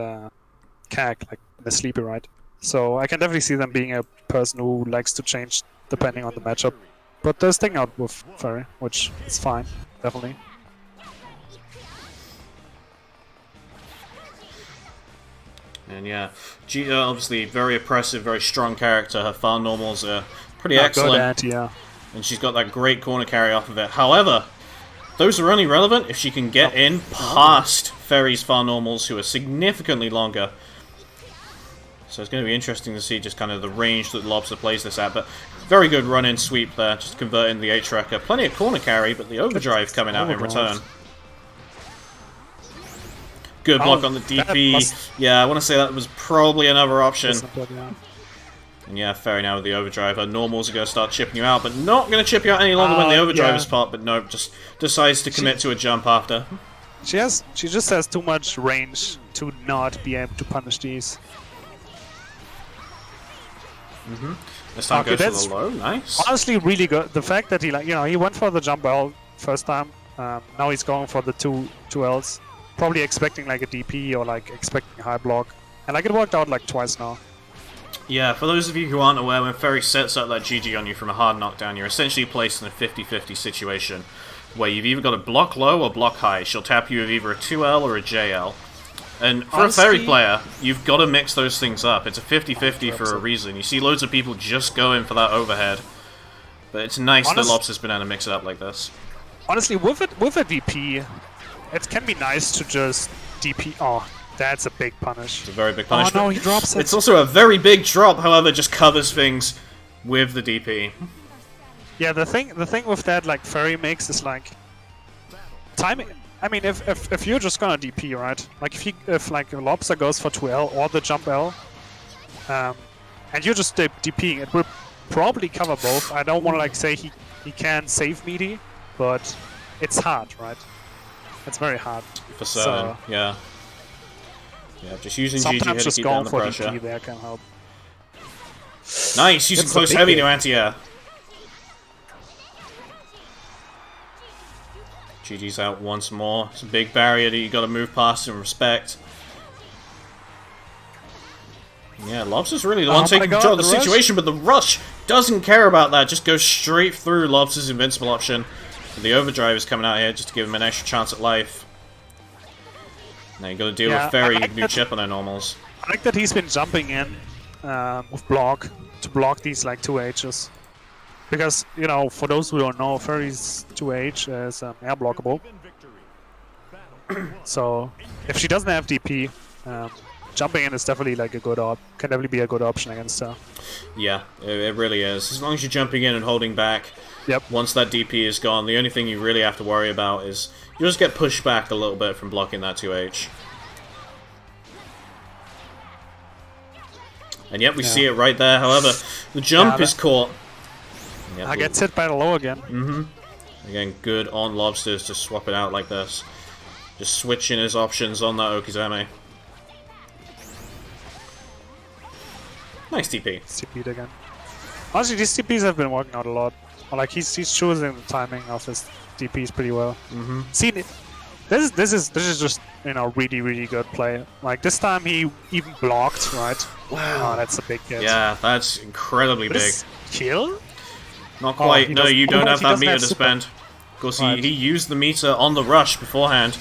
Kag, like the sleepy, right? So I can definitely see them being a person who likes to change depending on the matchup. But they're sticking out with Furry, which is fine, definitely. And yeah, Gita obviously very oppressive, very strong character. Her farm normals are pretty Not excellent. good at, yeah. And she's got that great corner carry off of it. However, those are only relevant if she can get in past Fairy's far normals, who are significantly longer. So it's going to be interesting to see just kind of the range that Lobster plays this at. But very good run-in sweep there, just converting the H-Wrecker. Plenty of corner carry, but the overdrive coming out in return. Good block on the that DP. must- Yeah, I want to say that was probably another option. Yeah. And yeah, Fairy now with the overdrive. Her normals are going to start chipping you out, but not going to chip you out any longer when the overdrive is popped. But no, just decides to commit to a jump after. She just has too much range to not be able to punish these. This time Okay, goes for that's the low. Nice. Honestly, really good. The fact that he went for the jump L first time. Now he's going for the two Ls. Probably expecting like a DP or like expecting a high block. And like it worked out like twice now. Yeah, for those of you who aren't aware, when Ferry sets up that GG on you from a hard knockdown, you're essentially placed in a 50-50 situation where you've either got to block low or block high. She'll tap you with either a 2L or a JL. And for Honestly, a Ferry player, you've got to mix those things up. It's a 50-50 for a reason. You see loads of people just go in for that overhead. But it's nice that Lobster's been able to mix it up like this. Honestly, with a DP, it can be nice to just DP. Oh, that's a big punish. It's a very big punishment. Oh no, he drops it. It's also a very big drop, however, just covers things with the DP. Yeah, the thing with that like Fairy makes is like timing. I mean, if you're just gonna DP, right? Like if like a Lobster goes for 2L or the jump L, and you're just DPing, it will probably cover both. I don't want to like say he can save meaty, but it's hard, right? It's very hard. For certain, So, yeah. Yeah, just using GG sometimes here to just keep down going the for pressure. DP there can help. Nice, using It's a close big heavy hit. to anti-air. GG's out once more. It's a big barrier that you got to move past and respect. Yeah, Lobster's really the one my taking God, control of the the rush. situation, but the rush doesn't care about that. Just goes straight through Lobster's invincible option. The overdrive is coming out here just to give him an extra chance at life. Now you got to deal Yeah, with Fairy I like new that- chip on their normals. I like that he's been jumping in with block to block these like 2Hs. Because, you know, for those who don't know, Fairy's 2H is air blockable. So, if she doesn't have DP, jumping in is definitely like a good can definitely be a good option against her. Yeah, it really is. As long as you're jumping in and holding back, Yep. once that DP is gone, the only thing you really have to worry about is you'll just get pushed back a little bit from blocking that 2H. And yep, we see it right there. However, the jump is caught. Yep, I gets hit by the low again. again, good on Lobsters to swap it out like this. Just switching his options on that Okizeme. Nice TP. TP'd again. Honestly, these TPs have been working out a lot. Or, like he's choosing the timing of his DPs pretty well. See, this is just, you know, really good play. Like this time he even blocked, right? Wow, that's a big hit. Yeah, that's incredibly big. This kill? Not quite. he No, doesn't- you don't oh, have he that doesn't meter have to super. spend. Of course, Right. he used the meter on the rush beforehand.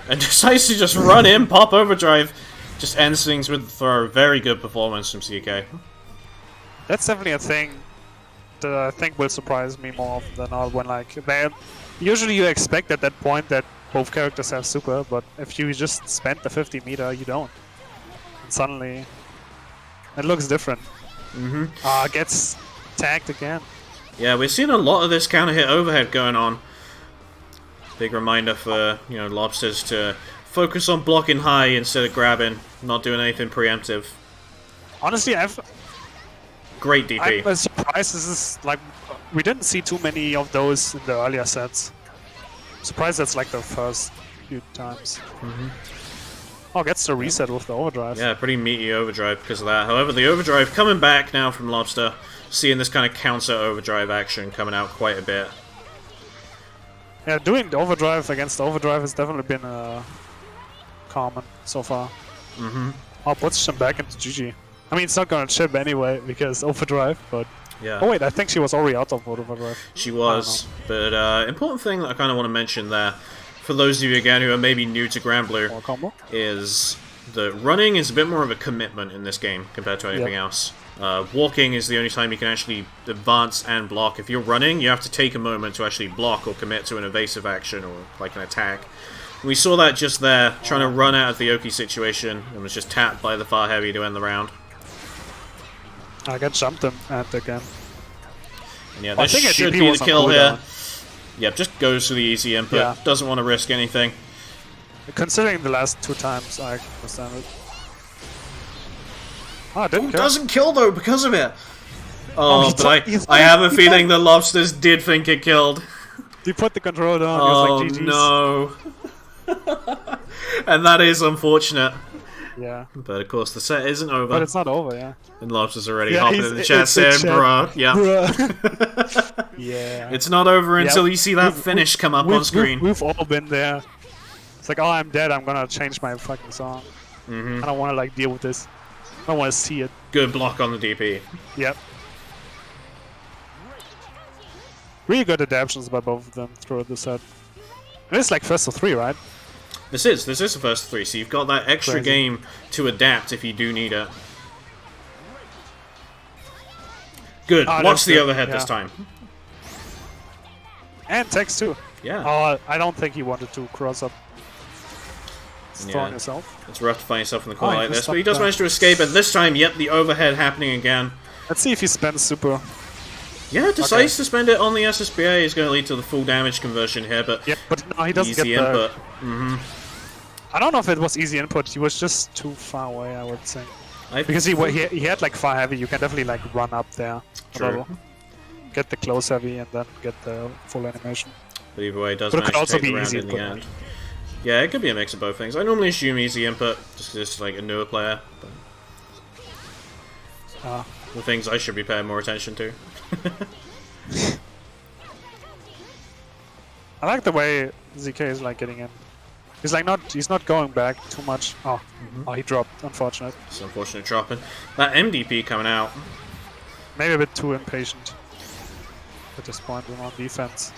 And decides to just run in, pop overdrive. Just ends things with the throw. Very good performance from CK. That's definitely a thing that I think will surprise me more often than not when like usually you expect at that point that both characters have super, but if you just spend the 50 meter, you don't. And suddenly it looks different. Gets tagged again. Yeah, we're seeing a lot of this counter hit overhead going on. Big reminder for, you know, Lobsters to focus on blocking high instead of grabbing, not doing anything preemptive. Honestly, Great DP. I'm surprised this is like we didn't see too many of those in the earlier sets. Surprised that's like the first few times. Oh, gets the reset with the overdrive. Yeah, pretty meaty overdrive because of that. However, the overdrive coming back now from Lobster, seeing this kind of counter overdrive action coming out quite a bit. Yeah, doing the overdrive against the overdrive has definitely been common so far. Oh, puts him back into GG. I mean, it's not gonna chip anyway because overdrive, but Yeah. oh wait, I think she was already out of overdrive. She was, but important thing that I kind of want to mention there, for those of you again who are maybe new to Grand Blue, More combo. is that running is a bit more of a commitment in this game compared to anything else. Walking is the only time you can actually advance and block. If you're running, you have to take a moment to actually block or commit to an evasive action or like an attack. We saw that just there, trying to run out of the Oki situation, and was just tapped by the far heavy to end the round. I got jumped him at again. And yeah, I this think a should DP be was the on kill here. cooldown. Yep, just goes for the easy input. Yeah. Doesn't want to risk anything. Considering the last two times, I understand it. Oh, I didn't care. Doesn't kill though because of it. Oh, he but took- I have a feeling the lobsters did think it killed. He put the controller down. Oh he was like, GG's. no. And that is unfortunate. Yeah. But of course the set isn't over. But it's not over, yeah. And Lobster's already Yeah, hopping he's- in the chat it's saying, chat. bruh. Yeah. Bruh. Yeah. It's not over until Yeah, you see that finish come up on screen. We've all been there. It's like, oh, I'm dead. I'm gonna change my fucking song. Mm-hmm. I don't want to like deal with this. I don't want to see it. Good block on the DP. Yep. Really good adaptations by both of them throughout the set. And it's like first of 3, right? This is the first 3, so you've got that extra Crazy. game to adapt if you do need it. Good. Oh, Watch that's the good, overhead yeah. this time. And text too. Yeah. Oh, I don't think he wanted to cross up. Throwing Yeah. yourself. It's rough to find yourself in the corner Oh, he like just this, but he stopped does there. manage to escape, and this time, yep, the overhead happening again. Let's see if he spends super. Yeah, decides to spend it on the SSBA is going to lead to the full damage conversion here, but Yeah, but no, he doesn't easy get the. input. I don't know if it was easy input. He was just too far away, I would say. I Because he had like far heavy. You can definitely like run up there. a True. little. Get the close heavy and then get the full animation. But either way, it does But it manage could to also take the be round easy in the input, end. Yeah, it could be a mix of both things. I normally assume easy input, just 'cause it's like a newer player. But the things I should be paying more attention to. I like the way ZK is like getting in. He's not going back too much. Oh, oh, he dropped. Unfortunate. It's unfortunate dropping. That MDP coming out. Maybe a bit too impatient at this point on defense.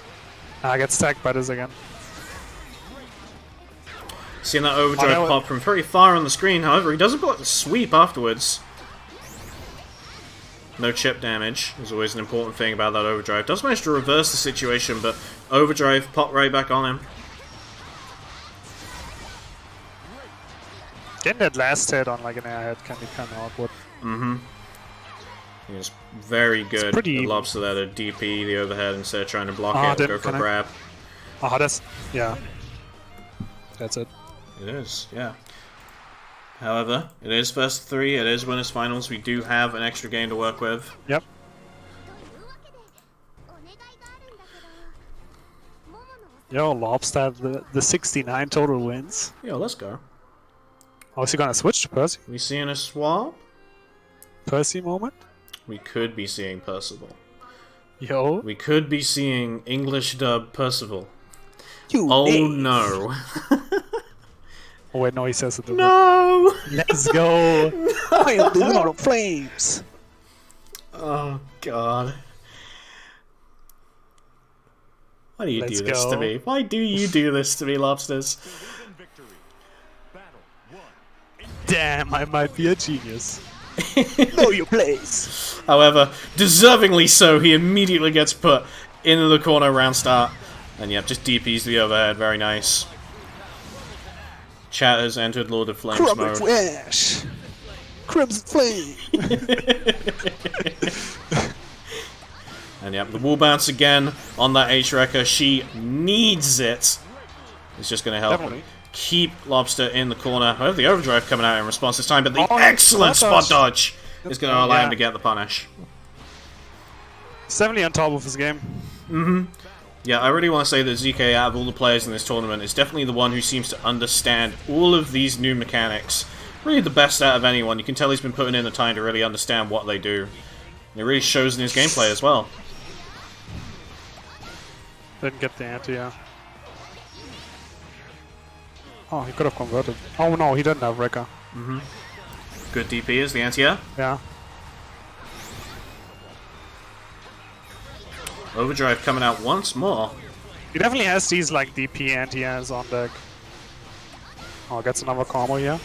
I get stacked by this again. Seeing that overdrive that pop from very far on the screen, however, he doesn't block the sweep afterwards. No chip damage is always an important thing about that overdrive. Does manage to reverse the situation, but overdrive pop right back on him. Getting that last hit on like an airhead can be kind of awkward. He's very good. pretty It even. lobster there to DP the overhead instead of trying to block Oh, it or go didn't for a connect. grab. Oh, yeah. That's it. It is, yeah. However, it is first 3, it is winners finals. We do have an extra game to work with. Yep. Yo, Lobster, the 69 total wins. Yo, let's go. Oh, is he gonna switch to Percy? We seeing a swap? Percy moment? We could be seeing Percival. Yo. We could be seeing English dub Percival. You Oh no. Oh wait, no, he says it. No! Let's go. I am the Lord of Flames. Oh god. Why do you Let's do this to go. me? Why do you do this to me, lobsters? In victory. Battle 1. Damn, I might be a genius. Know your place. However, deservingly so, he immediately gets put into the corner round start. And yep, just DPs the overhead, very nice. Chat has entered Lord of Flames Crumble mode. Flash. Crimson Flame. And yep, the wall bounce again on that H-Wrecker. She needs it. It's just going to help Definitely. keep Lobster in the corner. However, the overdrive coming out in response this time, but the Oh, excellent spot spot dodge is going to allow Yeah. him to get the punish. He's definitely on top of his game. Yeah, I really want to say that ZK, out of all the players in this tournament, is definitely the one who seems to understand all of these new mechanics. Really the best out of anyone. You can tell he's been putting in the time to really understand what they do. And it really shows in his gameplay as well. Didn't get the anti, yeah. Oh, he could have converted. Oh no, he didn't have Wrecker. Good DP is the anti-air. Yeah. Overdrive coming out once more. He definitely has these like DP anti-airs on deck. Oh, gets another combo here.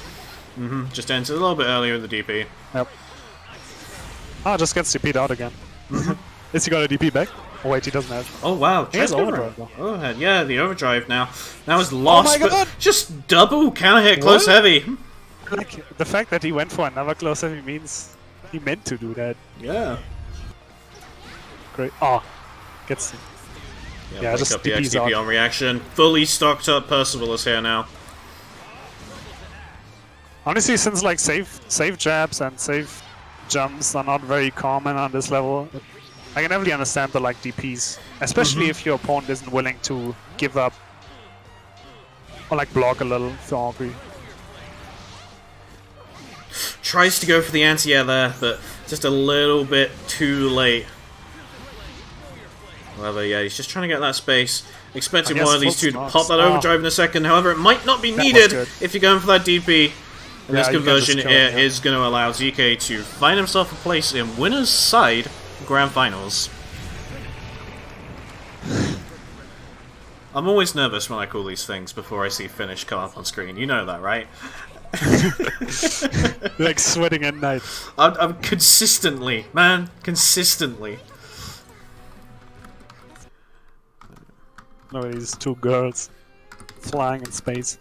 Just ends a little bit earlier in the DP. Yep. Oh, just gets DP'd out again. Is he got a DP back? Oh wait, he doesn't have. Oh wow, He has check overdrive, though. Overhead, yeah, the overdrive now. Now is lost, Oh my but God! just double counter hit close What? heavy. Like the fact that he went for another close heavy means he meant to do that. Yeah. Great. Oh, gets. Yeah, break just up the DP's XDP out. on reaction. Fully stocked up Percival is here now. Honestly, since like safe jabs and safe jumps are not very common on this level, I can definitely understand the like DPs, especially if your opponent isn't willing to give up or like block a little for Aubrey. Tries to go for the anti-air there, but just a little bit too late. However, yeah, he's just trying to get that space. Expecting one of these two to pop that overdrive in a second. However, it might not be needed if you're going for that DP. And this conversion is going to allow ZK to find himself a place in winner's side Grand Finals. I'm always nervous when I call these things before I see finish come up on screen. You know that, right? Like sweating at night. I'm consistently, man, consistently. Look at these two girls flying in space.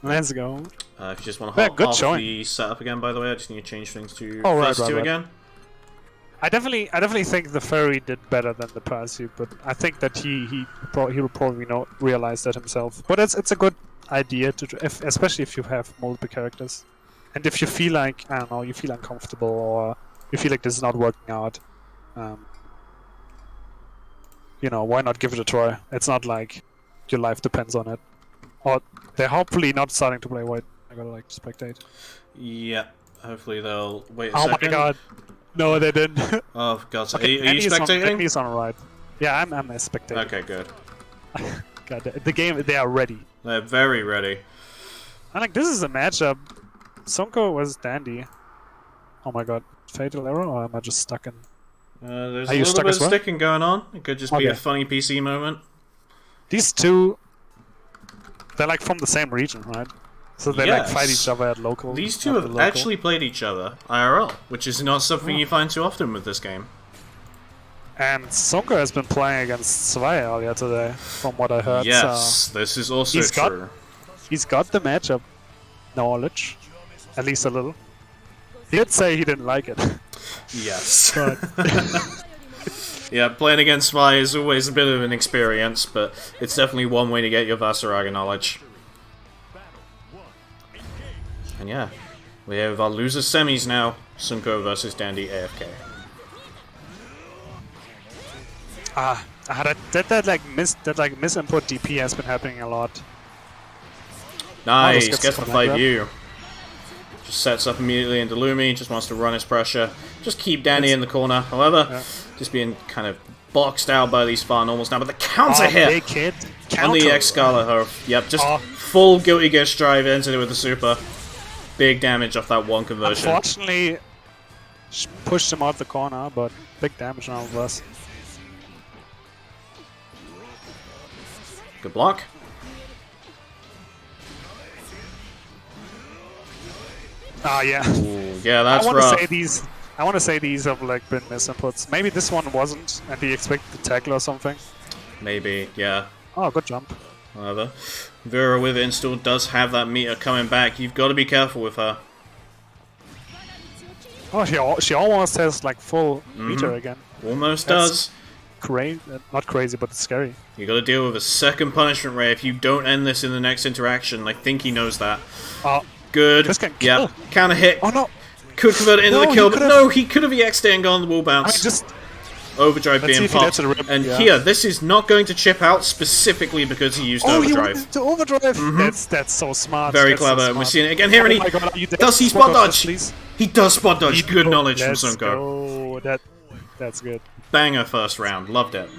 Let's go. If you just want to hop off showing. the setup again, by the way, I just need to change things to right, phase 2 again. I definitely think the Fairy did better than the Pursuit, but I think that he will probably realize that himself. But it's a good idea to, especially if you have multiple characters, and if you feel like, I don't know, you feel uncomfortable or you feel like this is not working out. You know, why not give it a try? It's not like your life depends on it. Or they're hopefully not starting to play white. I gotta like spectate. Yeah, hopefully they'll wait a second. second. Oh my god. No, they didn't. Oh god, so okay, are you spectating? He's on right. Yeah, I'm a spectator. Okay, good. God, the game, they are ready. They're very ready. I think this is a matchup. Sonko was Dandy. Oh my god, fatal error, or am I just stuck in? There's a little bit of sticking going on. It could just be a funny PC moment. These two, they're like from the same region, right? So they like fight each other at local. These two have actually played each other IRL, which is not something you find too often with this game. And Sonko has been playing against Zwei earlier today, from what I heard. Yes, this is also true. He's got the matchup knowledge, at least a little. He did say he didn't like it. Yes. Yeah, playing against Zwei is always a bit of an experience, but it's definitely one way to get your Soraka knowledge. And yeah, we have our loser semis now. Sunko versus Dandy AFK. That misinput DP has been happening a lot. Nice, gets the fight view. Just sets up immediately into Lumi, just wants to run his pressure. Just keep Danny in the corner. However, just being kind of boxed out by these far normals now. But the counter hit on the Excalibur. Yep, just full Guilty Gear Strive entered it with the super. Big damage off that one conversion. Unfortunately, pushed him out the corner, but big damage nonetheless. Good block. Yeah. Ooh, yeah, that's rough. I want to say these have like been misinputs. Maybe this one wasn't, and he expected the tackle or something. Maybe, yeah. Oh, good jump. However, Vera with install does have that meter coming back. You've got to be careful with her. Oh, she almost has like full meter again. Almost does. Not crazy, but it's scary. You got to deal with a second punishment ray if you don't end this in the next interaction. I think he knows that. Good. This can kill. Yep. Counter hit. Oh no. Could convert it into the kill, but no, he could have EX'd it and gone the wall bounce. Overdrive being popped. And here, this is not going to chip out specifically because he used overdrive. He wanted to overdrive. That's so smart. Very clever. And we're seeing it again here, and does he spot dodge? He does spot dodge. Good knowledge from Sunko. Oh, that's good. Banger first round. Loved it.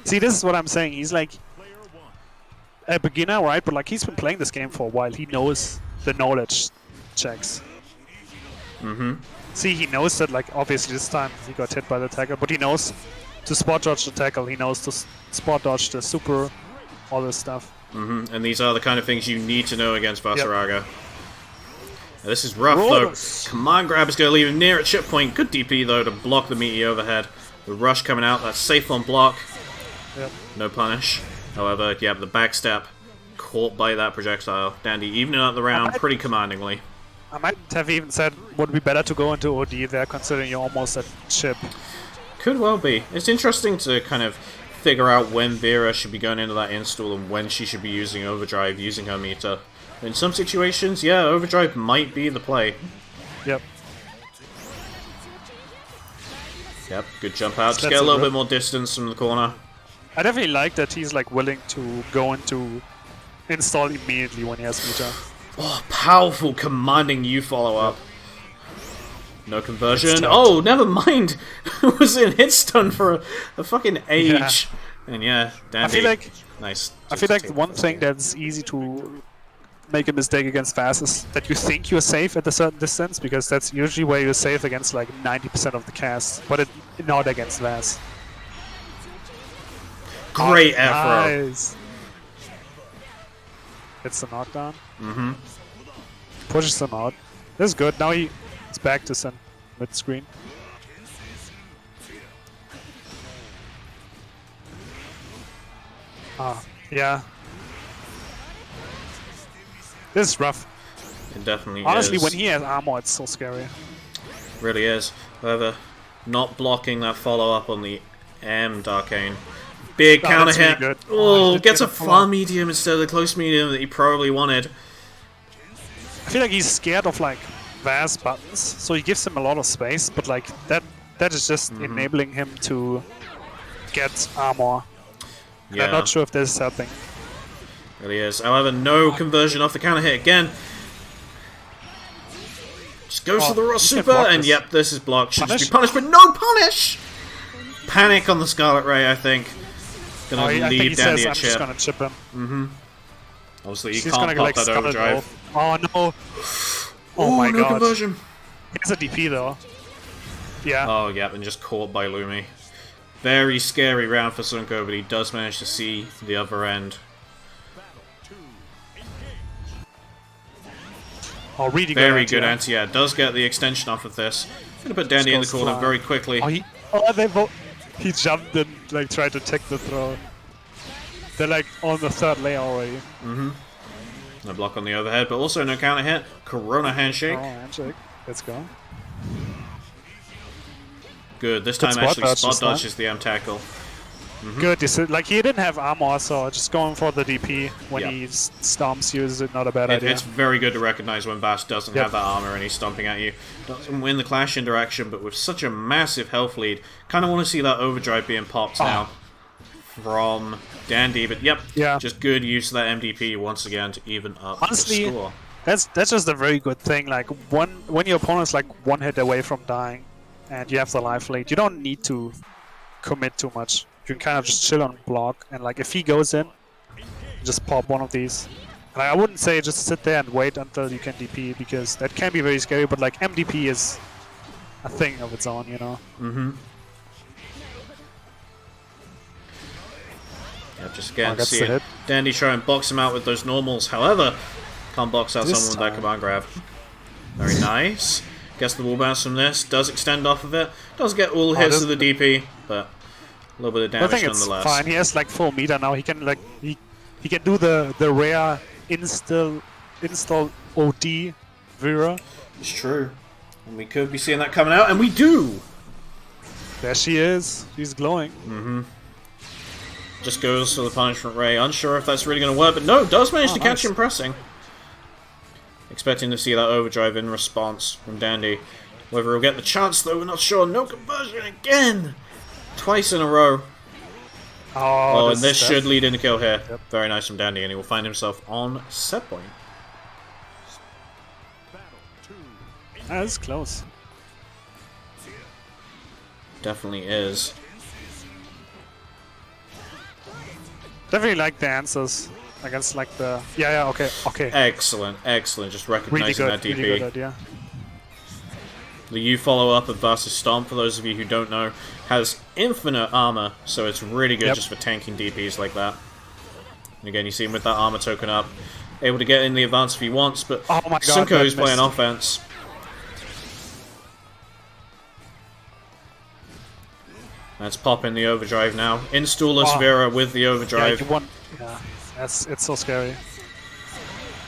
See, this is what I'm saying. He's like a beginner, right? But like he's been playing this game for a while. He knows the knowledge checks. See, he knows that, like, obviously this time he got hit by the tackle, but he knows to spot dodge the tackle, he knows to spot dodge the super, all this stuff. And these are the kind of things you need to know against Vasaraga. This is rough, though. Command grab is going to leave him near at chip point. Good DP, though, to block the meaty overhead. The rush coming out, that's safe on block. No punish. However, yeah, the backstep caught by that projectile. Dandy evening out the round pretty commandingly. I might have even said would be better to go into OD there, considering you're almost at chip. Could well be. It's interesting to kind of figure out when Vera should be going into that install and when she should be using overdrive, using her meter. In some situations, yeah, overdrive might be the play. Yep. Yep, good jump out. Just That's get a a little rip. bit more distance from the corner. I definitely like that he's like willing to go into install immediately when he has meter. Oh, powerful commanding U follow-up. No conversion. It's Oh, never mind. It was in hit stun for a fucking age. And yeah, Dandy. I feel like nice. I feel like one thing that's easy to make a mistake against Vaz is that you think you're safe at a certain distance, because that's usually where you're safe against like 90% of the cast, but not against Vaz. Great effort. Nice. It's the knockdown. Mm-hmm. Pushes him out. This is good. Now he's back to send mid screen. Ah, yeah. This is rough. It definitely Honestly, is. when he has armor, it's so scary. Really is. However, not blocking that follow-up on the M Darkane. Big Oh, counter that's really hit. good. Oh, he gets did a get a far follow-up. medium instead of the close medium that he probably wanted. I feel like he's scared of like Vaz buttons, so he gives him a lot of space, but like that is just enabling him to get armor. And Yeah, I'm not sure if this is helping. really is. However, no conversion off the counter hit again. Just goes Oh, to the raw you can super, block and this. yep, this is blocked. Should just be Punish? punished, but no punish! Panic on the Scarlet Ray, I think. Gonna I think leave he Dandy says, a I'm chip. just gonna chip him. Obviously, you He's can't gonna pop like that stun it overdrive. off. Oh no! Oh Ooh, my no god. conversion. He has a DP though. Yeah. Oh, yep, and just caught by Lumi. Very scary round for Sunko, but he does manage to see the other end. Oh, really Very good. good anti-air. anti-air. Does get the extension off of this. Gonna put Dandy in the goes corner fly. very quickly. He jumped and like tried to take the throw. They're like on the third layer already. No block on the overhead, but also no counter hit. Corona handshake. Oh, handshake. Let's go. Good. This time spot actually dodge spot this time. dodges the M tackle. Good. Like he didn't have armor, so just going for the DP when Yep. he stomps you is not a bad idea. It's very good to recognize when Bash doesn't Yep. have that armor and he's stomping at you. Doesn't win the clash interaction, but with such a massive health lead, kind of want to see that overdrive being popped now from Dandy. But yep, Yeah. just good use of that MDP once again to even up Honestly, the score. That's just a very good thing. Like when your opponent's like one hit away from dying, and you have the life lead, you don't need to commit too much. You can kind of just chill on block, and like if he goes in, just pop one of these. And I wouldn't say just sit there and wait until you can DP, because that can be very scary. But like MDP is a thing of its own, you know. Yeah, just again, that's see the it. hit. Dandy try and box him out with those normals. However, can't box out This someone with that time. command grab. Very nice. Gets the wall bounce from this. Does extend off of it. Does get all hits this- of the DP, but a little bit of I damage think it's nonetheless. fine. He has like full meter now. He can like he can do the rare install OD Vera. It's true. And we could be seeing that coming out, and we do! There she is. She's glowing. Just goes for the punishment ray. Unsure if that's really going to work, but no, does manage to catch nice. him pressing. Expecting to see that overdrive in response from Dandy. Whether he'll get the chance, though, we're not sure. No conversion again! Twice in a row. Oh, and this should lead into kill here. Yep. Very nice from Dandy, and he will find himself on set point. That's close. Definitely is. Definitely like the answers against like the okay. Excellent, excellent. Just Really recognizing good, that DP. really good idea. The U follow-up of Versus Stomp, for those of you who don't know, has infinite armor, so it's really good Yep. just for tanking DPs like that. And again, you see him with that armor token up, able to get in the advance if he wants, but Oh my god, Sunko that is playing missed. offense. Let's pop in the overdrive now. Install-less Oh. Vera with the Yeah, overdrive. you want. Yeah, it's so scary.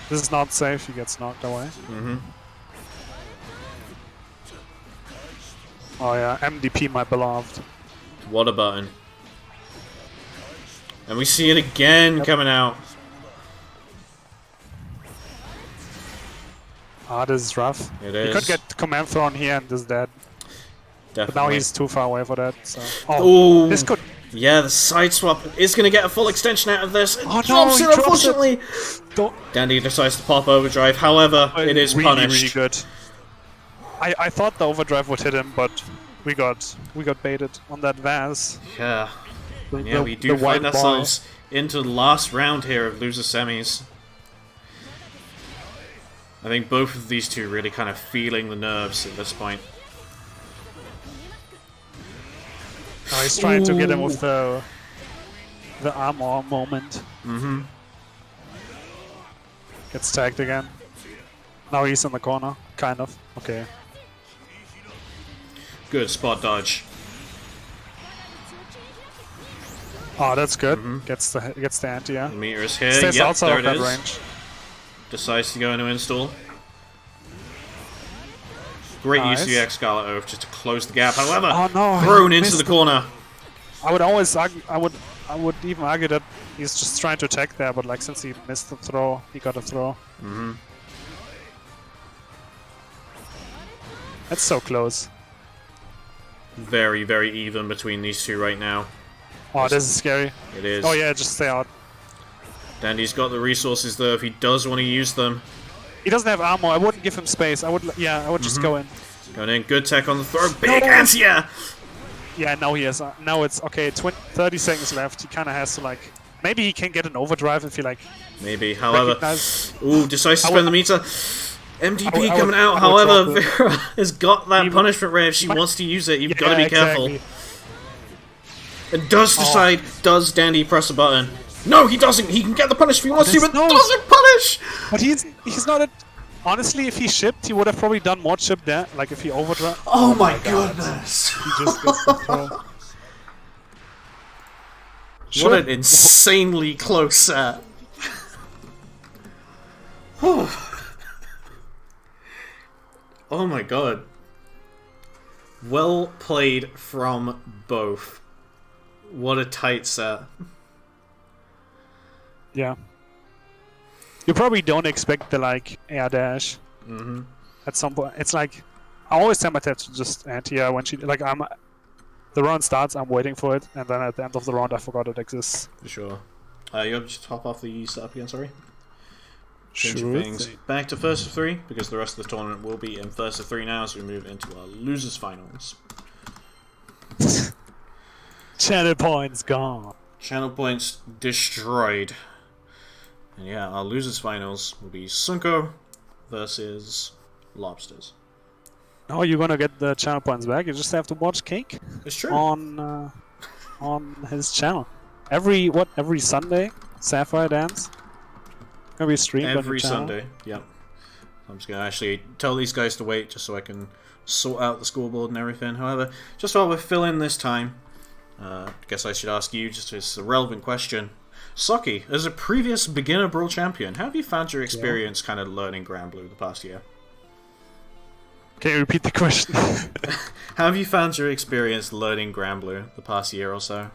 This is not safe. He gets knocked away. Oh yeah, MDP, my beloved. What a button. And we see it again coming out. Ah, this is rough. It He is. could get command thrown here and is dead. But now Definitely. he's too far away for that. So. Oh, Ooh. this could. Yeah, the side swap is going to get a full extension out of this. It Oh, no, drops he it, drops unfortunately. Don't. Dandy decides to pop overdrive. However, it is really, punished. really good. I thought the overdrive would hit him, but we got baited on that vase. Yeah. And yeah, The- we the do white find ourselves into the last round here of loser semis. I think both of these two really kind of feeling the nerves at this point. Oh, he's trying to get him with the armor moment. Mm-hmm. Gets tagged again. Now he's in the corner, kind of. Okay. Good spot dodge. Oh, that's good. Mm-hmm. Gets the anti. Yeah. The meter is here. Stays Yep, outside there of it that is. range. Decides to go into install. Great use of the Nice. X-Scarlet Oath just to close the gap. However, Oh no! thrown he into missed the corner. I would always argue, I would even argue that he's just trying to attack there, but like since he missed the throw, he got a throw. Mm-hmm. That's so close. Very, very even between these two right now. Oh, this is scary. It is. Oh yeah, just stay out. Dandy's got the resources though if he does want to use them. He doesn't have armor. I wouldn't give him space. I would just go in. Going in, good tech on the throw. Big anti-air! Yeah, now he has. Now it's okay. 30 seconds left. He kind of has to like. Maybe he can get an overdrive if he like. Maybe, however. Recognize. Ooh, decides to spend the meter. MDP I would- coming out, I would however, drop Vera has got that He- punishment ray if she wants to use it. You've got to be careful. Exactly. And does decide, does Dandy press a button? No, he doesn't. He can get the punish if he wants to, there's but no- doesn't punish! But he's not a. Honestly, if he shipped, he would have probably done more chip there. Like if he overdrive. Oh my goodness. He just gets the throw. What an insanely close set. Oh my god. Well played from both. What a tight set. Yeah. You probably don't expect the like air dash. Mm-hmm. At some point, it's like I always tell my Ted to just anti-air when she like the round starts. I'm waiting for it, and then at the end of the round, I forgot it exists. For sure. You have to just hop off the setup again, sorry. Changing Sure things thing. back to first of three, because the rest of the tournament will be in first of three now as we move into our losers finals. Channel points gone. Channel points destroyed. And yeah, our losers finals will be Sunko versus Lobsters. No, you're gonna get the channel points back. You just have to watch Cake It's true. on his channel. Every Sunday, Sapphire Dance. Gonna be streamed on Every your channel. Sunday. Yep. I'm just gonna actually tell these guys to wait just so I can sort out the scoreboard and everything. However, just while we're filling this time, I guess I should ask you, just as a relevant question. Socky, as a previous beginner Brawl champion, how have you found your experience kind of learning Grand Blue the past year? Can you repeat the question? How have you found your experience learning Grand Blue the past year or so?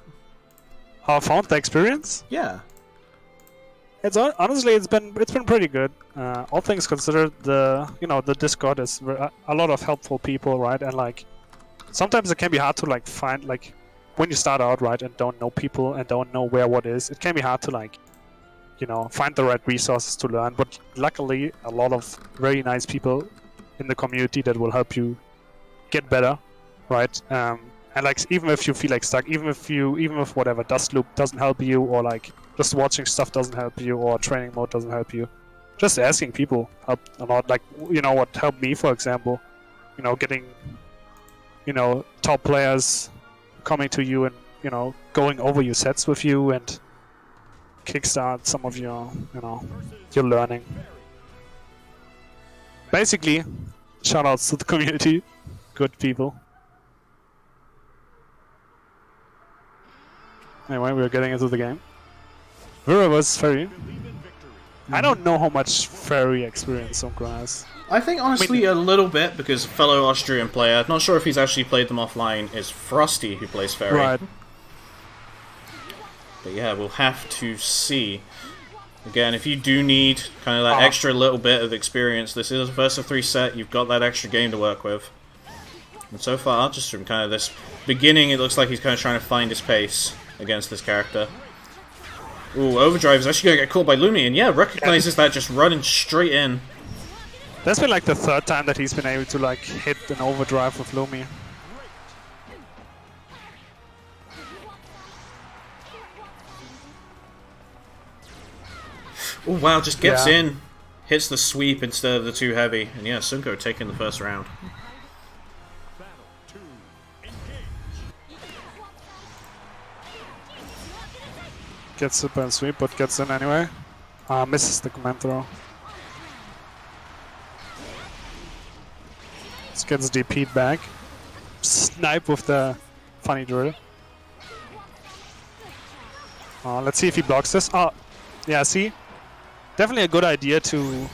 How I found the experience? Yeah. It's honestly it's been pretty good. All things considered, the Discord is a lot of helpful people, right? And like sometimes it can be hard to like find like when you start out, right, and don't know people and don't know where what is. It can be hard to like find the right resources to learn. But luckily, a lot of very nice people in the community that will help you get better, right? And like even if you feel like stuck, even if whatever dust loop doesn't help you, or like just watching stuff doesn't help you, or training mode doesn't help you, just asking people help a lot. Like what helped me, for example, getting top players coming to you and going over your sets with you and kickstart some of your your learning. Basically, shoutouts to the community, good people. Anyway, we're getting into the game. Vera was Ferry. I don't know how much Ferry experience Sunko has. I think honestly a little bit, because a fellow Austrian player, not sure if he's actually played them offline, is Frosty, who plays Fairy. Right. But yeah, we'll have to see. Again, if you do need kind of that extra little bit of experience, this is a first of 3 set. You've got that extra game to work with. And so far, just from kind of this beginning, it looks like he's kind of trying to find his pace against this character. Ooh, Overdrive is actually going to get caught by Lumi, and yeah, recognizes that just running straight in. That's been like the 3rd time that he's been able to like hit an overdrive with Lumi. Oh wow, just gets in, hits the sweep instead of the too heavy, and yeah, Sunko taking the first round. Gets super and sweep, but gets in anyway. Misses the command throw. Just gets DP'd back. Snipe with the funny drill. Let's see if he blocks this. Oh, yeah, see? Definitely a good idea to...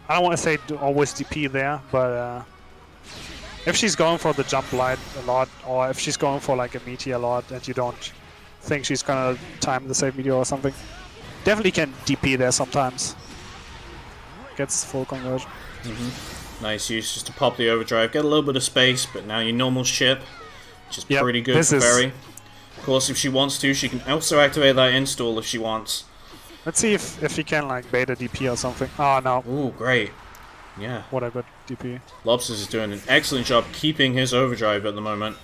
I don't want to say to always DP there, but if she's going for the jump light a lot, or if she's going for like a meteor a lot and you don't think she's gonna time the save meteor or something, definitely can DP there sometimes. Gets full conversion. Nice use just to pop the overdrive, get a little bit of space, but now your normal ship, which is pretty good for Ferry. Of course, if she wants to, she can also activate that install if she wants. Let's see if he can like bait a DP or something. Oh no. Ooh, great. Yeah. What a good DP. Lobsters is doing an excellent job keeping his overdrive at the moment.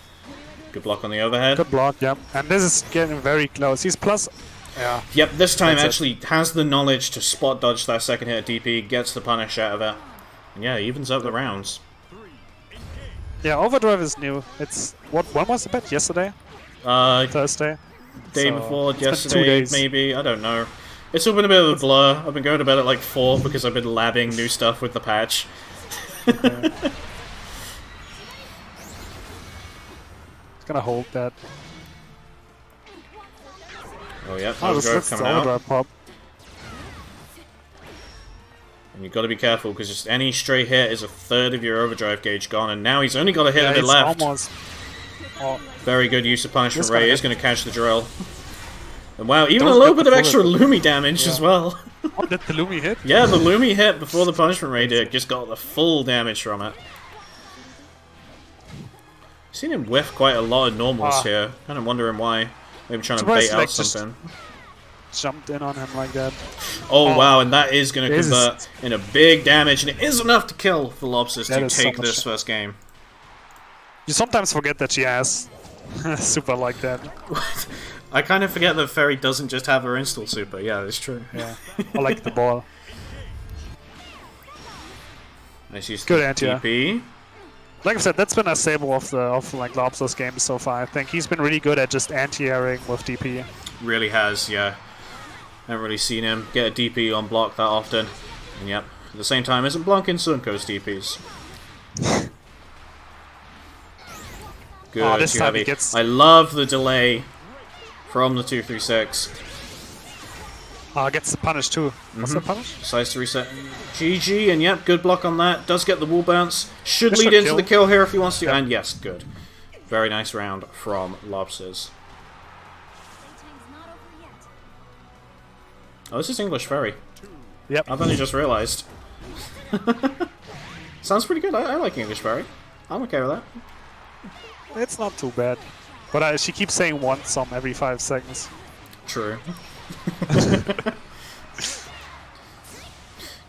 Good block on the overhead. Good block, yep. And this is getting very close. He's plus... Yeah. Yep, this time actually has the knowledge to spot dodge that second hit of DP, gets the punish out of it. And yeah, evens up the rounds. Yeah, overdrive is new. It's... When was the bet? Yesterday? Thursday? Day before, yesterday, maybe. I don't know. It's all been a bit of a blur. I've been going to bed at like 4 because I've been labbing new stuff with the patch. Okay. It's gonna hold that. Oh yeah, that's coming out. overdrive pop. And you've got to be careful because just any stray hit is a third of your overdrive gauge gone, and now he's only got a hit of it left. Almost... Very good use of punishment. Ray is going to catch the drill. And wow, even a little bit of extra Lumi damage as well. Oh, did the Lumi hit? Yeah, the Lumi hit before the punishment Ray did. Just got the full damage from it. Seen him whiff quite a lot of normals here. Kind of wondering why. Maybe trying to bait out something. Jumped in on him like that. Oh wow, and that is going to convert in a big damage, and it is enough to kill the Lobsters to take this first game. You sometimes forget that she has super like that. I kind of forget that Ferry doesn't just have her install super. Yeah, it's true. Yeah, I like the ball. Nice use good of DP. Like I said, that's been a staple of like Lobster's games so far. I think he's been really good at just anti-airing with DP. Really has, yeah. Haven't really seen him get a DP on block that often. And yep, at the same time, isn't blocking Sunko's DPs. Good, this time he gets... I love the delay from the 236. Gets the punish too. What's the punish? Decides to reset. GG, and yep, good block on that. Does get the wall bounce. Should lead into the kill here if he wants to. Yep. And yes, good. Very nice round from Lobsters. Oh, this is English Ferry. Yep. I've only just realised. Sounds pretty good. I like English Ferry. I'm okay with that. It's not too bad. But she keeps saying one some every 5 seconds. True.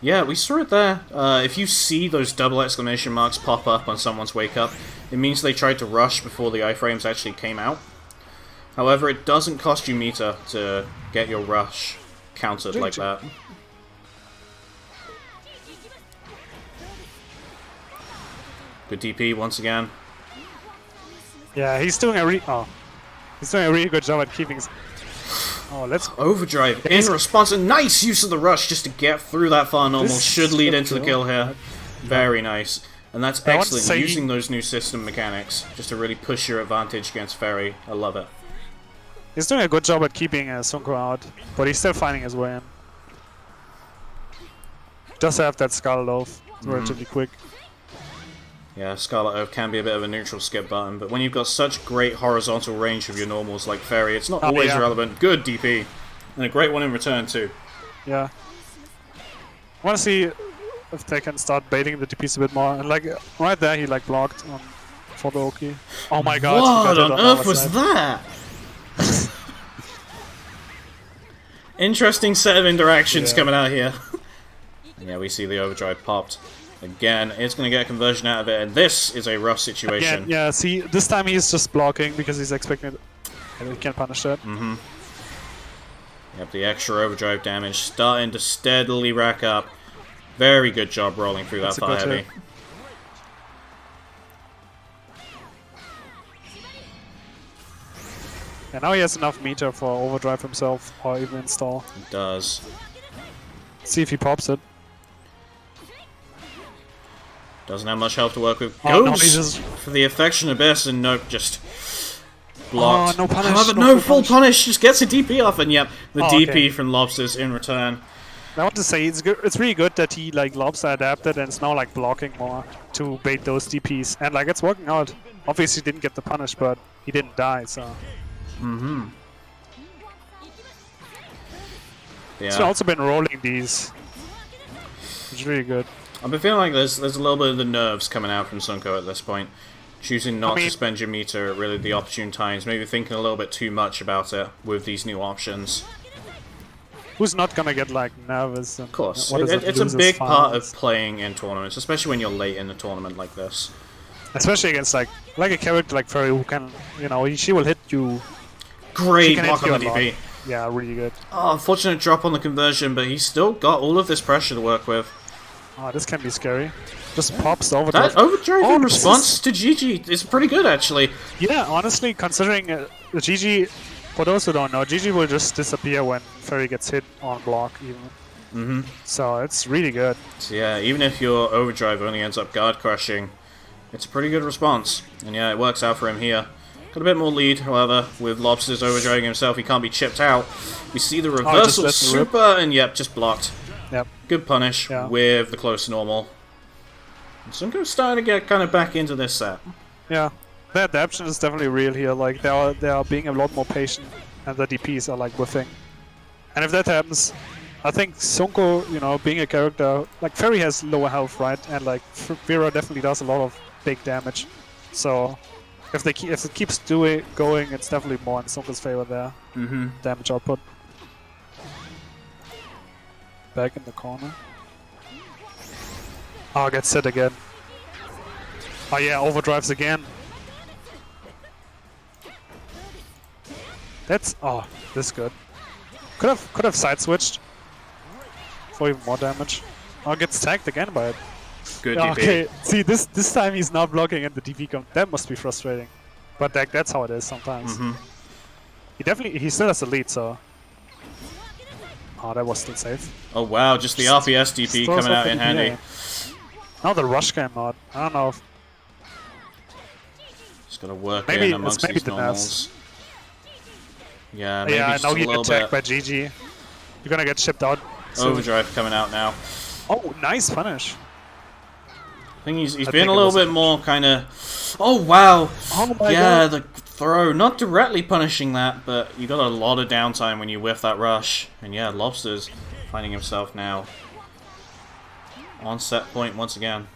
Yeah, we saw it there. If you see those double exclamation marks pop up on someone's wake up, it means they tried to rush before the iframes actually came out. However, it doesn't cost you meter to get your rush countered like that. Good DP once again. Yeah, he's doing a really good job at keeping. Oh, let's overdrive in response. A nice use of the rush just to get through that far normal. Should lead into the kill here. Very nice. And that's excellent, using those new system mechanics just to really push your advantage against Ferry. I love it. He's doing a good job at keeping Sunko out, but he's still finding his way in. Does have that Scarlet Oath. It's relatively quick. Yeah, Scarlet Oath can be a bit of a neutral skip button, but when you've got such great horizontal range with your normals like Ferry, it's not always relevant. Good DP. And a great one in return, too. Yeah. I want to see if they can start baiting the DPs a bit more. And like right there, he like blocked for the Oki. Oh my god! What he got on hit the earth other was side. that? Interesting set of interactions Yeah. coming out here. And yeah, we see the overdrive popped. Again, it's going to get a conversion out of it, and this is a rough situation. Again, yeah. See, this time he's just blocking because he's expecting it. And he can't punish that. Yep, the extra overdrive damage starting to steadily rack up. Very good job rolling through That's that a fire good heavy. hit. And now he has enough meter for overdrive himself or even install. It does. See if he pops it. Doesn't have much health to work with. Oh, no, Goes he just- for the Affection Abyss, and nope, just blocked. Oh, no punish, However, no no full full punish. Just gets a DP off, and yep, the Oh, DP okay. from Lobsters in return. I want to say it's good. It's really good that he like Lobster adapted and is now like blocking more to bait those DPs, and like it's working out. Obviously, he didn't get the punish, but he didn't die, so he's Yeah, also been rolling these. It's really good. I've been feeling like there's a little bit of the nerves coming out from Sunko at this point. Choosing not mean- to spend your meter at really the opportune times, maybe thinking a little bit too much about it with these new options. Who's not gonna get like nervous? And, Of course, what is it, it's a loses big part of finals? playing in tournaments, especially when you're late in a tournament like this. Especially against like a character like Furry who can, you know, she will hit you. She Great can block hit you on the a lot. DP. Yeah, really good. Oh, unfortunate drop on the conversion, but he's still got all of this pressure to work with. Oh, this can be scary. Just pops the overdrive. That overdrive in this response to GG is pretty good, actually. Yeah, honestly, considering the GG, for those who don't know, GG will just disappear when Furry gets hit on block even. So it's really good. So yeah, even if your overdrive only ends up guard crushing, it's a pretty good response. And yeah, it works out for him here. Got a bit more lead, however, with Lobsters overdriving himself, he can't be chipped out. We see the reversal let the rip. super, and yep, just blocked. Yep. Good punish Yeah. with the close to normal. And Sunko's starting to get kind of back into this set. Yeah, the adaptation is definitely real here. Like they are being a lot more patient, and the DPs are like whiffing. And if that happens, I think Sunko, you know, being a character like Fairy has lower health, right? And like Vera definitely does a lot of big damage. So if it keeps going, it's definitely more in Sunko's favor there. Damage output. Back in the corner. Oh, gets hit again. Oh yeah, overdrives again. That's this is good. Could have side switched for even more damage. Oh, gets tagged again by it. Good Yeah, DP. okay, see this time he's not blocking and the DP comes. That must be frustrating. But like that's how it is sometimes. He still has the lead, so. Oh, that was still safe. Oh wow, just the RPS DP Throws coming off out the in DP, handy. yeah. Now the rush came out. I don't know if Just gotta work Maybe in it's amongst maybe these the normals. Yeah, maybe just now a you little get tagged bit. by GG. You're gonna get shipped out. soon. Overdrive coming out now. Oh, nice punish. I think he's I been think a it little was- bit more kind of. Oh wow! Oh my Yeah, god. the throw, not directly punishing that, but you got a lot of downtime when you whiff that rush. And yeah, Lobster's finding himself now on set point once again.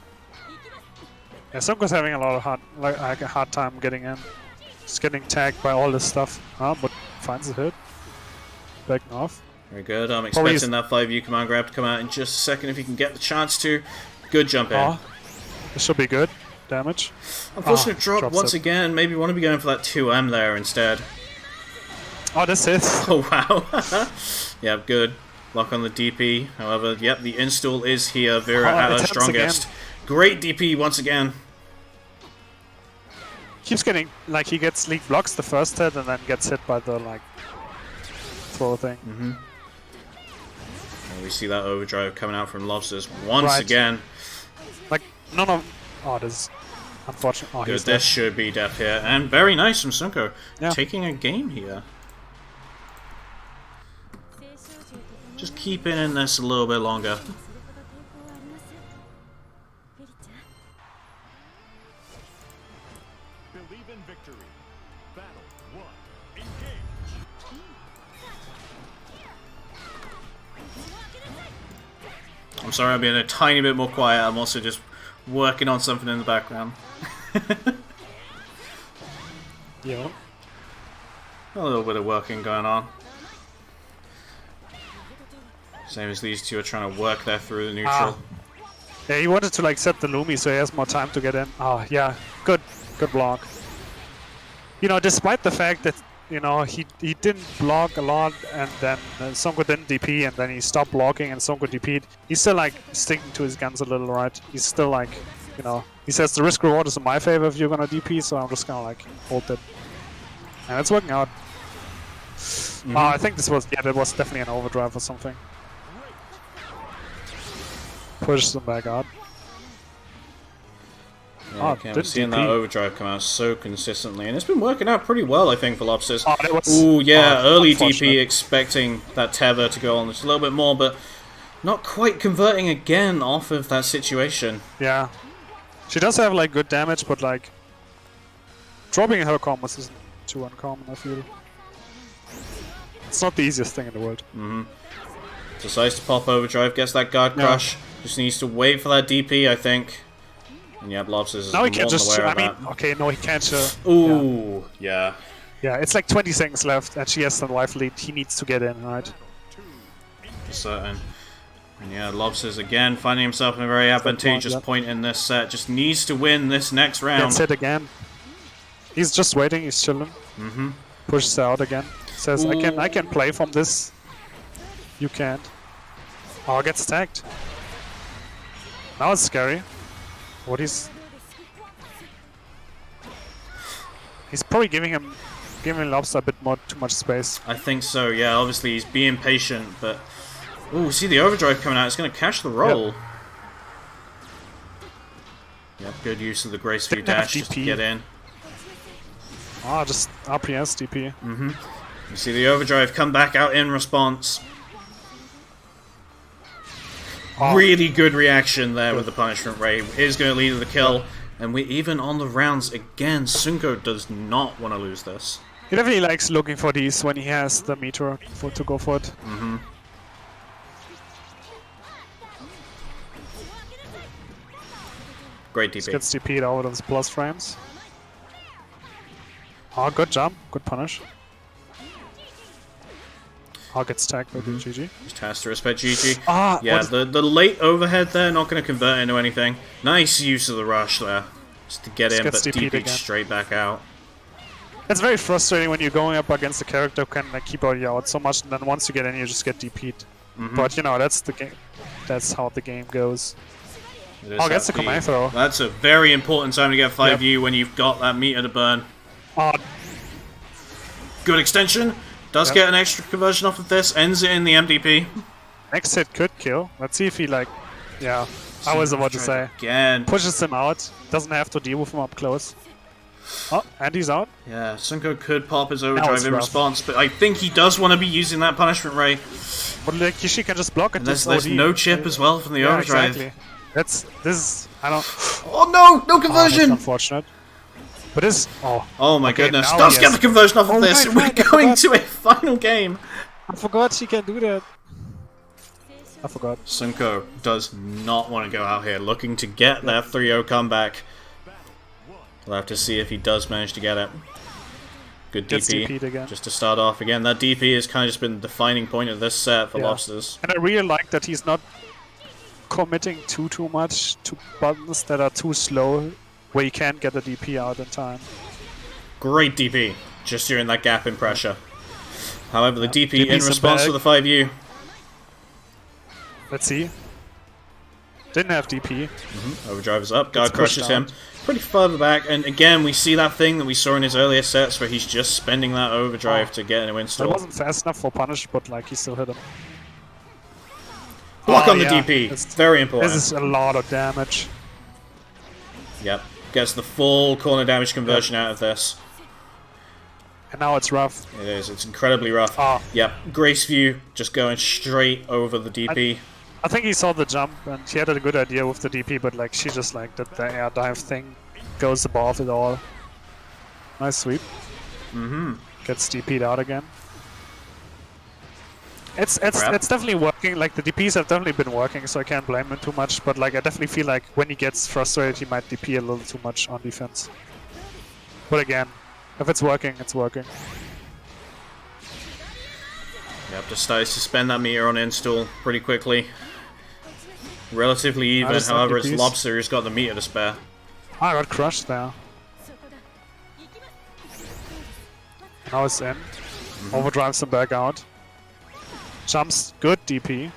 Yeah, Sunko's having a lot of a hard time getting in. Just getting tagged by all this stuff. But finds a hit. Backing off. Very good. I'm Probably expecting that 5U command grab to come out in just a second if you can get the chance to. Good jump in. Oh, this should be good. Damage. Unfortunate drop drops once it. again. Maybe want to be going for that 2M there instead. Oh, this is. Oh wow. Yeah, good. Lock on the DP. However, yep, the install is here. Vera Oh, at her attempts strongest. again. Great DP once again. Keeps getting like he gets leak blocks the first hit and then gets hit by the like throw thing. And we see that overdrive coming out from Lobsters once Right. again. Like none of. Oh, this is unfortunate. Oh, Good, he's this dead. should be death here. And very nice from Sunko. Yeah. Taking a game here. Just keeping in this a little bit longer. Believe in victory. Battle 1. Engage. I'm sorry I'm being a tiny bit more quiet. I'm also just working on something in the background. Yeah. A little bit of working going on. Same as these two are trying to work there through the neutral. Yeah, he wanted to like set the Lumi so he has more time to get in. Oh, yeah. Good block. You know, despite the fact that, you know, he didn't block a lot and then Sonko didn't DP and then he stopped blocking and Sonko DP'd, he's still like sticking to his guns a little, right? He's still like, you know, he says the risk reward is in my favor if you're gonna DP, so I'm just gonna like hold it. And it's working out. I think this was, yeah, that was definitely an overdrive or something. Pushes them back out. Yeah, okay, I'm seeing that overdrive come out so consistently, and it's been working out pretty well, I think, for Lobsters. Ooh, yeah, early DP expecting that tether to go on just a little bit more, but not quite converting again off of that situation. Yeah. She does have like good damage, but like dropping her combos isn't too uncommon, I feel. It's not the easiest thing in the world. Decides to pop overdrive, gets that guard crush. Just needs to wait for that DP, I think. And yeah, Lobsters is now he can't just. I mean, okay, no, he can't. Ooh, yeah. Yeah, it's like 20 seconds left, and she has the life lead. He needs to get in, right? For certain. And yeah, Lobsters again finding himself in a very advantageous point in this set. Just needs to win this next round. That's it again. He's just waiting. He's chilling. Pushes out again. Says, Ooh. I can play from this. You can't. Oh, gets tagged. Now it's scary. What he's probably giving Lobster a bit more too much space. I think so. Yeah, obviously he's being patient, but ooh, see the overdrive coming out. It's going to catch the roll. Yep, good use of the graceful dash just to get in. Ah, just RPS DP. You see the overdrive come back out in response. Really good reaction there with the punishment ray. Is going to lead to the kill. And we even on the rounds again, Sunko does not want to lose this. He definitely likes looking for these when he has the meter to go for it. Great DP. Gets DP'd out on his plus frames. Oh, good jump. Good punish. Oh, gets tagged by GG. Just has to respect GG. Ah, yeah, the late overhead there, not going to convert into anything. Nice use of the rush there. Just to get in, but DP'd straight back out. It's very frustrating when you're going up against a character who can like, keep you out so much, and then once you get in, you just get DP'd. But you know, that's the game. That's how the game goes. Oh, gets the command throw. That's a very important time to get 5U when you've got that meter to burn. Good extension. Does get an extra conversion off of this. Ends it in the MDP. Next hit could kill. Let's see if he like... Yeah, I was about to say. Again. Pushes him out. Doesn't have to deal with him up close. Oh, and he's out. Yeah, Sunko could pop his overdrive in response, but I think he does want to be using that punishment ray. But like, Kishi can just block it. There's no chip as well from the overdrive. Exactly. This is... I don't... Oh no! No conversion! That's unfortunate. But this... Oh my goodness. Does get the conversion off of this. We're going to a final game. I forgot she can do that. I forgot. Sunko does not want to go out here, looking to get that 3-0 comeback. We'll have to see if he does manage to get it. Good DP, just to start off again. That DP has kind of just been the defining point of this set for Lobsters. And I really like that he's not committing too much to buttons that are too slow, where you can't get the DP out in time. Great DP, just during that gap in pressure. However, the DP in response to the 5U. Let's see. Didn't have DP. Overdrive is up, guard crushes him. Pretty further back, and again we see that thing that we saw in his earlier sets where he's just spending that overdrive to get an install. It wasn't fast enough for punish, but like he still hit him. Block on the DP, it's very important. This is a lot of damage. Yep, gets the full corner damage conversion out of this. And now it's rough. It is, it's incredibly rough. Yep, Grace View just going straight over the DP. I think he saw the jump and he had a good idea with the DP, but like she just like that the air dive thing goes above it all. Nice sweep. Gets DP'd out again. It's definitely working. Like the DPs have definitely been working, so I can't blame him too much. But like I definitely feel like when he gets frustrated, he might DP a little too much on defense. But again, if it's working, it's working. Yep, just started to spend that meter on install pretty quickly. Relatively even, however, it's Lobster who's got the meter to spare. I got crushed there. Now it's in. Overdrives him back out. Jumps, good DP.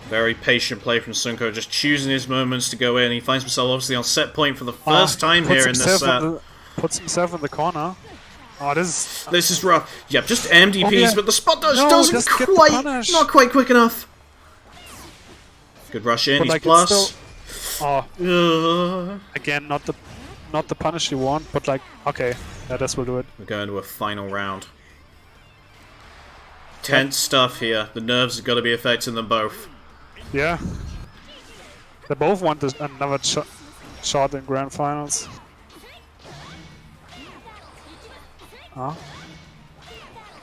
Very patient play from Sunko, just choosing his moments to go in. He finds himself obviously on set point for the first time here in this set. Puts himself in the corner. Oh, this is rough. Yep, just MDPs, yeah. but the spot dodge doesn't quite, not quite quick enough. Good rush in, but he's plus. Again, not the punish you want, but like, okay, yeah, this will do it. We're going to a final round. Tense stuff here. The nerves have got to be affecting them both. Yeah. They both want another shot in grand finals. Huh?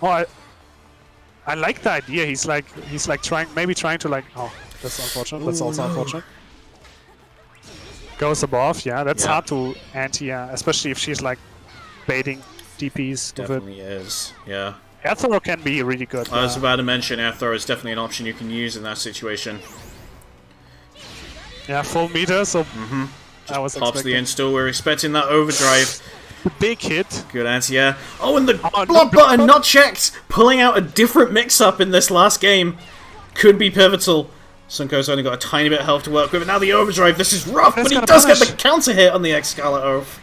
Oh, I like the idea. He's like trying to like. Oh, that's unfortunate. That's also unfortunate. Goes above. Yeah, that's hard to anti. Especially if she's like baiting DPs. Definitely is. Yeah. Air throw can be really good. I was about to mention air throw is definitely an option you can use in that situation. Yeah, full meter. So I was pops the install. We're expecting that overdrive. Big hit. Good anti-air. Oh, and the block button not checked! Pulling out a different mix-up in this last game could be pivotal. Sunko's only got a tiny bit of health to work with, and now the overdrive. This is rough, but he does get the counter hit on the Excalibur Oath.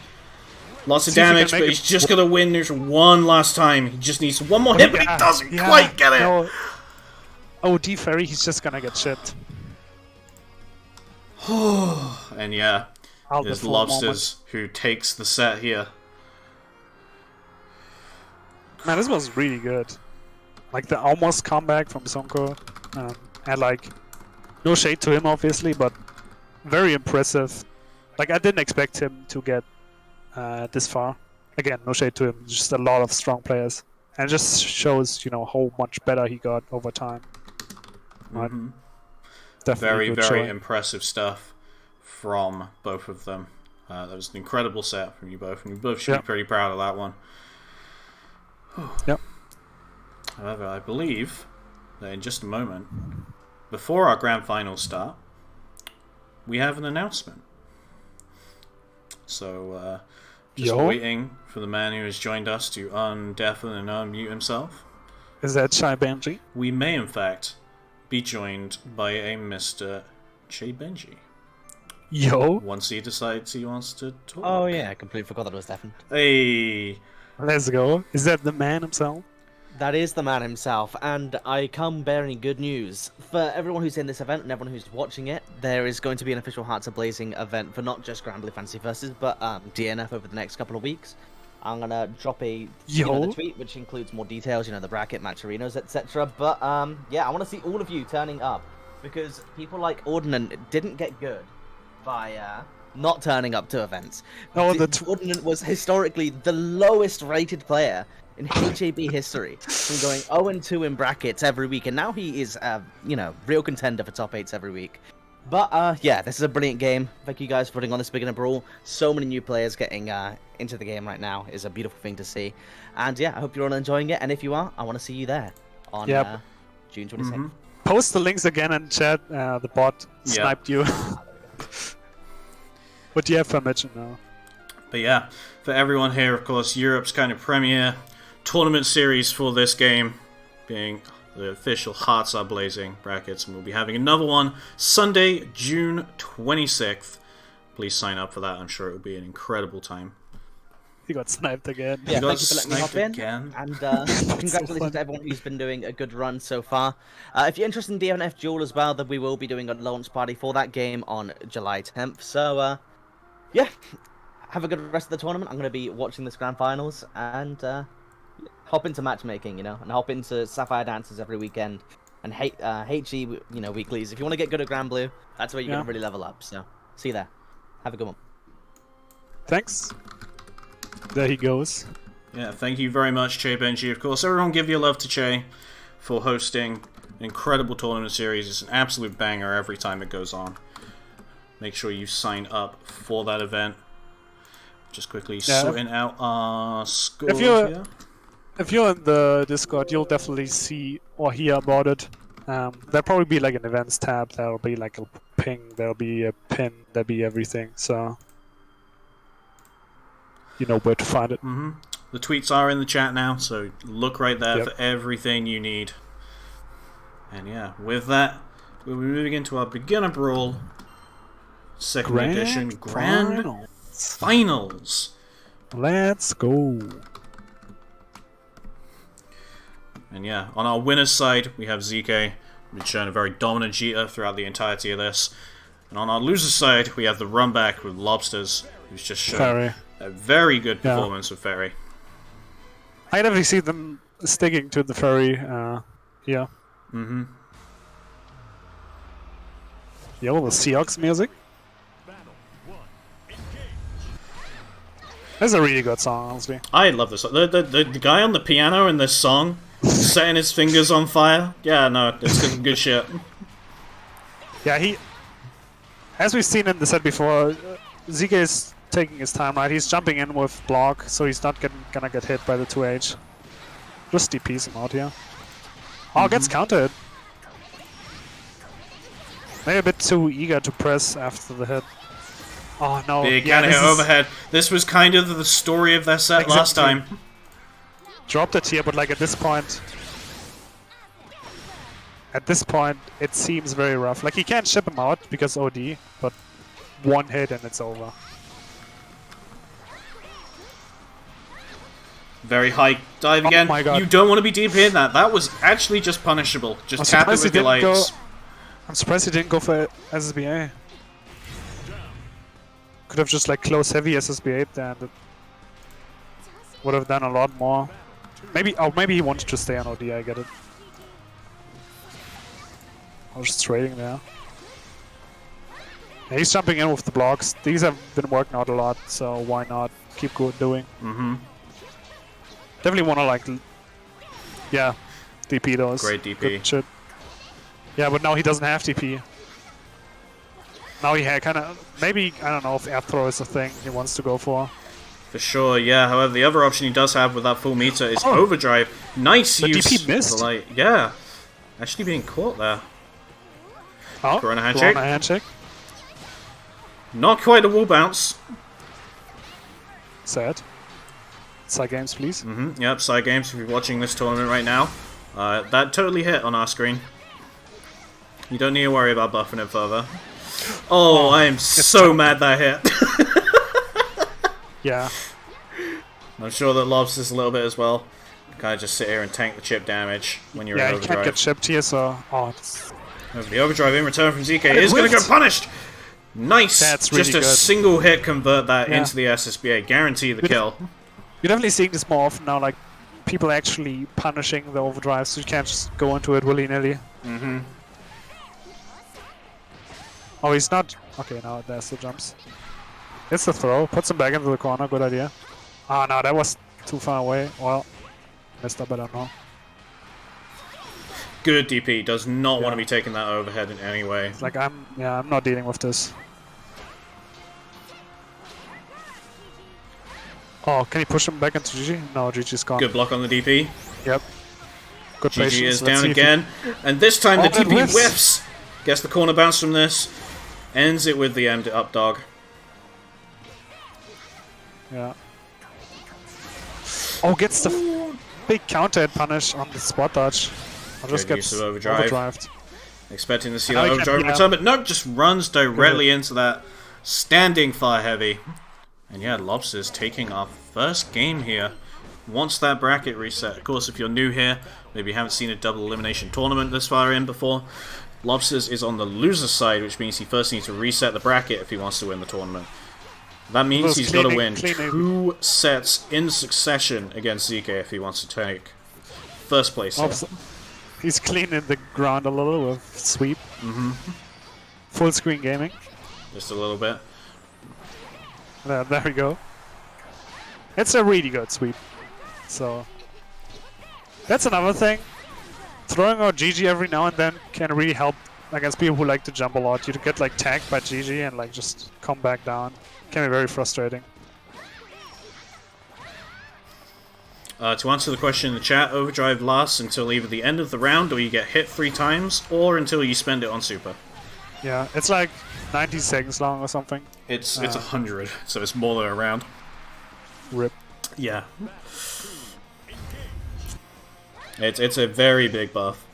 Lots of damage, but he's just gonna win this one last time. He just needs one more hit, but he doesn't quite get it. No. Oh, D-Ferry, he's just gonna get shipped. And yeah, there's Lobsters who takes the set here. Man, this was really good. Like the almost comeback from Sonko, and like no shade to him obviously, but very impressive. Like I didn't expect him to get this far. Again, no shade to him. Just a lot of strong players, and it just shows how much better he got over time. Right? Definitely very impressive stuff from both of them. That was an incredible set from you both, and you both should be pretty proud of that one. Yep. However, I believe that in just a moment, before our grand finals start, we have an announcement. So, just waiting for the man who has joined us to undeafen and unmute himself. Is that Chai Benji? We may, in fact, be joined by a Mr. Chai Benji. Yo. Once he decides he wants to talk. Oh yeah, I completely forgot that it was Stefan. Hey. Let's go. Is that the man himself? That is the man himself, and I come bearing good news. For everyone who's in this event and everyone who's watching it, there is going to be an official Hearts Are Blazing event for not just Grand Blue Fantasy Versus, but DNF over the next couple of weeks. I'm going to drop a the tweet, which includes more details, the bracket, match arenas, etc. But yeah, I want to see all of you turning up, because people like Ordnance didn't get good by not turning up to events. Ordnance was historically the lowest rated player in HAB history, from going 0-2 in brackets every week, and now he is real contender for top 8s every week. But yeah, this is a brilliant game. Thank you guys for putting on this beginner brawl. So many new players getting into the game right now is a beautiful thing to see. And yeah, I hope you're all enjoying it, and if you are, I want to see you there on June 26th. Post the links again in chat. The bot sniped you. But you have permission now. But yeah, for everyone here, of course, Europe's kind of premier tournament series for this game, being the official Hearts Are Blazing brackets, and we'll be having another one Sunday, June 26th. Please sign up for that. I'm sure it will be an incredible time. He got sniped again. Yeah, thank you for letting me hop in. And congratulations to everyone who's been doing a good run so far. If you're interested in DNF Duel as well, then we will be doing a launch party for that game on July 10th. So, yeah, have a good rest of the tournament. I'm going to be watching this grand finals and hop into matchmaking, and hop into Sapphire Dances every weekend and HG, weeklies. If you want to get good at Grand Blue, that's where you're going to really level up. So, see you there. Have a good one. Thanks. There he goes. Yeah, thank you very much, Che Benji. Of course, everyone give your love to Che for hosting an incredible tournament series. It's an absolute banger every time it goes on. Make sure you sign up for that event. Just quickly sorting out our scores here. If you're in the Discord, you'll definitely see or hear about it. There'll probably be like an events tab. There'll be like a ping. There'll be a pin. There'll be everything. So you know where to find it. The tweets are in the chat now, so look right there for everything you need. And yeah, with that, we'll be moving into our beginner brawl, second edition grand finals. Let's go. And yeah, on our winner's side, we have ZK, who's shown a very dominant Jeter throughout the entirety of this. And on our loser's side, we have the runback with Lobsters, who's just shown a very good performance with Ferry. I definitely see them sticking to the Ferry here. Yo, the Seahawks music. That's a really good song, honestly. I love this. The guy on the piano in this song, setting his fingers on fire. Yeah, no, it's good shit. Yeah, as we've seen in the set before, ZK is taking his time, right? He's jumping in with block, so he's not gonna get hit by the 2H. Just DPs him out here. Oh, gets countered. Maybe a bit too eager to press after the hit. Oh no! Big counter hit overhead. This was kind of the story of their set last time. Dropped it here, but like at this point, it seems very rough. Like he can't ship him out because OD, but one hit and it's over. Very high dive again. My God. You don't want to be deep in that. That was actually just punishable. Just tap it with your lights. I'm surprised he didn't go for SSBA. Could have just like close heavy SSB8 there and it would have done a lot more. Maybe he wanted to stay on OD, I get it. I was just trading there. Yeah, he's jumping in with the blocks. These have been working out a lot, so why not keep doing? Definitely want to like, yeah, DP those. Great DP. Good shit. Yeah, but now he doesn't have DP. Now he had kind of, maybe, I don't know if air throw is a thing he wants to go for. For sure, yeah. However, the other option he does have with that full meter is overdrive. Nice use. DP missed. Of the light. Yeah. Actually being caught there. Oh, Corona handshake. Corona handshake. Not quite a wall bounce. Sad. Side games, please. Yep, side games if you're watching this tournament right now. That totally hit on our screen. You don't need to worry about buffing it further. Oh, I am so mad that hit. Yeah. I'm sure that Lobs is a little bit as well. Kind of just sit here and tank the chip damage when you're in Yeah, he overdrive. can't get chipped here, so... Oh, The overdrive in return from ZK is going to get punished! Nice! That's really just a good. single hit convert that into the SSBA. Guarantee the kill. You're definitely seeing this more often now, like, people actually punishing the overdrive, so you can't just go into it willy-nilly. Oh, he's not... Okay, now there's the jumps. It's the throw. Puts him back into the corner. Good idea. Ah, no, that was too far away. Well, messed up, I don't know. Good DP. Does not want to be taking that overhead in any way. It's like, I'm not dealing with this. Oh, can he push him back into GG? No, GG's gone. Good block on the DP. Yep. Good GG patience. is Let's down see if again. And this time the that DP whiffs. whiffs. Gets the corner bounce from this. Ends it with the M up dog. Yeah. Oh, gets the big counter hit punish on the spot dodge. I'll just Good get use of overdrive. overdrived. Expecting to see Now that he can- overdrive yeah. return, but nope, just runs directly into that standing fire heavy. And yeah, Lobster's taking our first game here. Once that bracket reset. Of course, if you're new here, maybe you haven't seen a double elimination tournament this far in before, Lobsters is on the loser's side, which means he first needs to reset the bracket if he wants to win the tournament. That means he's got to win 2 sets in succession against ZK if he wants to take first place here. He's cleaning the ground a little with sweep. Full screen gaming. Just a little bit. There we go. It's a really good sweep. So that's another thing. Throwing out GG every now and then can really help against people who like to jump a lot. You get like tagged by GG and like just come back down. Can be very frustrating. To answer the question in the chat, overdrive lasts until either the end of the round or you get hit 3 times, or until you spend it on super. Yeah, it's like 90 seconds long or something. It's 100, so it's more than a round. Rip. Yeah. It's a very big buff.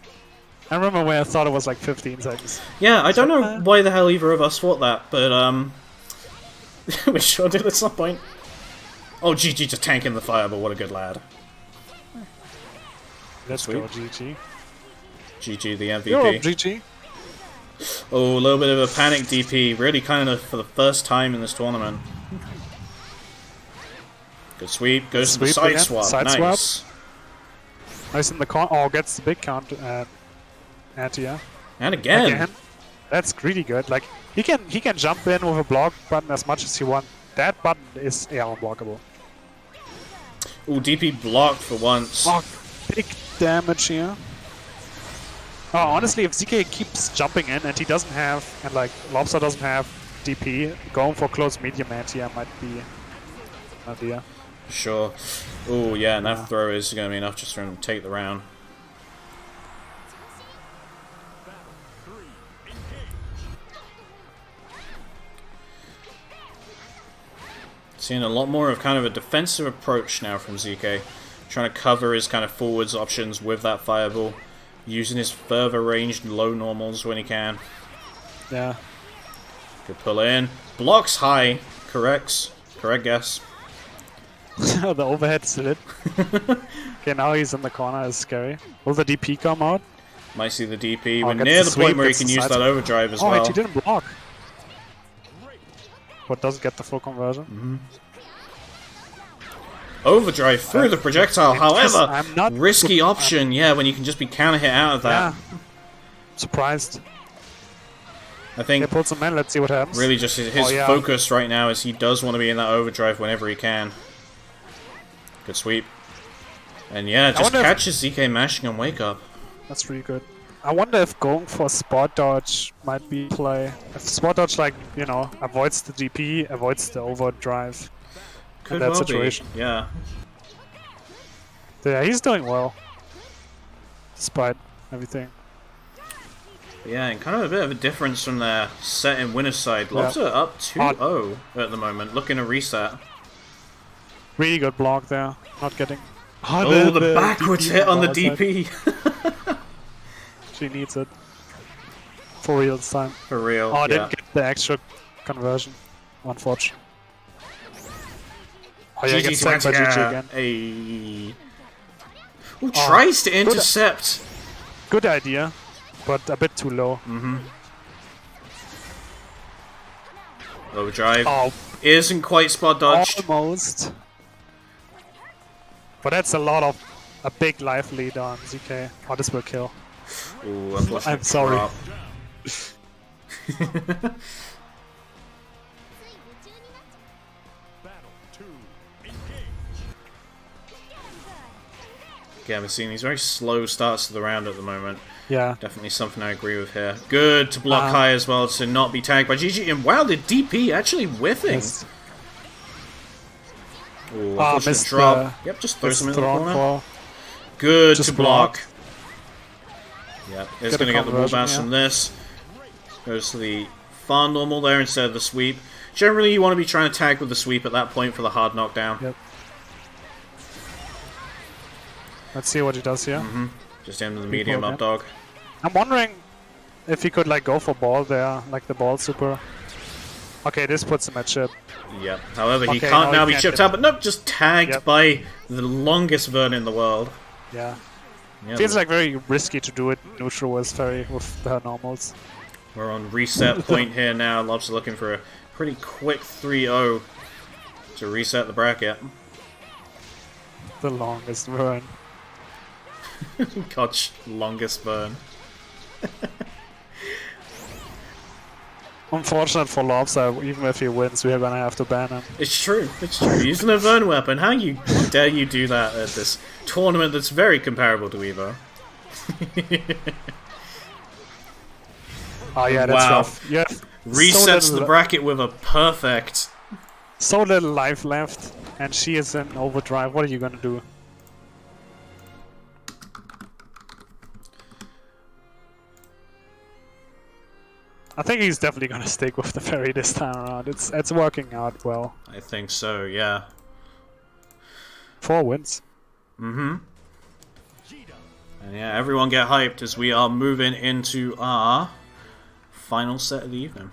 I remember when I thought it was like 15 seconds. Yeah, I don't know why the hell either of us thought that, but we sure did at some point. Oh, GG just tanking the fire, but what a good lad. Let's Sweet. go, GG. GG, the MVP. You're up, GG. Oh, a little bit of a panic DP, really kind of for the first time in this tournament. Good sweep, goes to the Sweep side again, swap, side nice. swap. Nice in the con. Oh, gets the big count anti-air. And again. That's really good. Like he can jump in with a block button as much as you want. That button is air unblockable. Ooh, DP blocked for once. Oh, big damage here. Oh, honestly, if ZK keeps jumping in and he doesn't have, and like Lobster doesn't have DP, going for close medium anti-air might be an idea. Sure. Ooh, yeah, and that throw is going to be enough just for him to take the round. Seeing a lot more of kind of a defensive approach now from ZK. Trying to cover his kind of forwards options with that fireball. Using his further ranged low normals when he can. Yeah. Good pull in. Blocks high. Corrects. Correct guess. The overhead slid. Okay, now he's in the corner. It's scary. Will the DP come out? Might see the DP. Oh, We're gets near the the point sweep, where he gets can the use side that swap. overdrive as Oh, well. wait, he didn't block. But doesn't get the full conversion. Overdrive through the projectile, however, I'm not risky option, yeah, when you can just be counter hit out of that. Yeah. Surprised. I think He pulls him in, let's see what happens. really just his Oh, yeah. focus right now is he does want to be in that overdrive whenever he can. Good sweep. And yeah, just wonder if- catches ZK mashing and wake up. That's really good. I wonder if going for spot dodge might be play. If spot dodge, like, you know, avoids the DP, avoids the overdrive. Could that well situation. be, yeah. So yeah, he's doing well. Despite everything. Yeah, and kind of a bit of a difference from their set in winner's side. Yeah. Lobster up 2-0 at the moment, looking to reset. Really good block there. Not getting... Oh, the backwards DP hit on the our side. DP. She needs it. For real this time. For real, Oh, I yeah. didn't get the extra conversion. Unfortunately. Oh yeah, gets sacked by GG again. Hey. Ooh, tries to intercept. Good idea, but a bit too low. Overdrive. Oh, Isn't quite spot dodged. almost. But that's a big life lead on ZK. Oh, this will kill. Ooh, unfortunate I'm sorry. drop. Battle 2. Engage. Yeah, we're seeing these very slow starts to the round at the moment. Yeah. Definitely something I agree with here. Good to block Uh-huh. high as well to not be tagged by GG. And wow, the DP actually whiffing. Yes. Ooh, unfortunate missed drop. Yep, just throws him in the thrown corner. for- Good Just to block. block. Yep, it's Get a going to get the wall conversion, bounce yeah. from this. Goes to the far normal there instead of the sweep. Generally, you want to be trying to tag with the sweep at that point for the hard knockdown. Yep. Let's see what he does here. Just into the medium People, up dog. I'm wondering if he could like go for ball there, like the ball super. Okay, this puts him at chip. Yep. However, he Okay, can't no, now he be can't chipped get- out, but nope, just tagged Yep. by the longest Vern in the world. Yeah. Yeah, Feels like very risky to do it neutral with the normals. we're on reset point here now. Lobster looking for a pretty quick 3-0 to reset the bracket. The longest run. Gosh, longest Vern. Unfortunate for Lobster, even if he wins, we are gonna have to ban him. It's true. It's true. Using a Vern weapon. How you dare you do that at this tournament that's very comparable to Evo? Oh yeah, that's Wow. rough. Yeah. Resets so the bracket with a perfect. So little life left, and she is in overdrive. What are you gonna do? I think he's definitely gonna stick with the fairy this time around. It's working out well. I think so, yeah. 4 wins. Mm-hmm. And yeah, everyone get hyped as we are moving into our final set of the evening.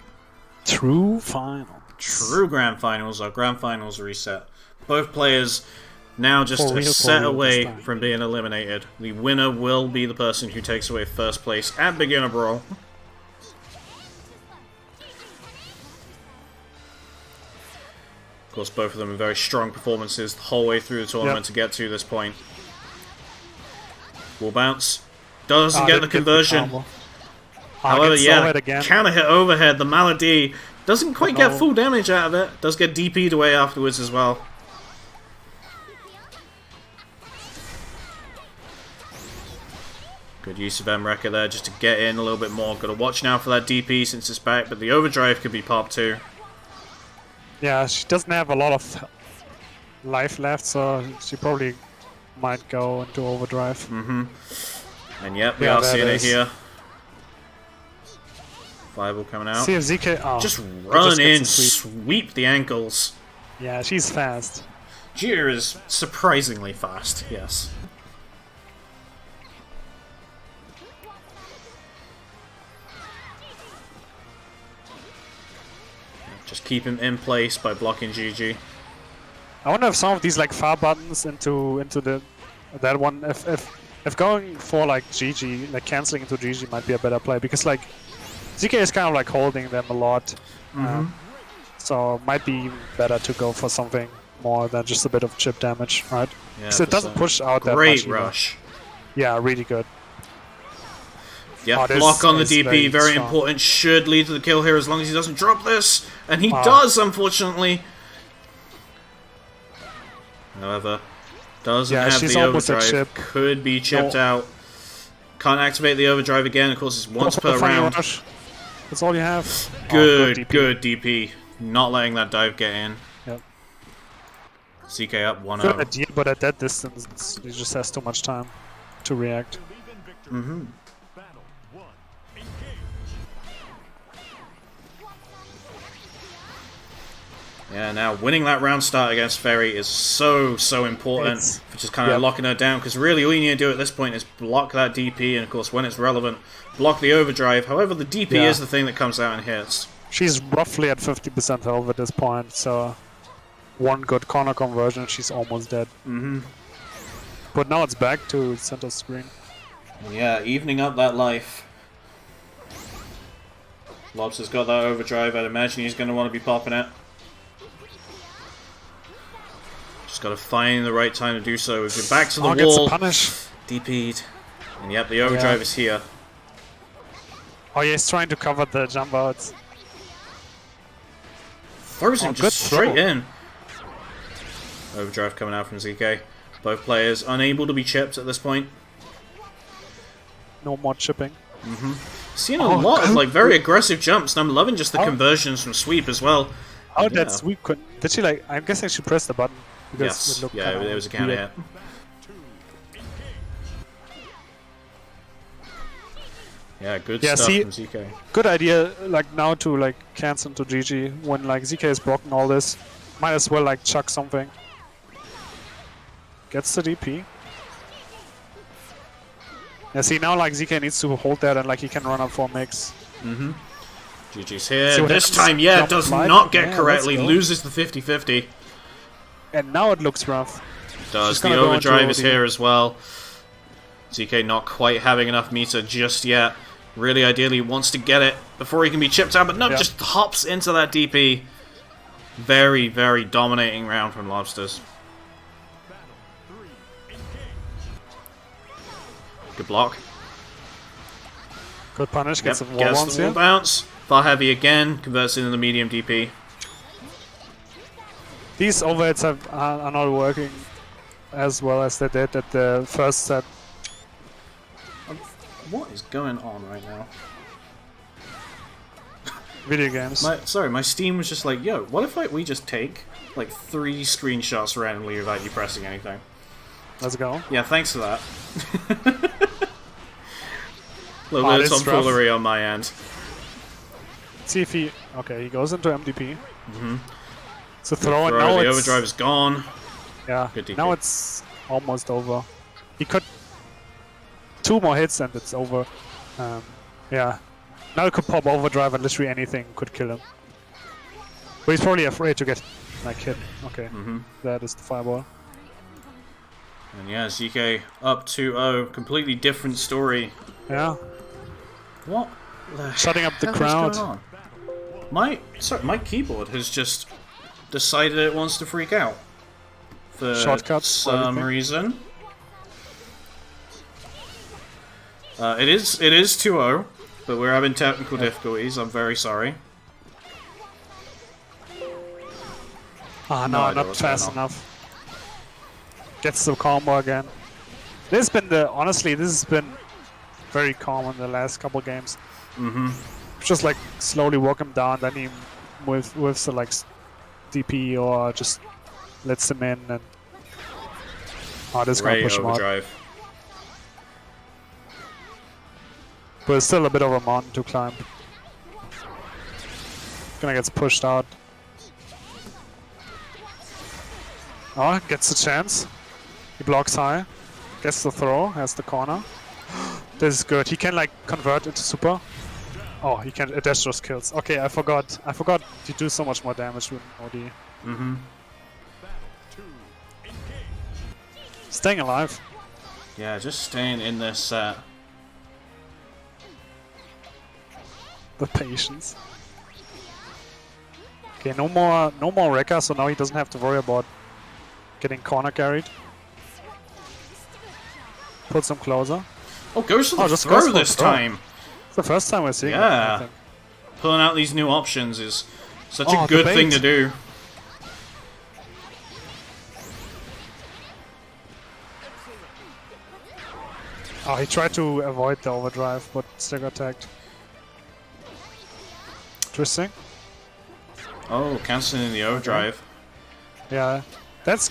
True final. True grand finals. Our grand finals reset. Both players now just For a real, set this away time. from being eliminated. The winner will be the person who takes away first place at Beginner Brawl. Of course, both of them are very strong performances the whole way through the tournament to get to this point. Wall bounce. Doesn't get the conversion. However, yeah, counter hit overhead. The Malady doesn't quite get full damage out of it. Does get DP'd away afterwards as well. Good use of M-Wrecker there just to get in a little bit more. Got to watch now for that DP since it's back, but the overdrive could be popped too. Yeah, she doesn't have a lot of life left, so she probably might go into overdrive. Mm-hmm. And yep, we Yeah, are that seeing it is. here. Fireball coming out. See if ZK. Oh, Just he run gets in, a sweep. sweep the ankles. Yeah, she's fast. Gia is surprisingly fast, yes. Just keep him in place by blocking GG. I wonder if some of these like far buttons into that one, if going for like GG, like canceling into GG might be a better play, because like ZK is kind of like holding them a lot. So it might be even better to go for something more than just a bit of chip damage, right? Yeah, Because it doesn't push out that much. great either. rush. Yeah, really good. Yeah, Oh, this block on the is DP, very strong. important. Should lead to the kill here as long as he doesn't drop this. And he Wow. does, unfortunately. However, doesn't Yeah, have she's the almost a overdrive. chip. Could be chipped No. out. Can't activate the overdrive again. Of course, it's once Go for the per final round. rush. That's all you have. Good, DP. good DP. Not letting that dive get in. Yep. CK up Good 1-0. idea, but at that distance, he just has too much time to react. Mm-hmm. Battle 1. Engage. Yeah, now winning that round start against Fairy is so important It's- for just kind of locking her down, because really all you need to do at this point is block that DP, and of course when it's relevant, block the overdrive. However, the DP Yeah. is the thing that comes out and hits. She's roughly at 50% health at this point, so one good corner conversion, she's almost dead. Mm-hmm. But now it's back to center screen. Yeah, evening up that life. Lobster's got that overdrive. I'd imagine he's going to want to be popping it. Just got to find the right time to do so. If you're back to the Oh, gets a wall, punish. DP'd. And yep, the overdrive is here. Oh yeah, he's trying to cover the jump outs. Throws him Oh, just good straight throw. in. Overdrive coming out from ZK. Both players unable to be chipped at this point. No more chipping. Seeing a lot of like very aggressive jumps, and I'm loving just the Oh. conversions from sweep as well. Oh, Yeah. that sweep could. Did she like? I'm guessing she pressed the button. Because Yes, it looked yeah, kinda it was a counter weird. hit. Yeah, good Yeah, stuff see- from ZK. Good idea, like now to like cancel into GG when like ZK is blocking all this. Might as well like chuck something. Gets the DP. Yeah, see now like ZK needs to hold that and like he can run up for mix. GG's See here. what This happens. time, yeah, Jump does slide. not get Yeah, correctly. let's go. Loses the 50-50. And now it looks rough. Does. She's The gonna go into overdrive is OD. here as well. ZK not quite having enough meter just yet. Really ideally wants to get it before he can be chipped out, but no, Yeah. just hops into that DP. Very, very dominating round from Lobsters. Good block. Good punish, Yep, gets a wall gets bounce the wall here. bounce. Far heavy again, converts into the medium DP. These overheads are not working. as well as they did at the first set. What is going on right now? Video games. My Steam was just like, yo, what if we just take like 3 screenshots randomly without you pressing anything? Let's go. Yeah, thanks for that. A little bit of tomfoolery on my end. See if he... Okay, he goes into MDP. So throw it. The overdrive is gone. Yeah, Good DP. now it's almost over. He could... 2 more hits and it's over. Yeah. Now he could pop overdrive and literally anything could kill him. But he's probably afraid to get like hit. Okay, that is the fireball. And yeah, ZK up 2-0. Completely different story. Yeah. What? Shutting up the hell is crowd. going on? My keyboard has just decided it wants to freak out for Shortcuts, some reason. It is 2-0, but we're having technical difficulties. I'm very sorry. Ah, No no, idea not what's fast going on. enough. Gets the combo again. This has been honestly, this has been very calm in the last couple games. Just like slowly walk him down, then he with the like DP or just lets him in and this gonna Great push him out. overdrive. But it's still a bit of a mountain to climb. Gonna get pushed out. Oh, gets the chance. He blocks high. Gets the throw, has the corner. This is good. He can like convert into super. Oh, he can. That's just kills. Okay, I forgot. I forgot to do so much more damage with OD. Staying alive. Yeah, just staying in this set. The patience. Okay, no more Rekka, so now he doesn't have to worry about getting corner carried. Puts him closer. Oh, goes for the just throw goes for the this throw. time. It's the first time we're seeing it, I Yeah. think. Pulling out these new options is such Oh, a good the thing bait. to do. Oh, he tried to avoid the overdrive, but still got tagged. Twisting. Oh, cancelling the overdrive. Yeah, that's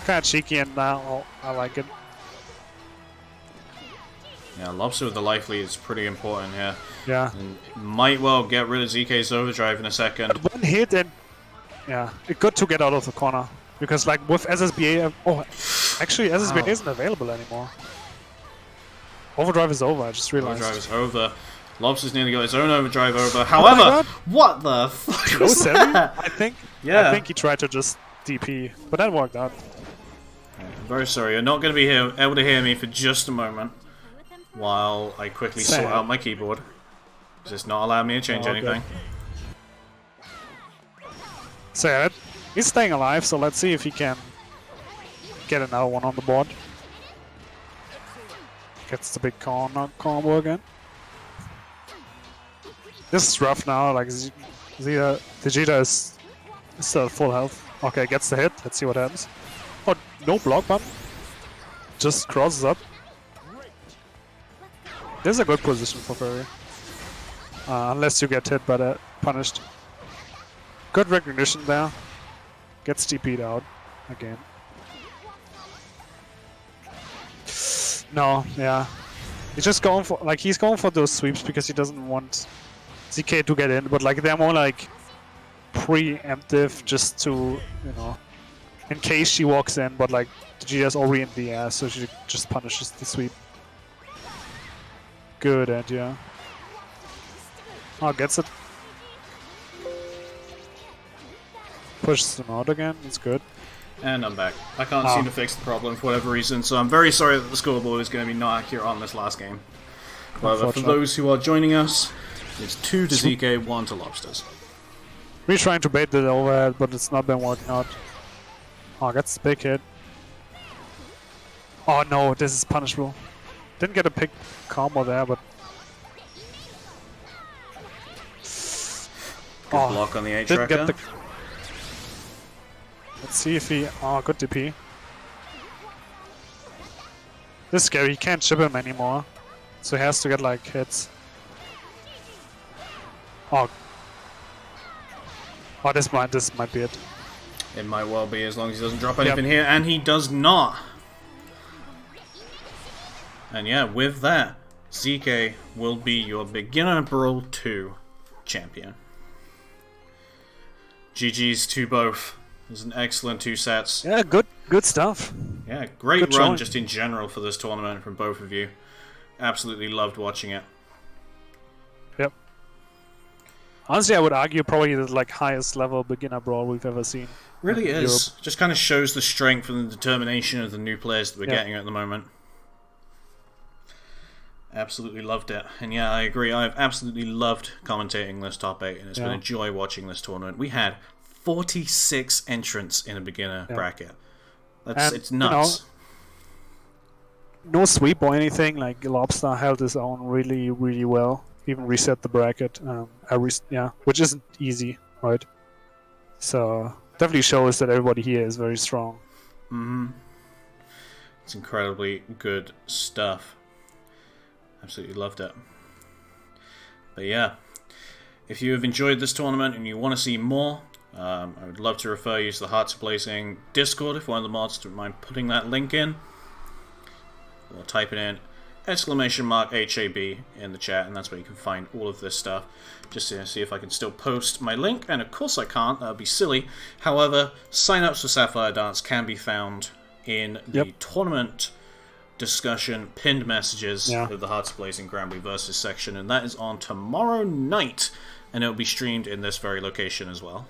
kind of cheeky, and now I like it. Yeah, Lobster with the life lead is pretty important here. Yeah. And might well get rid of ZK's overdrive in a second. One hit and yeah, it's good to get out of the corner because like with SSBA, oh, actually SSBA isn't available anymore. Overdrive is over. I just realized. Overdrive is over. Lobster's nearly got his own overdrive over. However, God. what the fuck Low was 7, that? I think. Yeah. I think he tried to just DP, but that worked out. I'm very sorry, you're not going to be able to hear me for just a moment while I quickly sort Sad. out my keyboard. Because it's not allowing me to change Oh, anything. So yeah, he's staying alive. So let's see if he can get another one on the board. Gets the big corner combo again. This is rough now. Like Vegeta is still at full health. Okay, gets the hit. Let's see what happens. Oh, no block button. Just crosses up. This is a good position for Furry. Unless you get hit by the punished. Good recognition there. Gets TP'd out again. No, yeah. He's just going for he's going for those sweeps because he doesn't want ZK to get in, but like they're more like preemptive just to, you know, in case she walks in, but like Vegeta's already in the air, so she just punishes the sweep. Good idea. Oh, gets it. Pushes them out again, it's good. And I'm back. I can't seem to fix the problem for whatever reason, so I'm very sorry that the scoreboard is going to be not accurate on this last game. However, for those who are joining us, it's 2 to ZK, 1 to Lobsters. We're trying to bait the overhead, but it's not been working out. Oh, gets the big hit. Oh no, this is punishable. Didn't get a big combo there, but... Good block on the didn't A-tracker. get the... Let's see if he... Oh, good DP. This is scary. He can't chip him anymore, so he has to get like hits. Oh, this might be it. It might well be, as long as he doesn't drop anything here, and he does not. And yeah, with that, ZK will be your beginner Brawl 2 champion. GG's to both. It was an excellent 2 sets. Yeah, good stuff. Yeah, great Good run showing. just in general for this tournament from both of you. Absolutely loved watching it. Yep. Honestly, I would argue probably the like highest level beginner Brawl we've ever seen. Really in is. Europe. Just kind of shows the strength and the determination of the new players that we're getting at the moment. Absolutely loved it. And yeah, I agree. I've absolutely loved commentating this top 8, and it's been a joy watching this tournament. We had 46 entrants in a beginner bracket. It's nuts. No sweep or anything. Like Lobster held his own really, really well. Even reset the bracket. Which isn't easy, right? So definitely shows that everybody here is very strong. It's incredibly good stuff. Absolutely loved it. But yeah, if you have enjoyed this tournament and you want to see more, I would love to refer you to the Hearts of Blazing Discord if one of the mods don't mind putting that link in. Or typing in !HAB in the chat, and that's where you can find all of this stuff. Just to see if I can still post my link, and of course I can't, that would be silly. However, sign-ups for Sapphire Dance can be found in the tournament discussion pinned messages of the Hearts of Blazing Granblue Versus section, and that is on tomorrow night, and it will be streamed in this very location as well.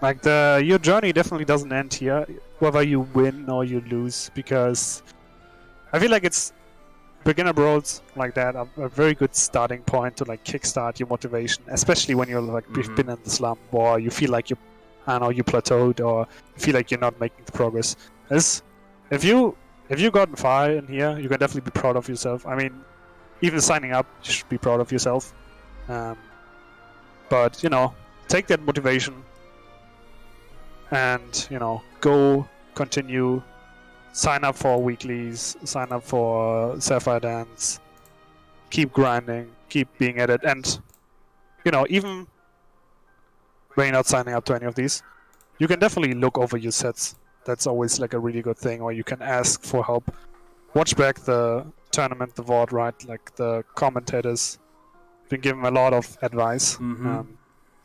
Like your journey definitely doesn't end here, whether you win or you lose, because I feel like it's beginner brawls like that are a very good starting point to like kickstart your motivation, especially when you're like you've been in the slump or you feel like you plateaued or you feel like you're not making the progress. If you've gotten far in here, you can definitely be proud of yourself. I mean, even signing up, you should be proud of yourself. But, take that motivation and, go continue, sign up for weeklies, sign up for Sapphire Dance, keep grinding, keep being at it. And, even when you're not signing up to any of these, you can definitely look over your sets. That's always like a really good thing, or you can ask for help. Watch back the tournament, the VOD, right? Like the commentators been given a lot of advice.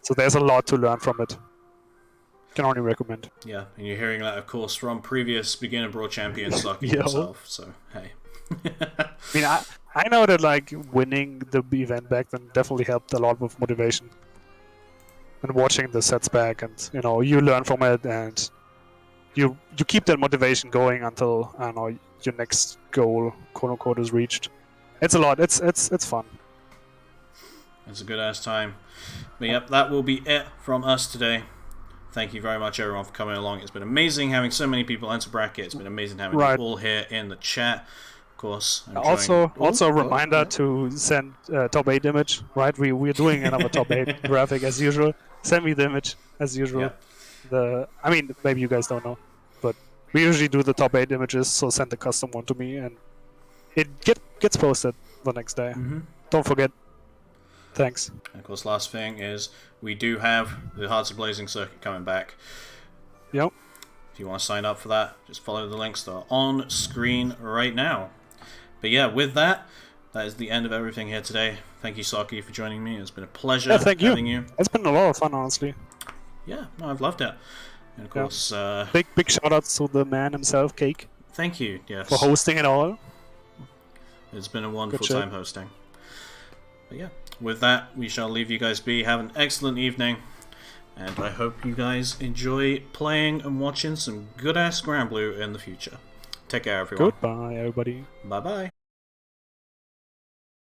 So there's a lot to learn from it. Can only recommend. Yeah, and you're hearing that, of course, from previous beginner Brawl champion Saki himself. So hey. I mean, I know that like winning the event back then definitely helped a lot with motivation. And watching the sets back, and you learn from it, and you keep that motivation going until your next goal, quote unquote, is reached. It's a lot. It's fun. It's a good ass time. But yep, that will be it from us today. Thank you very much, everyone, for coming along. It's been amazing having so many people enter bracket. It's been amazing having you all here in the chat. Of course. Also a reminder to send top 8 image. Right, we're doing another top 8 graphic as usual. Send me the image as usual. Yeah. I mean, maybe you guys don't know, but we usually do the top 8 images. So send the custom one to me, and it gets posted the next day. Don't forget. Thanks. And of course, last thing is we do have the Hearts of Blazing circuit coming back. Yep. If you want to sign up for that, just follow the links that are on screen right now. But yeah, with that, that is the end of everything here today. Thank you, Saki, for joining me. It's been a pleasure having you. It's been a lot of fun, honestly. Yeah, no, I've loved it. And of course, big shout outs to the man himself, Cake. Thank you, yes, for hosting it all. It's been a wonderful time hosting. But yeah, with that, we shall leave you guys be. Have an excellent evening, and I hope you guys enjoy playing and watching some good ass Granblue in the future. Take care, everyone. Goodbye, everybody. Bye bye.